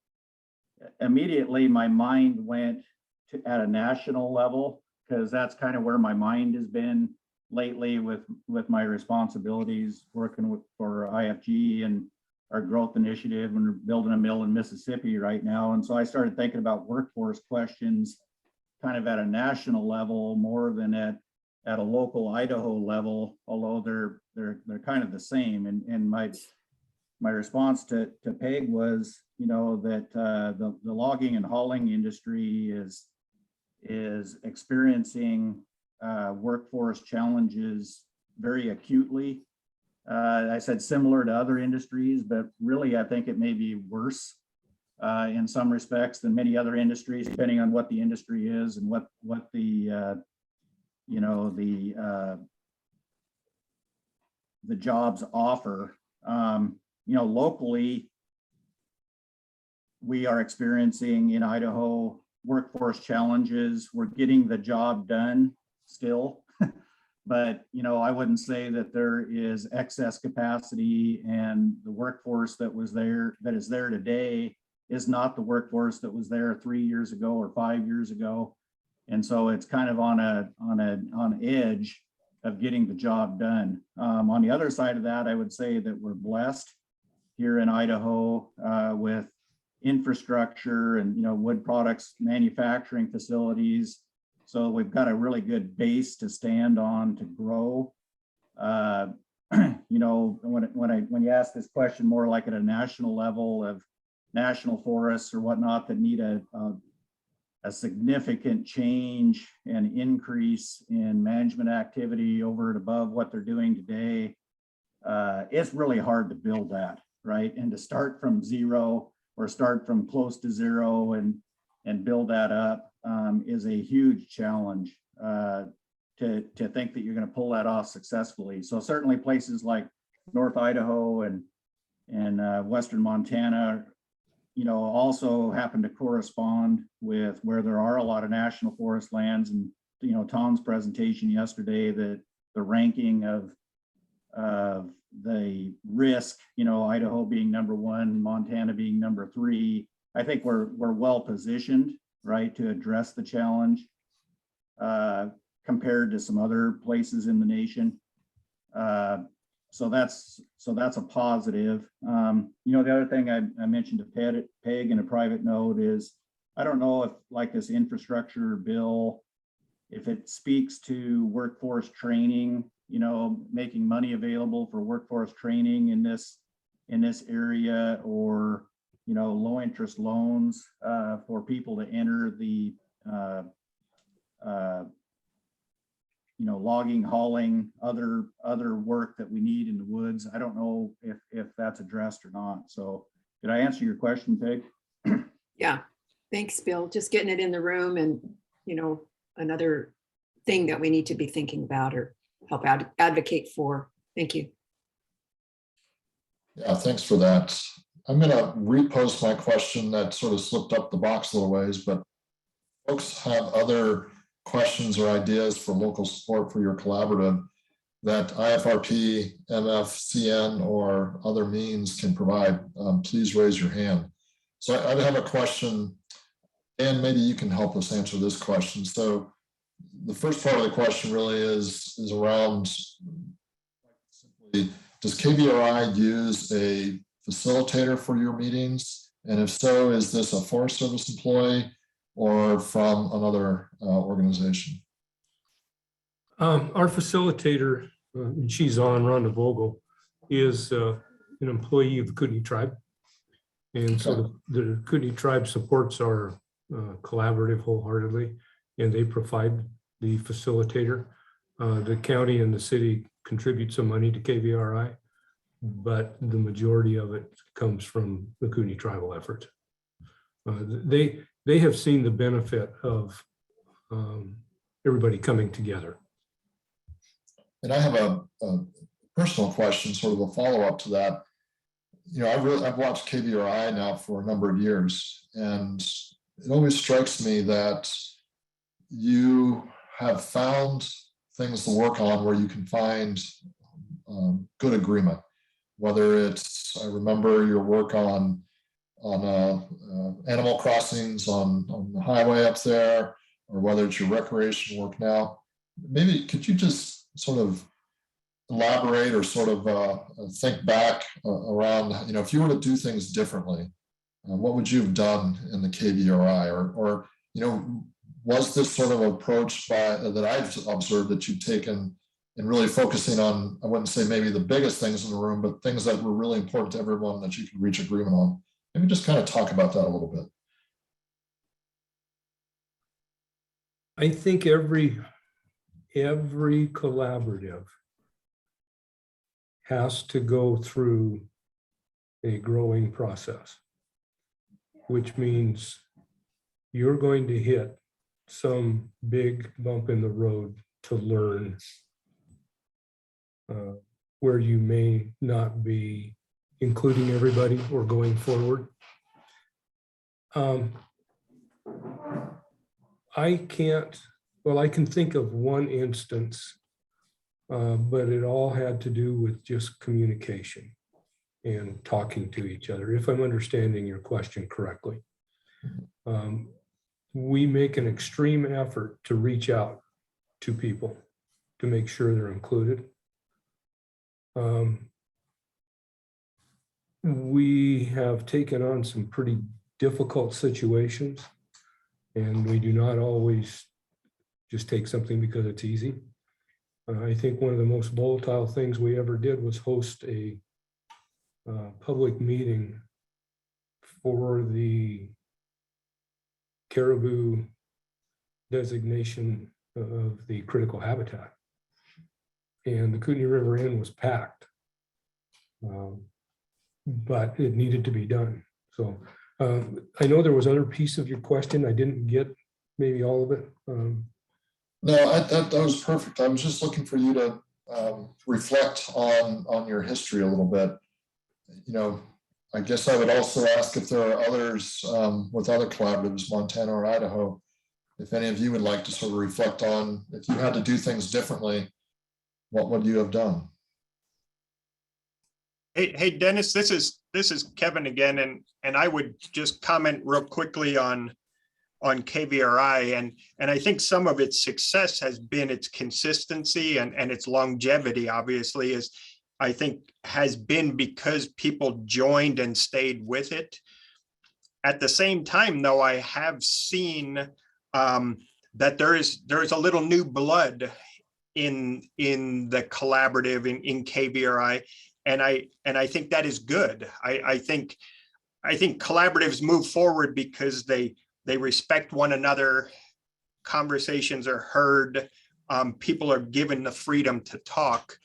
Speaker 16: immediately my mind went to at a national level, because that's kind of where my mind has been lately with my responsibilities working for IFG and our growth initiative, and we're building a mill in Mississippi right now. And so I started thinking about workforce questions kind of at a national level more than at a local Idaho level, although they're kind of the same. And my response to Peg was, you know, that the logging and hauling industry is experiencing workforce challenges very acutely. I said similar to other industries, but really I think it may be worse in some respects than many other industries, depending on what the industry is and what the you know, the jobs offer. You know, locally, we are experiencing in Idaho workforce challenges. We're getting the job done still, but you know, I wouldn't say that there is excess capacity, and the workforce that is there today is not the workforce that was there 3 years ago or 5 years ago. And so it's kind of on edge of getting the job done. On the other side of that, I would say that we're blessed here in Idaho with infrastructure and, you know, wood products manufacturing facilities. So we've got a really good base to stand on to grow. You know, when you ask this question more like at a national level of national forests or whatnot that need a significant change and increase in management activity over and above what they're doing today, it's really hard to build that, right? And to start from zero or start from close to zero and build that up is a huge challenge to think that you're going to pull that off successfully. So certainly places like North Idaho and Western Montana, you know, also happen to correspond with where there are a lot of national forest lands. And, you know, Tom's presentation yesterday, the ranking of the risk, you know, Idaho being number 1, Montana being number 3, I think we're well positioned, right, to address the challenge compared to some other places in the nation. So that's a positive. You know, the other thing I mentioned to Peg in a private note is, I don't know if like this infrastructure bill, if it speaks to workforce training, you know, making money available for workforce training in this area, or, you know, low interest loans for people to enter the, you know, logging, hauling, other work that we need in the woods. I don't know if that's addressed or not. So did I answer your question, Peg?
Speaker 15: Yeah, thanks, Bill. Just getting it in the room and, another thing that we need to be thinking about or help advocate for. Thank you.
Speaker 1: Yeah, thanks for that. I'm going to repost my question that sort of slipped up the box a little ways, but folks have other questions or ideas for local support for your collaborative that IFRP, MFCN, or other means can provide, please raise your hand. So I have a question, and maybe you can help us answer this question. So the first part of the question really is around simply, does KVRI use a facilitator for your meetings? And if so, is this a Forest Service employee or from another organization?
Speaker 13: Our facilitator, and she's on, Rhonda Vogel, is an employee of the Kootenai tribe. And so the Kootenai tribe supports our collaborative wholeheartedly, and they provide the facilitator. The county and the city contribute some money to KVRI, but the majority of it comes from the Kootenai tribal effort. They have seen the benefit of everybody coming together.
Speaker 1: And I have a personal question, sort of a follow-up to that. I've watched KVRI now for a number of years, and it always strikes me that you have found things to work on where you can find good agreement. Whether it's, I remember your work on animal crossings on the highway up there, or whether it's your recreation work now. Maybe could you just sort of elaborate or sort of think back around, if you were to do things differently, what would you have done in the KVRI, or was this sort of approach that I've observed that you've taken and really focusing on, I wouldn't say maybe the biggest things in the room, but things that were really important to everyone that you could reach agreement on? Maybe just kind of talk about that a little bit.
Speaker 13: I think every collaborative has to go through a growing process, which means you're going to hit some big bump in the road to learn where you may not be including everybody or going forward. I can think of one instance, but it all had to do with just communication and talking to each other, if I'm understanding your question correctly. We make an extreme effort to reach out to people to make sure they're included. We have taken on some pretty difficult situations, and we do not always just take something because it's easy. I think one of the most volatile things we ever did was host a public meeting for the caribou designation of the critical habitat. And the Kootenai River Inn was packed, but it needed to be done. So I know there was other piece of your question. I didn't get maybe all of it.
Speaker 1: No, that was perfect. I was just looking for you to reflect on your history a little bit. I guess I would also ask if there are others with other collaboratives, Montana or Idaho, if any of you would like to sort of reflect on, if you had to do things differently, what would you have done?
Speaker 11: Hey, Dennis, this is Kevin again, and I would just comment real quickly on KVRI, and I think some of its success has been its consistency and its longevity, obviously, is I think has been because people joined and stayed with it. At the same time, though, I have seen that there is a little new blood in the collaborative in KVRI, and I think that is good. I think collaboratives move forward because they respect one another. Conversations are heard. people are given the freedom to talk,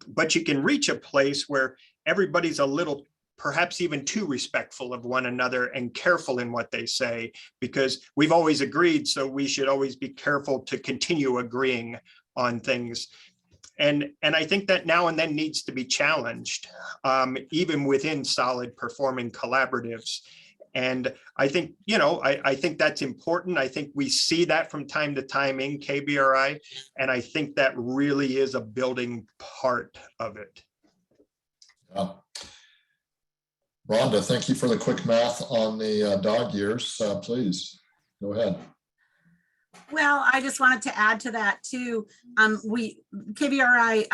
Speaker 11: but you can reach a place where everybody's a little, perhaps even too respectful of one another and careful in what they say, because we've always agreed, so we should always be careful to continue agreeing on things. And I think that now and then needs to be challenged, even within solid performing collaboratives. And I think, I think that's important. I think we see that from time to time in KBRI, and I think that really is a building part of it.
Speaker 1: Yeah. Rhonda, thank you for the quick math on the dog years. Please go ahead.
Speaker 17: Well, I just wanted to add to that too. KBRI,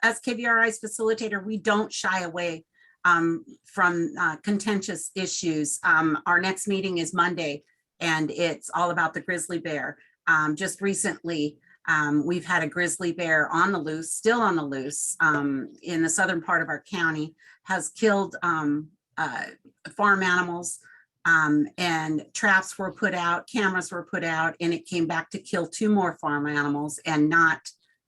Speaker 17: as KBRI's facilitator, we don't shy away from contentious issues. Our next meeting is Monday, and it's all about the grizzly bear. Just recently, we've had a grizzly bear on the loose, still on the loose, in the southern part of our county, has killed farm animals, and traps were put out, cameras were put out, and it came back to kill 2 more farm animals, and not,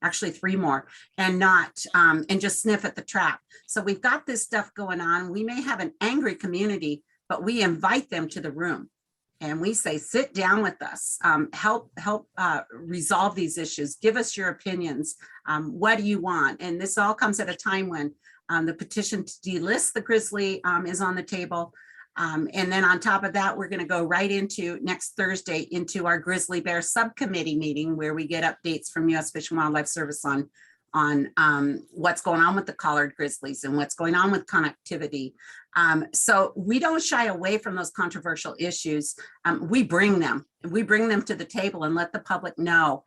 Speaker 17: actually 3 more, and not, and just sniff at the trap. So we've got this stuff going on. We may have an angry community, but we invite them to the room. And we say, sit down with us, help resolve these issues, give us your opinions. What do you want? And this all comes at a time when the petition to delist the grizzly is on the table. And then on top of that, we're going to go right into next Thursday into our grizzly bear subcommittee meeting, where we get updates from U.S. Fish and Wildlife Service on what's going on with the collared grizzlies and what's going on with connectivity. So we don't shy away from those controversial issues. We bring them to the table and let the public know.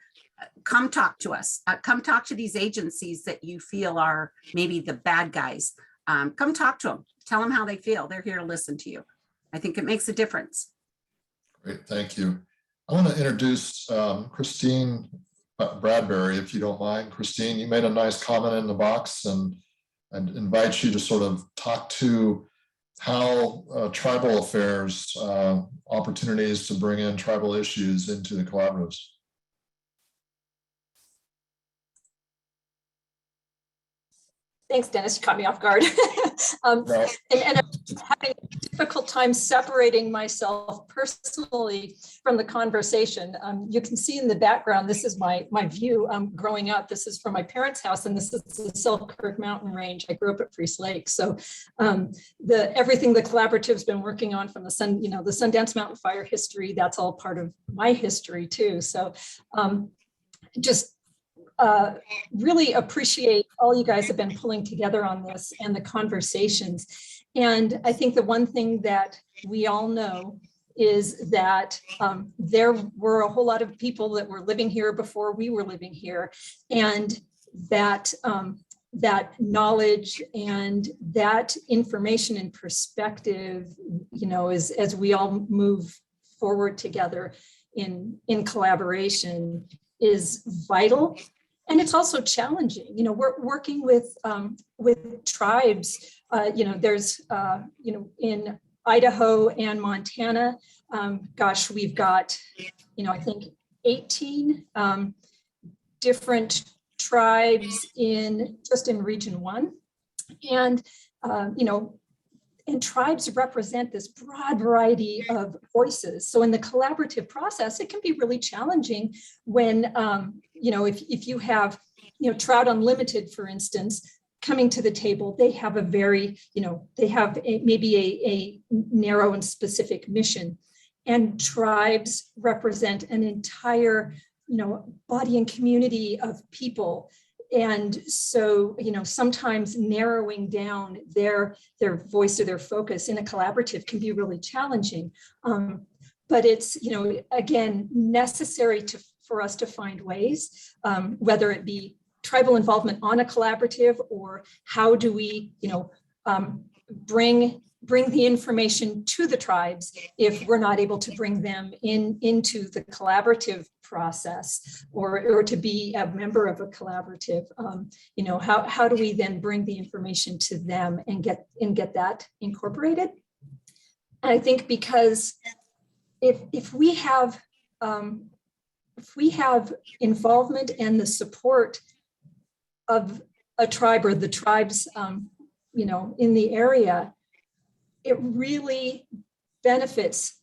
Speaker 17: Come talk to us. Come talk to these agencies that you feel are maybe the bad guys. Come talk to them. Tell them how they feel. They're here to listen to you. I think it makes a difference.
Speaker 1: Great, thank you. I want to introduce Christine Bradbury, if you don't mind. Christine, you made a nice comment in the box, and invite you to sort of talk to how tribal affairs, opportunities to bring in tribal issues into the collaboratives.
Speaker 18: Thanks, Dennis. You caught me off guard. And I'm having a difficult time separating myself personally from the conversation. You can see in the background, this is my view growing up. This is from my parents' house, and this is the Selkirk Mountain Range. I grew up at Priest Lake. So everything the collaborative's been working on, from the Sundance Mountain Fire history, that's all part of my history too. So really appreciate all you guys have been pulling together on this and the conversations. And I think the one thing that we all know is that there were a whole lot of people that were living here before we were living here, and that that knowledge and that information and perspective, as we all move forward together in collaboration, is vital. And it's also challenging. We're working with tribes. There's in Idaho and Montana. We've got I think 18 different tribes just in Region 1, and and tribes represent this broad variety of voices. So in the collaborative process, it can be really challenging when, if you have, Trout Unlimited, for instance, coming to the table, they have a very, they have maybe a narrow and specific mission. And tribes represent an entire, body and community of people. And so, sometimes narrowing down their voice or their focus in a collaborative can be really challenging. But it's, again, necessary for us to find ways, whether it be tribal involvement on a collaborative, or how do we, bring the information to the tribes if we're not able to bring them into the collaborative process, or to be a member of a collaborative. How do we then bring the information to them and get that incorporated? And I think because if we have if we have involvement and the support of a tribe or the tribes, you know, in the area, it really benefits,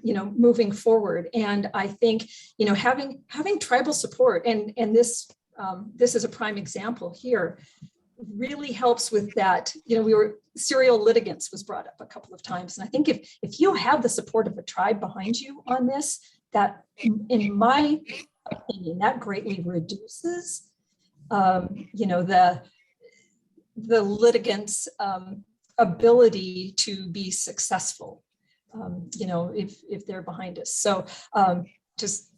Speaker 18: you know, moving forward. And I think, you know, having tribal support, and this is a prime example here, really helps with that. You know, serial litigants was brought up a couple of times. And I think if you have the support of a tribe behind you on this, that, in my opinion, that greatly reduces, you know, the litigants' ability to be successful, you know, if they're behind us. So just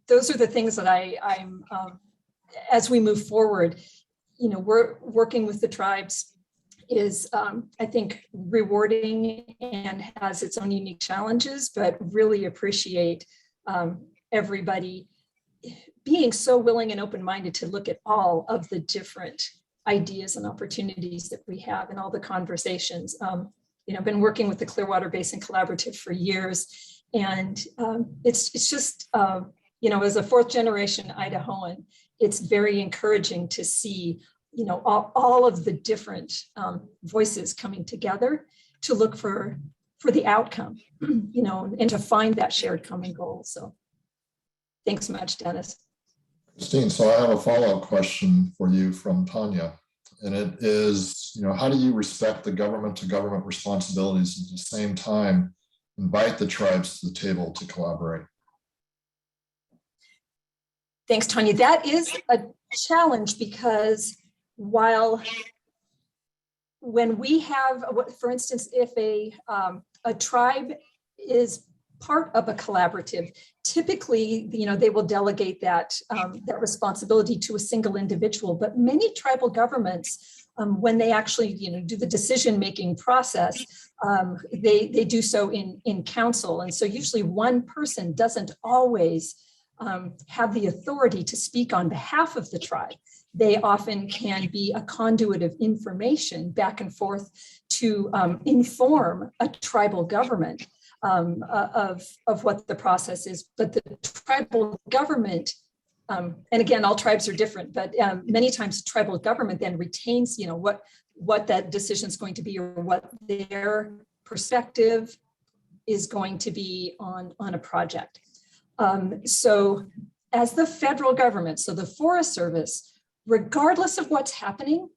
Speaker 18: those are the things that I'm as we move forward, you know, we're working with the tribes is, I think, rewarding and has its own unique challenges, but really appreciate everybody being so willing and open-minded to look at all of the different ideas and opportunities that we have in all the conversations. You know, I've been working with the Clearwater Basin Collaborative for years, and it's just, you know, as a fourth generation Idahoan, it's very encouraging to see, you know, all of the different voices coming together to look for the outcome, you know, and to find that shared common goal. So thanks so much, Dennis.
Speaker 1: Christine, so I have a follow-up question for you from Tanya. And it is, you know, how do you respect the government to government responsibilities at the same time invite the tribes to the table to collaborate?
Speaker 18: Thanks, Tanya. That is a challenge because when we have, for instance, if a tribe is part of a collaborative, typically, you know, they will delegate that responsibility to a single individual. But many tribal governments, when they actually, you know, do the decision-making process, they do so in council. And so usually one person doesn't always have the authority to speak on behalf of the tribe. They often can be a conduit of information back and forth to inform a tribal government of what the process is. But the tribal government, and again, all tribes are different, but many times tribal government then retains, you know, what that decision is going to be or what their perspective is going to be on a project. So as the federal government, so the Forest Service, regardless of what's happening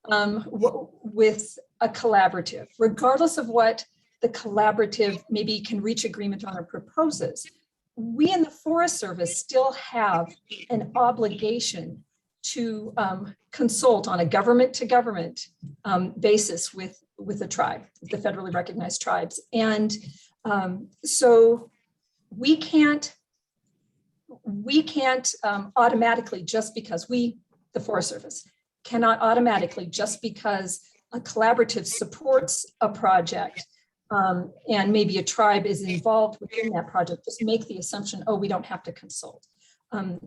Speaker 18: with a collaborative, regardless of what the collaborative maybe can reach agreement on or proposes, we in the Forest Service still have an obligation to consult on a government to government basis with the tribe, the federally recognized tribes. And so we can't automatically, just because the Forest Service cannot automatically, just because a collaborative supports a project and maybe a tribe is involved within that project, just make the assumption, oh, we don't have to consult.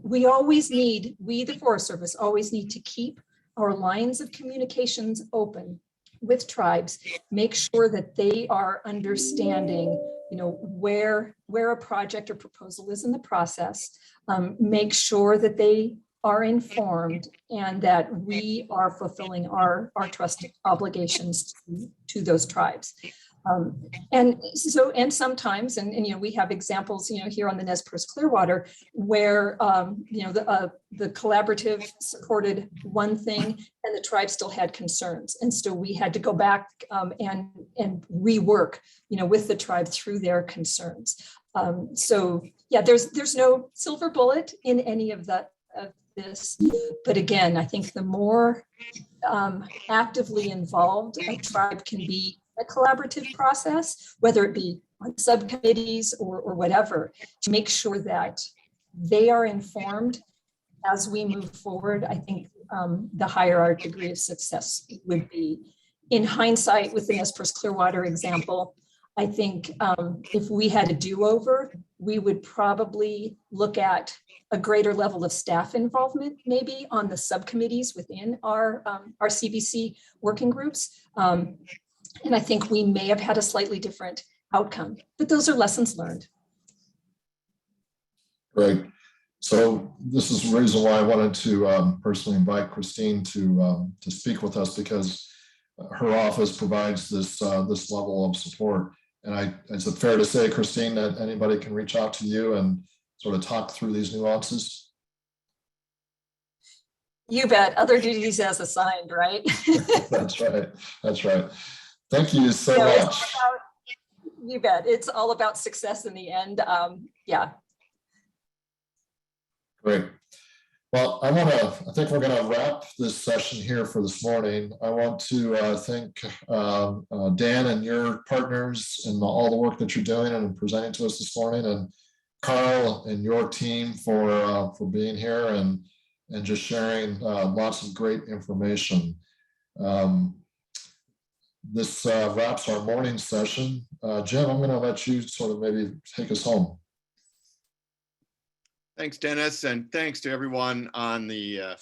Speaker 18: We, the Forest Service, always need to keep our lines of communications open with tribes, make sure that they are understanding, you know, where a project or proposal is in the process, make sure that they are informed and that we are fulfilling our trust obligations to those tribes. And sometimes, and you know, we have examples, you know, here on the Nez Perce Clearwater where you know, the collaborative supported one thing and the tribe still had concerns, and so we had to go back and rework, you know, with the tribe through their concerns. So yeah, there's no silver bullet in any of this, but again, I think the more actively involved a tribe can be a collaborative process, whether it be on subcommittees or whatever, to make sure that they are informed as we move forward, I think the higher our degree of success would be. In hindsight, with the Nez Perce Clearwater example, I think if we had a do-over, we would probably look at a greater level of staff involvement, maybe on the subcommittees within our CBC working groups. And I think we may have had a slightly different outcome, but those are lessons learned.
Speaker 1: Great. So this is the reason why I wanted to personally invite Christine to speak with us, because her office provides this level of support. And is it fair to say, Christine, that anybody can reach out to you and sort of talk through these nuances?
Speaker 18: You bet. Other duties as assigned, right?
Speaker 1: That's right. That's right. Thank you so
Speaker 18: No, it's
Speaker 1: much.
Speaker 18: you bet. It's all about success in the end. Yeah.
Speaker 1: Great. Well, I think we're going to wrap this session here for this morning. I want to thank Dan and your partners and all the work that you're doing and presenting to us this morning, and Carl and your team for being here and just sharing lots of great information. This wraps our morning session. Jim, I'm going to let you sort of maybe take us home.
Speaker 2: Thanks, Dennis, and thanks to everyone on the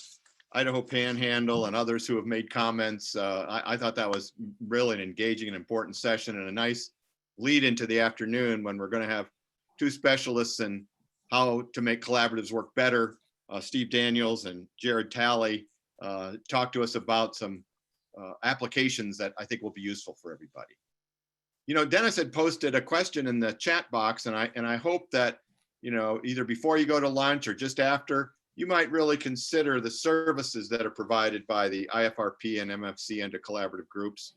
Speaker 2: Idaho Panhandle and others who have made comments. I thought that was really an engaging and important session, and a nice lead into the afternoon when we're going to have two specialists in how to make collaboratives work better. Steve Daniels and Jared Talley talk to us about some applications that I think will be useful for everybody. You know, Dennis had posted a question in the chat box, and I hope that, you know, either before you go to lunch or just after, you might really consider the services that are provided by the IFRP and MFCN to collaborative groups.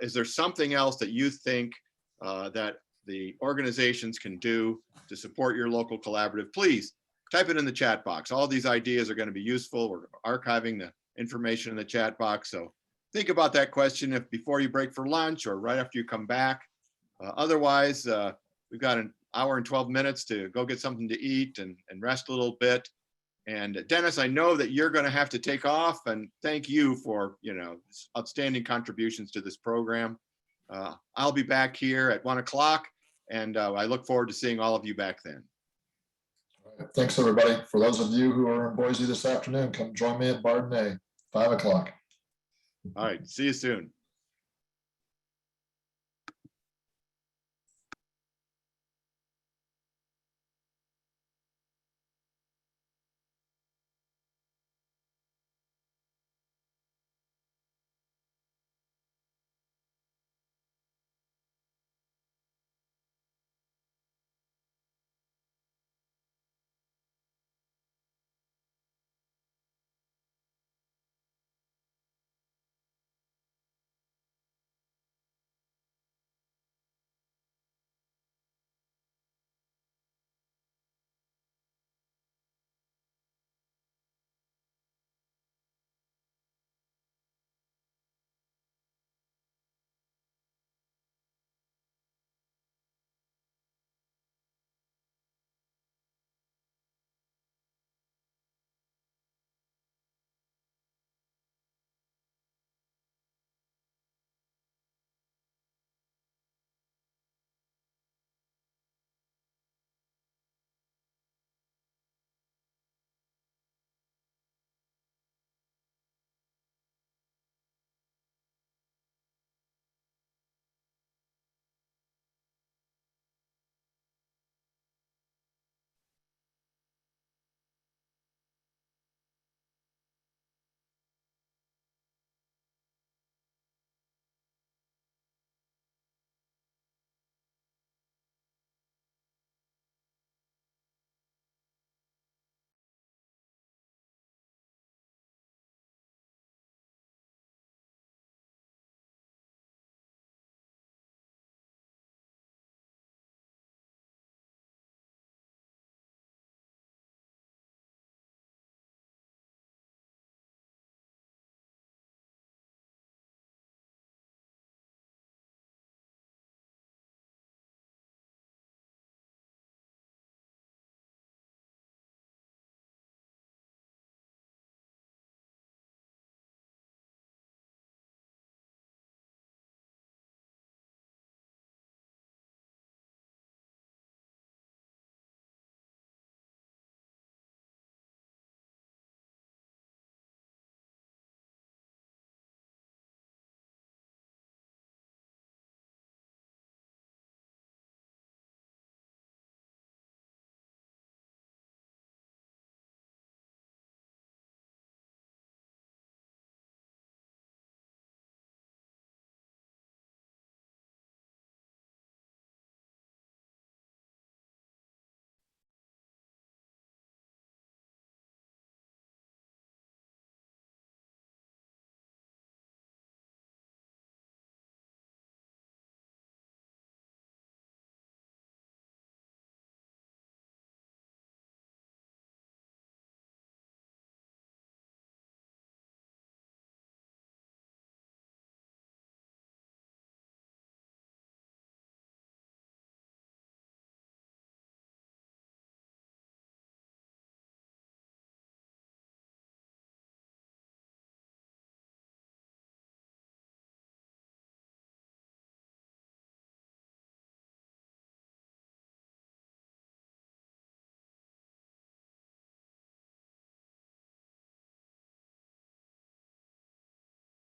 Speaker 2: Is there something else that you think that the organizations can do to support your local collaborative? Please type it in the chat box. All these ideas are going to be useful. We're archiving the information in the chat box. So think about that question if before you break for lunch or right after you come back. Otherwise, we've got an hour and 12 minutes to go get something to eat and rest a little bit. And Dennis, I know that you're going to have to take off, and thank you for, you know, outstanding contributions to this program. I'll be back here at 1 o'clock, and I look forward to seeing all of you back then.
Speaker 1: Thanks, everybody. For those of you who are in Boise this afternoon, come join me at Bardenay, 5 o'clock.
Speaker 2: All right. See you soon.